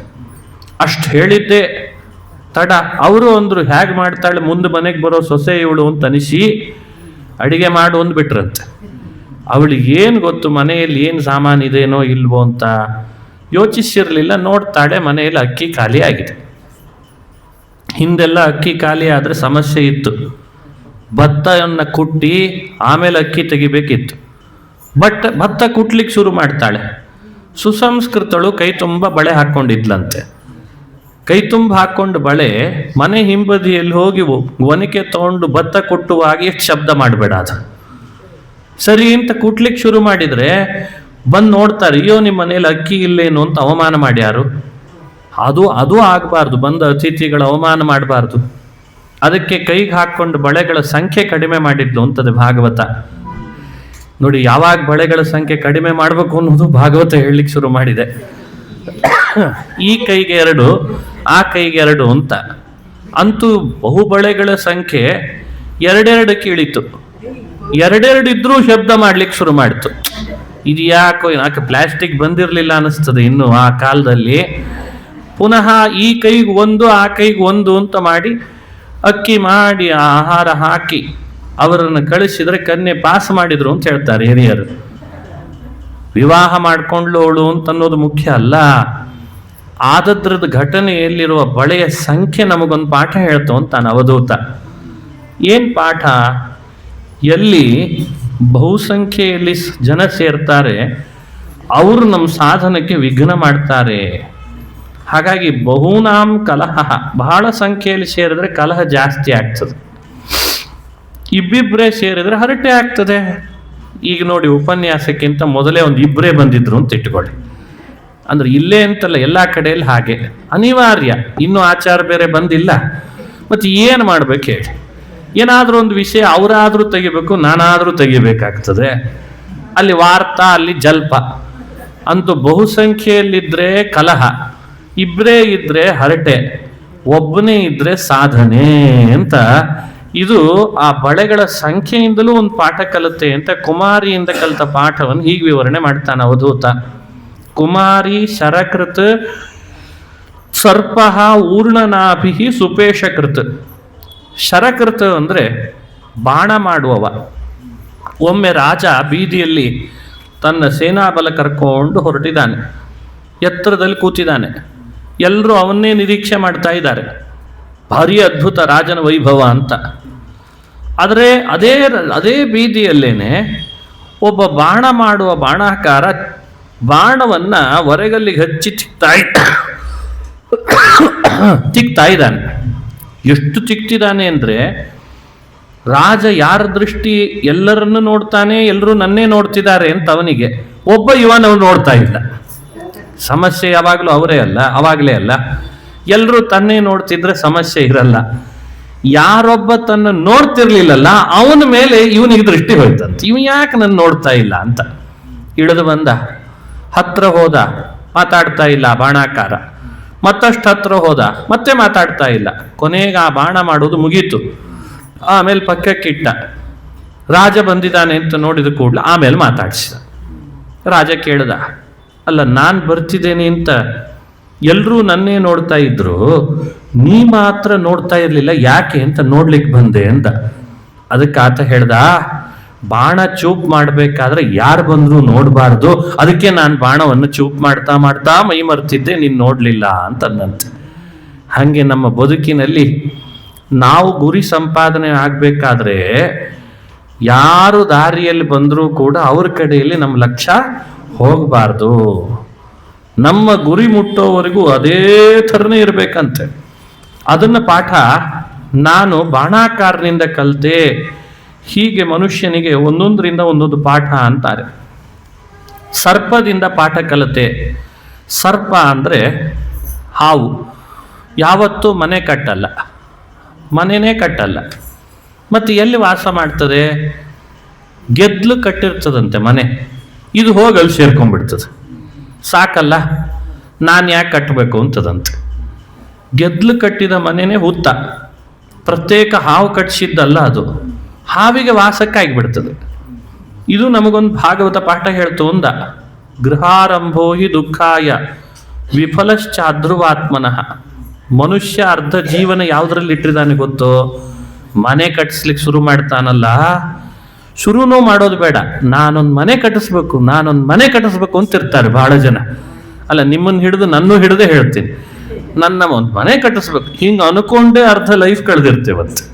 ಅಷ್ಟು ಹೇಳಿದ್ದೆ ತಡ. ಅವರು ಅಂದರು ಹೇಗೆ ಮಾಡ್ತಾಳೆ, ಮುಂದೆ ಮನೆಗೆ ಬರೋ ಸೊಸೆ ಇವಳು ಅಂತ ಅನಿಸಿ ಅಡಿಗೆ ಮಾಡು ಅಂದ್ಬಿಟ್ರಂತೆ. ಅವಳಿಗೆ ಏನು ಗೊತ್ತು ಮನೆಯಲ್ಲಿ ಏನು ಸಾಮಾನಿದೇನೋ ಇಲ್ವೋ ಅಂತ ಯೋಚಿಸಿರಲಿಲ್ಲ. ನೋಡ್ತಾಳೆ ಮನೆಯಲ್ಲಿ ಅಕ್ಕಿ ಖಾಲಿ ಆಗಿದೆ. ಹಿಂದೆಲ್ಲ ಅಕ್ಕಿ ಖಾಲಿ ಆದರೆ ಸಮಸ್ಯೆ ಇತ್ತು. ಭತ್ತವನ್ನು ಕುಟ್ಟಿ ಆಮೇಲೆ ಅಕ್ಕಿ ತೆಗಿಬೇಕಿತ್ತು. ಭತ್ತ ಕುಟ್ಲಿಕ್ಕೆ ಶುರು ಮಾಡ್ತಾಳೆ. ಸುಸಂಸ್ಕೃತಳು ಕೈ ತುಂಬ ಬಳೆ ಹಾಕ್ಕೊಂಡಿದ್ಲಂತೆ. ಕೈ ತುಂಬ ಹಾಕ್ಕೊಂಡು ಬಳೆ ಮನೆ ಹಿಂಬದಿಯಲ್ಲಿ ಹೋಗಿ ಒನಕೆ ತಗೊಂಡು ಭತ್ತ ಕುಟ್ಟುವಾಗ ಎಷ್ಟು ಶಬ್ದ ಮಾಡಬೇಡ ಅದು ಸರಿ ಅಂತ ಕುಟ್ಲಿಕ್ಕೆ ಶುರು ಮಾಡಿದರೆ ಬಂದು ನೋಡ್ತಾರೆ, ಅಯ್ಯೋ ನಿಮ್ಮ ಮನೇಲಿ ಅಕ್ಕಿ ಇಲ್ಲೇನು ಅಂತ ಅವಮಾನ ಮಾಡ್ಯಾರು. ಅದು ಆಗಬಾರ್ದು. ಬಂದ ಅತಿಥಿಗಳ ಅವಮಾನ ಮಾಡಬಾರ್ದು. ಅದಕ್ಕೆ ಕೈಗೆ ಹಾಕ್ಕೊಂಡು ಬಳೆಗಳ ಸಂಖ್ಯೆ ಕಡಿಮೆ ಮಾಡಿದ್ಲು ಅಂತದೆ ಭಾಗವತ. ನೋಡಿ, ಯಾವಾಗ ಬಳೆಗಳ ಸಂಖ್ಯೆ ಕಡಿಮೆ ಮಾಡಬೇಕು ಅನ್ನೋದು ಭಾಗವತ ಹೇಳಲಿಕ್ಕೆ ಶುರು ಮಾಡಿದೆ. ಈ ಕೈಗೆ 2, ಆ ಕೈಗೆ 2 ಅಂತ. ಅಂತೂ ಬಹುಬಳೆಗಳ ಸಂಖ್ಯೆ 2 ಇಳಿತು. 2 ಇದ್ರೂ ಶಬ್ದ ಮಾಡ್ಲಿಕ್ಕೆ ಶುರು ಮಾಡಿತು. ಇದು ಯಾಕೆ ಪ್ಲಾಸ್ಟಿಕ್ ಬಂದಿರಲಿಲ್ಲ ಅನಿಸ್ತದೆ ಇನ್ನು ಆ ಕಾಲದಲ್ಲಿ. ಪುನಃ ಈ ಕೈಗೆ 1, ಆ ಕೈಗೆ 1 ಅಂತ ಮಾಡಿ ಅಕ್ಕಿ ಮಾಡಿ ಆಹಾರ ಹಾಕಿ ಅವರನ್ನು ಕಳಿಸಿದ್ರೆ ಕನ್ಯೆ ಪಾಸ್ ಮಾಡಿದ್ರು ಅಂತ ಹೇಳ್ತಾರೆ ಹಿರಿಯರು. ವಿವಾಹ ಮಾಡ್ಕೊಂಡ್ಲೋಳು ಅಂತ ಅನ್ನೋದು ಮುಖ್ಯ ಅಲ್ಲ. ಆದದ್ರದ ಘಟನೆಯಲ್ಲಿರುವ ಬಳೆಯ ಸಂಖ್ಯೆ ನಮಗೊಂದು ಪಾಠ ಹೇಳ್ತು ಅಂತಾನೆ ಅವಧೂತ. ಏನು ಪಾಠ? ಎಲ್ಲಿ ಬಹುಸಂಖ್ಯೆಯಲ್ಲಿ ಜನ ಸೇರ್ತಾರೆ ಅವರು ನಮ್ಮ ಸಾಧನಕ್ಕೆ ವಿಘ್ನ ಮಾಡ್ತಾರೆ. ಹಾಗಾಗಿ ಬಹುನಾಂ ಕಲಹ, ಬಹಳ ಸಂಖ್ಯೆಯಲ್ಲಿ ಸೇರಿದ್ರೆ ಕಲಹ ಜಾಸ್ತಿ ಆಗ್ತದೆ. ಇಬ್ಬಿಬ್ಬರೇ ಸೇರಿದ್ರೆ ಹರಟೆ ಆಗ್ತದೆ. ಈಗ ನೋಡಿ, ಉಪನ್ಯಾಸಕ್ಕಿಂತ ಮೊದಲೇ 1 ಬಂದಿದ್ರು ಅಂತ ಇಟ್ಕೊಳ್ಳಿ. ಅಂದ್ರೆ ಇಲ್ಲೇ ಅಂತಲ್ಲ, ಎಲ್ಲ ಕಡೆಯಲ್ಲಿ ಹಾಗೆ ಅನಿವಾರ್ಯ. ಇನ್ನೂ ಆಚಾರ ಬೇರೆ ಬಂದಿಲ್ಲ, ಮತ್ತೆ ಏನು ಮಾಡ್ಬೇಕು ಹೇಳಿ? ಏನಾದರೂ ಒಂದು ವಿಷಯ ಅವರಾದರೂ ತೆಗಿಬೇಕು, ನಾನಾದರೂ ತೆಗಿಬೇಕಾಗ್ತದೆ. ಅಲ್ಲಿ ವಾರ್ತಾ, ಅಲ್ಲಿ ಜಲ್ಪ. ಅಂತೂ ಬಹುಸಂಖ್ಯೆಯಲ್ಲಿದ್ದರೆ ಕಲಹ, ಇಬ್ಬರೇ ಇದ್ರೆ ಹರಟೆ, ಒಬ್ಬನೇ ಇದ್ರೆ ಸಾಧನೆ ಅಂತ. ಇದು ಆ ಬಳೆಗಳ ಸಂಖ್ಯೆಯಿಂದಲೂ ಒಂದು ಪಾಠ ಕಲಿತೆ ಅಂತ ಕುಮಾರಿಯಿಂದ ಕಲಿತ ಪಾಠವನ್ನು ಹೀಗೆ ವಿವರಣೆ ಮಾಡ್ತಾನೆ ಅವಧೂತ. ಕುಮಾರಿ ಶರಕೃತ್ ಸರ್ಪ ಊರ್ಣನಾಭಿ ಸುಪೇಶಕೃತ್. ಶರಕೃತ್ ಅಂದರೆ ಬಾಣ ಮಾಡುವವ. ಒಮ್ಮೆ ರಾಜ ಬೀದಿಯಲ್ಲಿ ತನ್ನ ಸೇನಾಬಲ ಕರ್ಕೊಂಡು ಹೊರಟಿದ್ದಾನೆ. ಎತ್ತರದಲ್ಲಿ ಕೂತಿದ್ದಾನೆ. ಎಲ್ಲರೂ ಅವನ್ನೇ ನಿರೀಕ್ಷೆ ಮಾಡ್ತಾ ಇದ್ದಾರೆ. ಭಾರಿ ಅದ್ಭುತ ರಾಜನ ವೈಭವ ಅಂತ. ಆದರೆ ಅದೇ ಬೀದಿಯಲ್ಲೇನೆ ಒಬ್ಬ ಬಾಣ ಮಾಡುವ ಬಾಣಾಕಾರ ಬಾಣವನ್ನು ಹೊರಗಲ್ಲಿಗೆ ಹಚ್ಚಿ ತಿಕ್ತಾ ಇದ್ದಾನೆ. ಎಷ್ಟು ತಿಕ್ತಿದ್ದಾನೆ ಅಂದರೆ ರಾಜ ಯಾರ ದೃಷ್ಟಿ ಎಲ್ಲರನ್ನು ನೋಡ್ತಾನೆ, ಎಲ್ಲರೂ ನನ್ನೇ ನೋಡ್ತಿದ್ದಾರೆ ಅಂತ ಅವನಿಗೆ. ಒಬ್ಬ ಇವನವು ನೋಡ್ತಾ ಇಲ್ಲ. ಸಮಸ್ಯೆ ಯಾವಾಗಲೂ ಅವರೇ ಅಲ್ಲ, ಅವಾಗಲೇ ಅಲ್ಲ. ಎಲ್ಲರೂ ತನ್ನೇ ನೋಡ್ತಿದ್ರೆ ಸಮಸ್ಯೆ ಇರಲ್ಲ. ಯಾರೊಬ್ಬ ತನ್ನ ನೋಡ್ತಿರ್ಲಿಲ್ಲಲ್ಲ ಅವನ ಮೇಲೆ ಇವನಿಗೆ ದೃಷ್ಟಿ ಹೋಯ್ತಂತ. ಇವ್ ಯಾಕೆ ನನ್ನ ನೋಡ್ತಾ ಇಲ್ಲ ಅಂತ ಇಳಿದು ಬಂದ. ಹತ್ರ ಹೋದ, ಮಾತಾಡ್ತಾ ಇಲ್ಲ ಬಾಣಾಕಾರ. ಮತ್ತಷ್ಟು ಹತ್ರ ಹೋದ, ಮತ್ತೆ ಮಾತಾಡ್ತಾ ಇಲ್ಲ. ಕೊನೆಗೆ ಆ ಬಾಣ ಮಾಡೋದು ಮುಗೀತು. ಆಮೇಲೆ ಪಕ್ಕಕ್ಕಿಟ್ಟ. ರಾಜ ಬಂದಿದ್ದಾನೆ ಅಂತ ನೋಡಿದ ಕೂಡಲೇ ಆಮೇಲೆ ಮಾತಾಡಿಸಿದ. ರಾಜ ಕೇಳ್ದ, ಅಲ್ಲ ನಾನು ಬರ್ತಿದ್ದೇನೆ ಅಂತ ಎಲ್ಲರೂ ನನ್ನೇ ನೋಡ್ತಾ ಇದ್ರು, ನೀ ಮಾತ್ರ ನೋಡ್ತಾ ಇರಲಿಲ್ಲ, ಯಾಕೆ ಅಂತ ನೋಡ್ಲಿಕ್ಕೆ ಬಂದೆ ಅಂದ. ಅದಕ್ಕೆ ಆತ ಹೇಳ್ದ, ಬಾಣ ಚೂಪ್ ಮಾಡಬೇಕಾದ್ರೆ ಯಾರು ಬಂದ್ರು ನೋಡಬಾರ್ದು, ಅದಕ್ಕೆ ನಾನು ಬಾಣವನ್ನು ಚೂಪ್ ಮಾಡ್ತಾ ಮಾಡ್ತಾ ಮೈ ಮರ್ತಿದ್ದೆ, ನೀನು ನೋಡ್ಲಿಲ್ಲ ಅಂತಂದಂತೆ. ಹಾಗೆ ನಮ್ಮ ಬದುಕಿನಲ್ಲಿ ನಾವು ಗುರಿ ಸಂಪಾದನೆ ಆಗಬೇಕಾದ್ರೆ ಯಾರು ದಾರಿಯಲ್ಲಿ ಬಂದರೂ ಕೂಡ ಅವ್ರ ಕಡೆಯಲ್ಲಿ ನಮ್ಮ ಲಕ್ಷ್ಯ ಹೋಗಬಾರ್ದು. ನಮ್ಮ ಗುರಿ ಮುಟ್ಟೋವರೆಗೂ ಅದೇ ಥರನೇ ಇರಬೇಕಂತೆ. ಅದನ್ನ ಪಾಠ ನಾನು ಬಾಣಾಕಾರನಿಂದ ಕಲಿತೆ. ಹೀಗೆ ಮನುಷ್ಯನಿಗೆ ಒಂದೊಂದರಿಂದ ಒಂದೊಂದು ಪಾಠ ಅಂತಾರೆ. ಸರ್ಪದಿಂದ ಪಾಠ ಕಲಿತೆ. ಸರ್ಪ ಅಂದರೆ ಹಾವು. ಯಾವತ್ತೂ ಮನೆ ಕಟ್ಟಲ್ಲ, ಮನೆನೇ ಕಟ್ಟಲ್ಲ. ಮತ್ತು ಎಲ್ಲಿ ವಾಸ ಮಾಡ್ತದೆ? ಗೆದ್ಲು ಕಟ್ಟಿರ್ತದಂತೆ ಮನೆ. ಇದು ಹೋಗಿ ಅಲ್ಲಿ ಸೇರ್ಕೊಂಡ್ಬಿಡ್ತದೆ. ಸಾಕಲ್ಲ, ನಾನು ಯಾಕೆ ಕಟ್ಟಬೇಕು ಅಂತದಂತೆ. ಗೆದ್ಲು ಕಟ್ಟಿದ ಮನೆನೇ ಹುತ್ತ, ಪ್ರತ್ಯೇಕ ಹಾವು ಕಟ್ಟಿಸಿದ್ದಲ್ಲ ಅದು. ಹಾವಿಗೆ ವಾಸಕ್ಕಾಗಿಬಿಡ್ತದೆ. ಇದು ನಮಗೊಂದು ಭಾಗವತ ಪಾಠ ಹೇಳ್ತು ಅಂದ. ಗೃಹಾರಂಭೋ ಹಿ ದುಃಖಾಯ ವಿಫಲಶ್ಚ ಅಧ್ರುವಾತ್ಮನಃ. ಮನುಷ್ಯ ಅರ್ಧ ಜೀವನ ಯಾವುದರಲ್ಲಿ ಇಟ್ಟಿದ್ದಾನೆ ಗೊತ್ತೋ? ಮನೆ ಕಟ್ಟಿಸ್ಲಿಕ್ಕೆ ಶುರು ಮಾಡ್ತಾನಲ್ಲ, ಶುರುನೂ ಮಾಡೋದು ಬೇಡ, ನಾನೊಂದು ಮನೆ ಕಟ್ಟಿಸ್ಬೇಕು ಅಂತಿರ್ತಾರೆ ಬಹಳ ಜನ. ಅಲ್ಲ, ನಿಮ್ಮನ್ನು ಹಿಡಿದು ನನ್ನೂ ಹಿಡಿದೇ ಹೇಳ್ತೀನಿ, ನನ್ನ ಒಂದು ಮನೆ ಕಟ್ಟಿಸ್ಬೇಕು ಹಿಂಗೆ ಅನ್ಕೊಂಡೇ ಅರ್ಧ ಲೈಫ್ ಕಳೆದಿರ್ತೇವಂತೆ.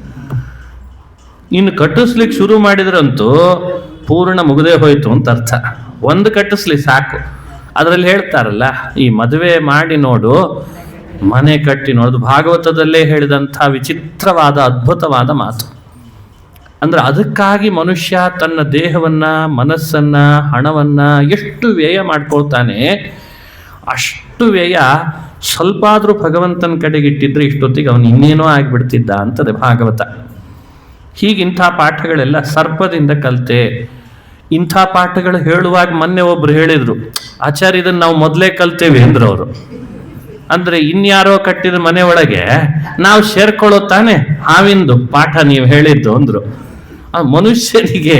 ಇನ್ನು ಕಟ್ಟಿಸ್ಲಿಕ್ಕೆ ಶುರು ಮಾಡಿದ್ರಂತೂ ಪೂರ್ಣ ಮುಗದೇ ಹೋಯ್ತು ಅಂತ ಅರ್ಥ. ಒಂದು ಕಟ್ಟಿಸ್ಲಿ ಸಾಕು. ಅದರಲ್ಲಿ ಹೇಳ್ತಾರಲ್ಲ, ಈ ಮದುವೆ ಮಾಡಿ ನೋಡು, ಮನೆ ಕಟ್ಟಿ ನೋಡು. ಭಾಗವತದಲ್ಲೇ ಹೇಳಿದಂಥ ವಿಚಿತ್ರವಾದ ಅದ್ಭುತವಾದ ಮಾತು. ಅಂದ್ರೆ ಅದಕ್ಕಾಗಿ ಮನುಷ್ಯ ತನ್ನ ದೇಹವನ್ನ, ಮನಸ್ಸನ್ನ, ಹಣವನ್ನ ಎಷ್ಟು ವ್ಯಯ ಮಾಡ್ಕೊಳ್ತಾನೆ. ಅಷ್ಟು ವ್ಯಯ ಸ್ವಲ್ಪ ಆದ್ರೂ ಭಗವಂತನ ಕಡೆಗೆ ಇಟ್ಟಿದ್ರೆ ಇಷ್ಟೊತ್ತಿಗೆ ಅವನು ಇನ್ನೇನೋ ಆಗಿಬಿಡ್ತಿದ್ದ ಅಂತದೆ ಭಾಗವತ. ಹೀಗಿಂಥ ಪಾಠಗಳೆಲ್ಲ ಸರ್ಪದಿಂದ ಕಲಿತೆ. ಇಂಥ ಪಾಠಗಳು ಹೇಳುವಾಗ ಮೊನ್ನೆ ಒಬ್ರು ಹೇಳಿದ್ರು, ಆಚಾರ್ಯ ಇದನ್ನು ನಾವು ಮೊದಲೇ ಕಲ್ತೇವೆ ಅಂದ್ರು ಅವರು. ಅಂದ್ರೆ ಇನ್ಯಾರೋ ಕಟ್ಟಿದ ಮನೆ ಒಳಗೆ ನಾವು ಸೇರ್ಕೊಳ್ಳೋ ತಾನೆ ಹಾವಿಂದು ಪಾಠ ನೀವು ಹೇಳಿದ್ದು ಅಂದ್ರು. ಆ ಮನುಷ್ಯನಿಗೆ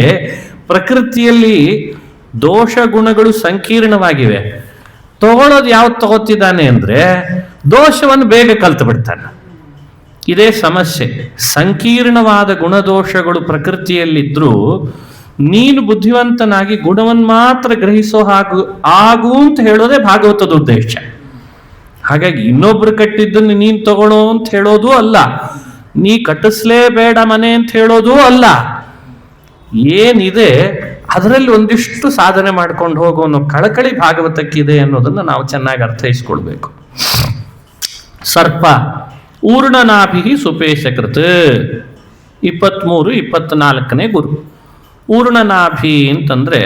ಪ್ರಕೃತಿಯಲ್ಲಿ ದೋಷ ಗುಣಗಳು ಸಂಕೀರ್ಣವಾಗಿವೆ. ತಗೊಳ್ಳೋದು ಯಾವ್ದು ತಗೋತಿದ್ದಾನೆ ಅಂದ್ರೆ ದೋಷವನ್ನು ಬೇಗ ಕಲ್ತು ಬಿಡ್ತಾನೆ. ಇದೇ ಸಮಸ್ಯೆ. ಸಂಕೀರ್ಣವಾದ ಗುಣದೋಷಗಳು ಪ್ರಕೃತಿಯಲ್ಲಿದ್ರೂ ನೀನು ಬುದ್ಧಿವಂತನಾಗಿ ಗುಣವನ್ನು ಮಾತ್ರ ಗ್ರಹಿಸೋ ಆಗು ಅಂತ ಹೇಳೋದೇ ಭಾಗವತದ ಉದ್ದೇಶ. ಹಾಗಾಗಿ ಇನ್ನೊಬ್ರು ಕಟ್ಟಿದ್ದನ್ನು ನೀನು ತಗೊಳ್ಳೋ ಅಂತ ಹೇಳೋದು ಅಲ್ಲ, ನೀ ಕಟ್ಟಿಸ್ಲೇಬೇಡ ಮನೆ ಅಂತ ಹೇಳೋದು ಅಲ್ಲ. ಏನಿದೆ ಅದರಲ್ಲಿ ಒಂದಿಷ್ಟು ಸಾಧನೆ ಮಾಡ್ಕೊಂಡು ಹೋಗೋ ಅನ್ನೋ ಕಳಕಳಿ ಭಾಗವತಕ್ಕಿದೆ ಅನ್ನೋದನ್ನು ನಾವು ಚೆನ್ನಾಗಿ ಅರ್ಥೈಸ್ಕೊಳ್ಬೇಕು. ಸರ್ಪ ಊರ್ಣನಾಭಿ ಸುಪೇಶಕೃತ್. 23, 24ನೇ ಗುರು. ಊರ್ಣನಾಭಿ ಅಂತಂದ್ರೆ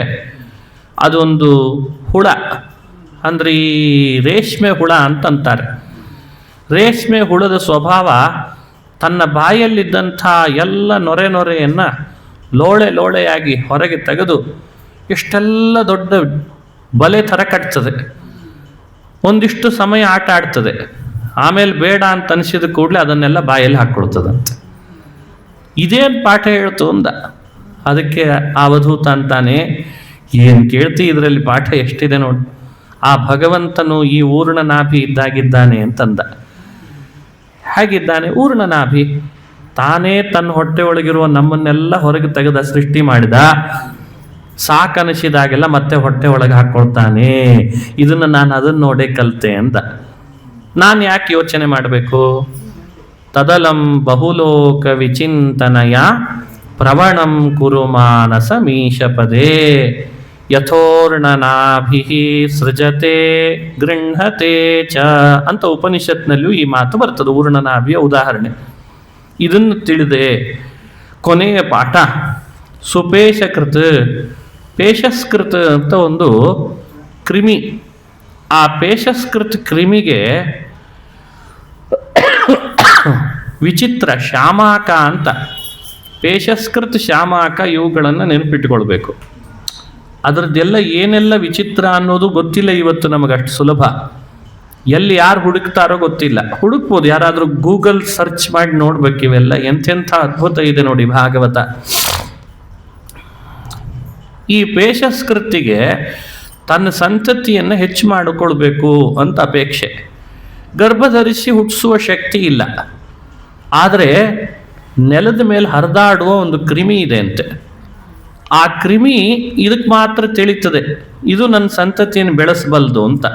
ಅದೊಂದು ಹುಳ, ಅಂದ್ರೆ ಈ ರೇಷ್ಮೆ ಹುಳ ಅಂತಂತಾರೆ. ರೇಷ್ಮೆ ಹುಳದ ಸ್ವಭಾವ ತನ್ನ ಬಾಯಲ್ಲಿದ್ದಂಥ ಎಲ್ಲ ನೊರೆಯನ್ನು ಲೋಳೆ ಲೋಳೆಯಾಗಿ ಹೊರಗೆ ತೆಗೆದು ಎಷ್ಟೆಲ್ಲ ದೊಡ್ಡ ಬಲೆ ಥರ ಕಟ್ತದೆ. ಒಂದಿಷ್ಟು ಸಮಯ ಆಟ ಆಡ್ತದೆ, ಆಮೇಲೆ ಬೇಡ ಅಂತ ಅನಿಸಿದ ಕೂಡಲೇ ಅದನ್ನೆಲ್ಲ ಬಾಯಲ್ಲಿ ಹಾಕ್ಕೊಳ್ತದಂತೆ. ಇದೇನು ಪಾಠ ಹೇಳ್ತು ಅಂದ. ಅದಕ್ಕೆ ಅವಧೂತ ಅಂತಾನೆ, ಏನು ಕೇಳ್ತಿ, ಇದರಲ್ಲಿ ಪಾಠ ಎಷ್ಟಿದೆ ನೋಡಿ. ಆ ಭಗವಂತನು ಈ ಊರ್ಣನಾಭಿ ಇದ್ದಾಗಿದ್ದಾನೆ ಅಂತಂದ. ಹೇಗಿದ್ದಾನೆ? ಊರ್ಣನಾಭಿ ತಾನೇ ತನ್ನ ಹೊಟ್ಟೆ ಒಳಗಿರುವ ನಮ್ಮನ್ನೆಲ್ಲ ಹೊರಗೆ ತೆಗೆದ ಸೃಷ್ಟಿ ಮಾಡಿದ. ಸಾಕನಿಸಿದಾಗೆಲ್ಲ ಮತ್ತೆ ಹೊಟ್ಟೆ ಒಳಗೆ ಹಾಕ್ಕೊಳ್ತಾನೆ. ಇದನ್ನು ನಾನು ಅದನ್ನು ನೋಡೇ ಕಲಿತೆ ಅಂದ. ನಾನು ಯಾಕೆ ಯೋಚನೆ ಮಾಡಬೇಕು? ತದಲಂ ಬಹುಲೋಕ ವಿಚಿಂತನಯ ಪ್ರವಣಂ ಕುರು ಮಾನಸ ಮೀಶಪದೇ ಯಥೋರ್ಣನಾಭಿ ಸೃಜತೆ ಗೃಹತೆ ಚ ಅಂತ ಉಪನಿಷತ್ನಲ್ಲಿಯೂ ಈ ಮಾತು ಬರ್ತದೆ, ಊರ್ಣನಾಭಿಯ ಉದಾಹರಣೆ. ಇದನ್ನು ತಿಳಿದೆ ಕೊನೆಯ ಪಾಠ ಸುಪೇಶಕೃತ, ಪೇಶಸ್ಕೃತ ಅಂತ ಒಂದು ಕ್ರಿಮಿ. ಆ ಪೇಶಸ್ಕೃತ ಕ್ರಿಮಿಗೆ ವಿಚಿತ್ರ ಶಾಮಾಕ ಅಂತ, ಪೇಶಸ್ಕೃತ ಶಾಮಾಕ ಇವುಗಳನ್ನು ನೆನಪಿಟ್ಟುಕೊಳ್ಬೇಕು. ಅದರದ್ದೆಲ್ಲ ಏನೆಲ್ಲ ವಿಚಿತ್ರ ಅನ್ನೋದು ಗೊತ್ತಿಲ್ಲ ಇವತ್ತು ನಮಗಷ್ಟು ಸುಲಭ. ಎಲ್ಲಿ ಯಾರು ಹುಡುಕ್ತಾರೋ ಗೊತ್ತಿಲ್ಲ. ಹುಡುಕ್ಬೋದು, ಯಾರಾದರೂ ಗೂಗಲ್ ಸರ್ಚ್ ಮಾಡಿ ನೋಡ್ಬೇಕು. ಇವೆಲ್ಲ ಎಂತೆಂಥ ಅದ್ಭುತ ಇದೆ ನೋಡಿ ಭಾಗವತ. ಈ ಪೇಶಸ್ಕೃತಿಗೆ ತನ್ನ ಸಂತತಿಯನ್ನು ಹೆಚ್ಚು ಮಾಡಿಕೊಳ್ಬೇಕು ಅಂತ ಅಪೇಕ್ಷೆ. ಗರ್ಭಧರಿಸಿ ಹುಟ್ಟಿಸುವ ಶಕ್ತಿ ಇಲ್ಲ, ಆದರೆ ನೆಲದ ಮೇಲೆ ಹರಿದಾಡುವ ಒಂದು ಕ್ರಿಮಿ ಇದೆ ಅಂತೆ. ಆ ಕ್ರಿಮಿ ಇದಕ್ಕೆ ಮಾತ್ರ ತಿಳಿತದೆ, ಇದು ನನ್ನ ಸಂತತಿಯನ್ನು ಬೆಳೆಸಬಲ್ದು ಅಂತ.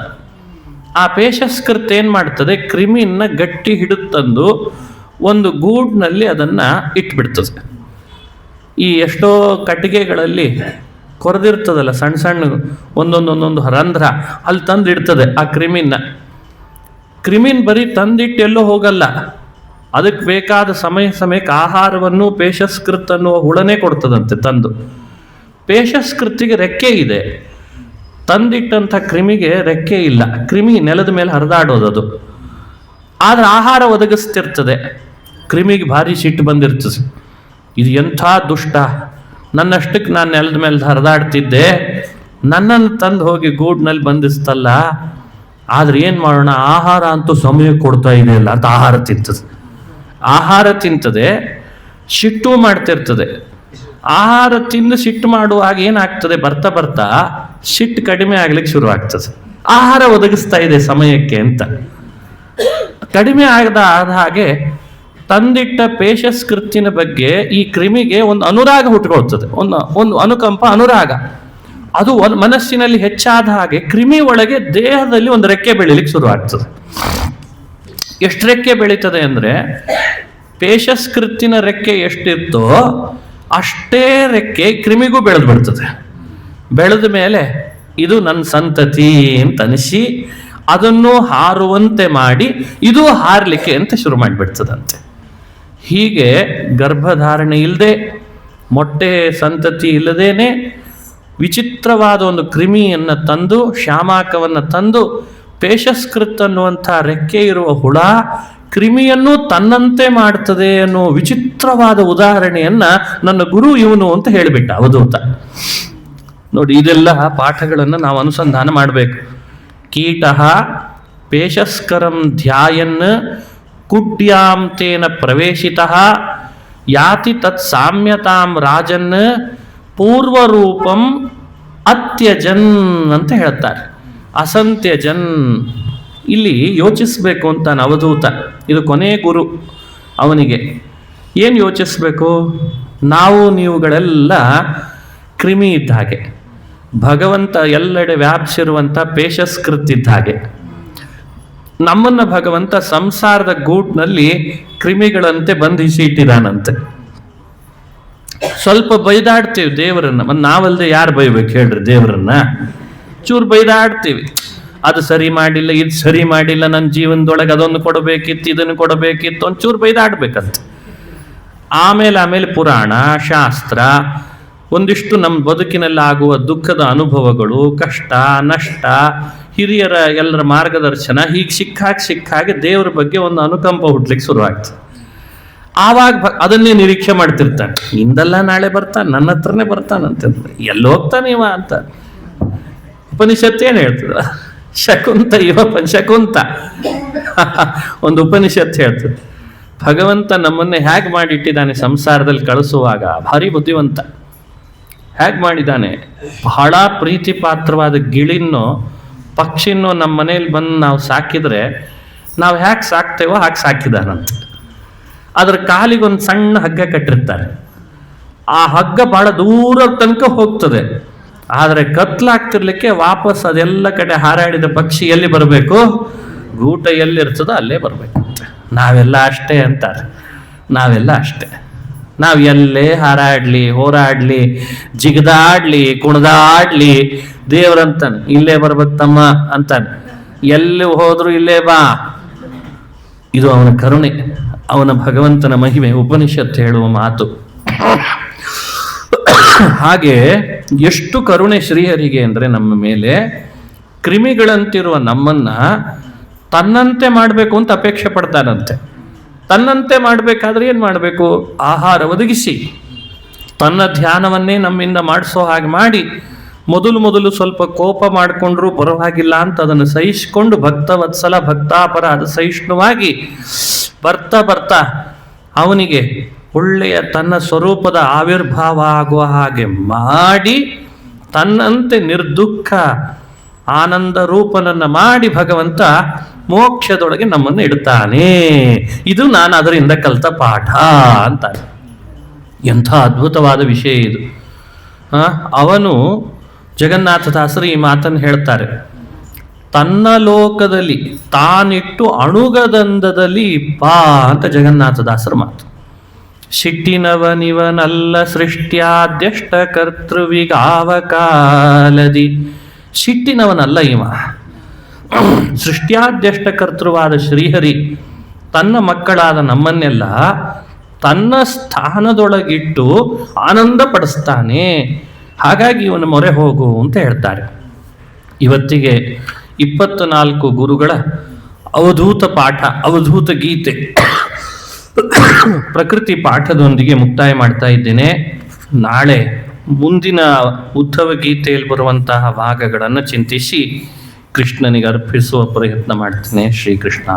ಆ ಪೇಶಸ್ಕೃತ ಏನು ಮಾಡ್ತದೆ? ಕ್ರಿಮಿಯನ್ನು ಗಟ್ಟಿ ಹಿಡಿತಂದು ಒಂದು ಗೂಡಿನಲ್ಲಿ ಅದನ್ನು ಇಟ್ಬಿಡ್ತದೆ. ಈ ಎಷ್ಟೋ ಕಟ್ಟಿಗೆಗಳಲ್ಲಿ ಕೊರೆದಿರ್ತದಲ್ಲ ಸಣ್ಣ ಸಣ್ಣ ಒಂದೊಂದೊಂದೊಂದು ರಂಧ್ರ, ಅಲ್ಲಿ ತಂದು ಇಡ್ತದೆ ಆ ಕ್ರಿಮಿನ್ ಬರೀ ತಂದಿಟ್ಟು ಎಲ್ಲೋ ಹೋಗಲ್ಲ. ಅದಕ್ಕೆ ಬೇಕಾದ ಸಮಯಕ್ಕೆ ಆಹಾರವನ್ನು ಪೇಶಸ್ಕೃತ್ ಅನ್ನುವ ಹುಳನೇ ಕೊಡ್ತದಂತೆ ತಂದು. ಪೇಶಸ್ಕೃತಿಗೆ ರೆಕ್ಕೆ ಇದೆ, ತಂದಿಟ್ಟಂಥ ಕ್ರಿಮಿಗೆ ರೆಕ್ಕೆ ಇಲ್ಲ. ಕ್ರಿಮಿ ನೆಲದ ಮೇಲೆ ಹರಿದಾಡೋದದು, ಆದರೆ ಆಹಾರ ಒದಗಿಸ್ತಿರ್ತದೆ. ಕ್ರಿಮಿಗೆ ಭಾರಿ ಸಿಟ್ಟು ಬಂದಿರ್ತದೆ, ಇದು ಎಂಥ ದುಷ್ಟ, ನನ್ನಷ್ಟಕ್ಕೆ ನಾನು ನೆಲದ ಮೇಲೆ ಹರಿದಾಡ್ತಿದ್ದೆ, ನನ್ನನ್ನು ತಂದು ಹೋಗಿ ಗೂಡ್ನಲ್ಲಿ ಬಂಧಿಸ್ತಲ್ಲ. ಆದ್ರೆ ಏನು ಮಾಡೋಣ, ಆಹಾರ ಅಂತೂ ಸಮಯಕ್ಕೆ ಕೊಡ್ತಾ ಇದೆಯಲ್ಲ ಅಂತ ಆಹಾರ ತಿಂತದೆ, ಸಿಟ್ಟು ಮಾಡ್ತಿರ್ತದೆ. ಆಹಾರ ತಿಂದು ಸಿಟ್ಟು ಮಾಡುವಾಗ ಏನಾಗ್ತದೆ, ಬರ್ತಾ ಬರ್ತಾ ಸಿಟ್ಟು ಕಡಿಮೆ ಆಗ್ಲಿಕ್ಕೆ ಶುರು ಆಗ್ತದೆ. ಆಹಾರ ಒದಗಿಸ್ತಾ ಇದೆ ಸಮಯಕ್ಕೆ ಅಂತ. ಕಡಿಮೆ ಆದ ಹಾಗೆ ತಂದಿಟ್ಟ ಪೇಶಸ್ಕೃತಿನ ಬಗ್ಗೆ ಈ ಕ್ರಿಮಿಗೆ ಒಂದು ಅನುರಾಗ ಹುಟ್ಟುಕೊಳ್ತದೆ, ಒಂದು ಅನುಕಂಪ, ಅನುರಾಗ. ಅದು ಮನಸ್ಸಿನಲ್ಲಿ ಹೆಚ್ಚಾದ ಹಾಗೆ ಕ್ರಿಮಿ ಒಳಗೆ ದೇಹದಲ್ಲಿ ಒಂದು ರೆಕ್ಕೆ ಬೆಳಿಲಿಕ್ಕೆ ಶುರು ಆಗ್ತದೆ. ಎಷ್ಟು ರೆಕ್ಕೆ ಬೆಳೀತದೆ ಅಂದರೆ, ಪೇಶಸ್ಕೃತಿನ ರೆಕ್ಕೆ ಎಷ್ಟಿರ್ತೋ ಅಷ್ಟೇ ರೆಕ್ಕೆ ಕ್ರಿಮಿಗೂ ಬೆಳೆದು ಬಿಡ್ತದೆ. ಬೆಳೆದ ಮೇಲೆ ಇದು ನನ್ನ ಸಂತತಿ ಅಂತ ಅನಿಸಿ ಅದನ್ನು ಹಾರುವಂತೆ ಮಾಡಿ ಇದು ಹಾರಲಿಕ್ಕೆ ಅಂತ ಶುರು ಮಾಡಿಬಿಡ್ತದಂತೆ. ಹೀಗೆ ಗರ್ಭಧಾರಣೆ ಇಲ್ಲದೆ, ಮೊಟ್ಟೆ ಸಂತತಿ ಇಲ್ಲದೇನೆ ವಿಚಿತ್ರವಾದ ಒಂದು ಕ್ರಿಮಿಯನ್ನು ತಂದು, ಶಾಮಾಕವನ್ನು ತಂದು, ಪೇಶಸ್ಕೃತ್ ಅನ್ನುವಂಥ ರೆಕ್ಕೆ ಇರುವ ಹುಳ ಕ್ರಿಮಿಯನ್ನು ತನ್ನಂತೆ ಮಾಡ್ತದೆ ಅನ್ನೋ ವಿಚಿತ್ರವಾದ ಉದಾಹರಣೆಯನ್ನ ನನ್ನ ಗುರು ಇವನು ಅಂತ ಹೇಳಿಬಿಟ್ಟ ಅವಧೂತ. ನೋಡಿ, ಇದೆಲ್ಲ ಪಾಠಗಳನ್ನು ನಾವು ಅನುಸಂಧಾನ ಮಾಡಬೇಕು. ಕೀಟ ಪೇಶಸ್ಕರಂ ಧ್ಯಾಯನ್ ಕುಡ್ಯಾಂ ತೇನ ಪ್ರವೇಶಿತಃ ಯಾತಿ ತತ್ ಸಾಮ್ಯತಾಂ ರಾಜನ್ ಪೂರ್ವರೂಪಂ ಅತ್ಯಜನ್ ಅಂತ ಹೇಳ್ತಾರೆ. ಅಸಂತ್ಯಜನ್, ಇಲ್ಲಿ ಯೋಚಿಸ್ಬೇಕು ಅಂತ ಅವಧೂತ. ಇದು ಕೊನೆ ಗುರು ಅವನಿಗೆ. ಏನು ಯೋಚಿಸ್ಬೇಕು? ನಾವು ನೀವುಗಳೆಲ್ಲ ಕ್ರಿಮಿ ಇದ್ದ ಹಾಗೆ, ಭಗವಂತ ಎಲ್ಲೆಡೆ ವ್ಯಾಪಿಸಿರುವಂಥ ಪೇಶಸ್ಕೃತ್ ಇದ್ದ ಹಾಗೆ. ನಮ್ಮನ್ನು ಭಗವಂತ ಸಂಸಾರದ ಗೂಟ್ನಲ್ಲಿ ಕ್ರಿಮಿಗಳಂತೆ ಬಂಧಿಸಿ ಇಟ್ಟಿದ್ದಾನಂತೆ. ಸ್ವಲ್ಪ ಬೈದಾಡ್ತೀವಿ ದೇವರನ್ನ, ಮತ್ತು ನಾವಲ್ಲದೆ ಯಾರು ಬೈಬೇಕು ಹೇಳ್ರಿ ದೇವರನ್ನ? ಚೂರು ಬೈದಾಡ್ತೀವಿ, ಅದು ಸರಿ ಮಾಡಿಲ್ಲ, ಇದು ಸರಿ ಮಾಡಿಲ್ಲ, ನನ್ನ ಜೀವನದೊಳಗೆ ಅದೊಂದು ಕೊಡಬೇಕಿತ್ತು, ಇದನ್ನು ಕೊಡಬೇಕಿತ್ತು, ಒಂಚೂರು ಬೈದಾಡ್ಬೇಕಂತ. ಆಮೇಲೆ ಪುರಾಣ ಶಾಸ್ತ್ರ, ಒಂದಿಷ್ಟು ನಮ್ಮ ಬದುಕಿನಲ್ಲಿ ಆಗುವ ದುಃಖದ ಅನುಭವಗಳು, ಕಷ್ಟ ನಷ್ಟ, ಹಿರಿಯರ ಎಲ್ಲರ ಮಾರ್ಗದರ್ಶನ, ಹೀಗೆ ಸಿಕ್ಕಾಗಿ ದೇವರ ಬಗ್ಗೆ ಒಂದು ಅನುಕಂಪ ಹುಟ್ಲಿಕ್ಕೆ ಶುರುವಾಗ್ತದೆ. ಆವಾಗ ಅದನ್ನೇ ನಿರೀಕ್ಷೆ ಮಾಡ್ತಿರ್ತಾನೆ. ಇಂದಲ್ಲ ನಾಳೆ ಬರ್ತಾನೆ, ನನ್ನ ಹತ್ರನೇ ಬರ್ತಾನಂತಂದ್ರೆ ಎಲ್ಲಿ ಹೋಗ್ತಾನೆ ಇವ ಅಂತ ಉಪನಿಷತ್ತು ಏನು ಹೇಳ್ತದ? ಶಕುಂತ ಶಕುಂತ ಒಂದು ಉಪನಿಷತ್ತು ಹೇಳ್ತದೆ, ಭಗವಂತ ನಮ್ಮನ್ನೇ ಹೇಗೆ ಮಾಡಿಟ್ಟಿದ್ದಾನೆ ಸಂಸಾರದಲ್ಲಿ ಕಳಿಸುವಾಗ, ಭಾರಿ ಬುದ್ಧಿವಂತ. ಹೇಗೆ ಮಾಡಿದ್ದಾನೆ? ಬಹಳ ಪ್ರೀತಿ ಪಾತ್ರವಾದ ಗಿಳಿನೋ ಪಕ್ಷಿನೋ ನಮ್ಮ ಮನೇಲಿ ಬಂದು ನಾವು ಸಾಕಿದ್ರೆ ನಾವು ಹೇಗೆ ಸಾಕ್ತೇವೋ ಹಾಗೆ ಸಾಕಿದಾನಂತೆ. ಅದ್ರ ಕಾಲಿಗೊಂದು ಸಣ್ಣ ಹಗ್ಗ ಕಟ್ಟಿರ್ತಾರೆ. ಆ ಹಗ್ಗ ಬಹಳ ದೂರ ತನಕ ಹೋಗ್ತದೆ. ಆದರೆ ಕತ್ಲಾಗ್ತಿರ್ಲಿಕ್ಕೆ ವಾಪಸ್ ಅದೆಲ್ಲ ಕಡೆ ಹಾರಾಡಿದ ಪಕ್ಷಿ ಎಲ್ಲಿ ಬರಬೇಕು? ಗೂಟ ಎಲ್ಲಿರ್ತದೋ ಅಲ್ಲೇ ಬರಬೇಕಂತೆ. ನಾವೆಲ್ಲ ಅಷ್ಟೇ ಅಂತಾರೆ. ನಾವೆಲ್ಲ ಅಷ್ಟೇ. ನಾವು ಎಲ್ಲೇ ಹಾರಾಡ್ಲಿ, ಹೋರಾಡ್ಲಿ, ಜಿಗದಾಡ್ಲಿ, ಕುಣಿದಾಡ್ಲಿ, ದೇವ್ರಂತಾನೆ ಇಲ್ಲೇ ಬರ್ಬೇಕು ತಮ್ಮ ಅಂತಾನೆ. ಎಲ್ಲಿ ಹೋದ್ರು ಇಲ್ಲೇ ಬಾ. ಇದು ಅವನ ಕರುಣೆ, ಅವನ ಭಗವಂತನ ಮಹಿಮೆ, ಉಪನಿಷತ್ತು ಹೇಳುವ ಮಾತು. ಹಾಗೆ ಎಷ್ಟು ಕರುಣೆ ಶ್ರೀಹರಿಗೆ ಅಂದರೆ ನಮ್ಮ ಮೇಲೆ. ಕ್ರಿಮಿಗಳಂತಿರುವ ನಮ್ಮನ್ನ ತನ್ನಂತೆ ಮಾಡಬೇಕು ಅಂತ ಅಪೇಕ್ಷೆ ಪಡ್ತಾನಂತೆ. ತನ್ನಂತೆ ಮಾಡಬೇಕಾದ್ರೆ ಏನು ಮಾಡಬೇಕು? ಆಹಾರ ಒದಗಿಸಿ ತನ್ನ ಧ್ಯಾನವನ್ನೇ ನಮ್ಮಿಂದ ಮಾಡಿಸೋ ಹಾಗೆ ಮಾಡಿ, ಮೊದಲು ಸ್ವಲ್ಪ ಕೋಪ ಮಾಡಿಕೊಂಡ್ರೂ ಪರವಾಗಿಲ್ಲ ಅಂತ ಅದನ್ನು ಸಹಿಸಿಕೊಂಡು ಭಕ್ತವತ್ಸಲ ಭಕ್ತಾಪರ ಅದು ಸಹಿಷ್ಣುವಾಗಿ ಬರ್ತಾ ಅವನಿಗೆ ಒಳ್ಳೆಯ ತನ್ನ ಸ್ವರೂಪದ ಆವಿರ್ಭಾವ ಆಗುವ ಹಾಗೆ ಮಾಡಿ ತನ್ನಂತೆ ನಿರ್ದುಃಖ ಆನಂದ ರೂಪನನ್ನು ಮಾಡಿ ಭಗವಂತ ಮೋಕ್ಷದೊಳಗೆ ನಮ್ಮನ್ನು ಇಡ್ತಾನೆ. ಇದು ನಾನು ಅದರಿಂದ ಕಲಿತ ಪಾಠ ಅಂತಾರೆ. ಎಂಥ ಅದ್ಭುತವಾದ ವಿಷಯ ಇದು. ಅವನು ಜಗನ್ನಾಥದಾಸರು ಈ ಮಾತನ್ನು ಹೇಳ್ತಾರೆ, ತನ್ನ ಲೋಕದಲ್ಲಿ ತಾನಿಟ್ಟು ಅಣುಗದಂದದಲ್ಲಿ ಪಾ ಅಂತ ಜಗನ್ನಾಥದಾಸರ ಮಾತು. ಶಿಟ್ಟಿನವನಿವನಲ್ಲ ಸೃಷ್ಟ್ಯಾದ್ಯಷ್ಟ ಕರ್ತೃವಿಗಾವಕಾಲದಿ. ಶಿಟ್ಟಿನವನಲ್ಲ ಇವ, ಸೃಷ್ಟ್ಯಾದ್ಯಷ್ಟ ಕರ್ತೃವಾದ ಶ್ರೀಹರಿ ತನ್ನ ಮಕ್ಕಳಾದ ನಮ್ಮನ್ನೆಲ್ಲ ತನ್ನ ಸ್ಥಾನದೊಳಗಿಟ್ಟು ಆನಂದ ಪಡಿಸ್ತಾನೆ. ಹಾಗಾಗಿ ಇವನು ಮೊರೆ ಹೋಗು ಅಂತ ಹೇಳ್ತಾರೆ. ಇವತ್ತಿಗೆ 24 ಗುರುಗಳ ಅವಧೂತ ಪಾಠ, ಅವಧೂತ ಗೀತೆ, ಪ್ರಕೃತಿ ಪಾಠದೊಂದಿಗೆ ಮುಕ್ತಾಯ ಮಾಡ್ತಾ ಇದ್ದೇನೆ. ನಾಳೆ ಮುಂದಿನ ಉದ್ಧವ ಗೀತೆಯಲ್ಲಿ ಬರುವಂತಹ ಭಾಗಗಳನ್ನು ಚಿಂತಿಸಿ ಕೃಷ್ಣನಿಗೆ ಅರ್ಪಿಸುವ ಪ್ರಯತ್ನ ಮಾಡ್ತೇನೆ. ಶ್ರೀಕೃಷ್ಣ.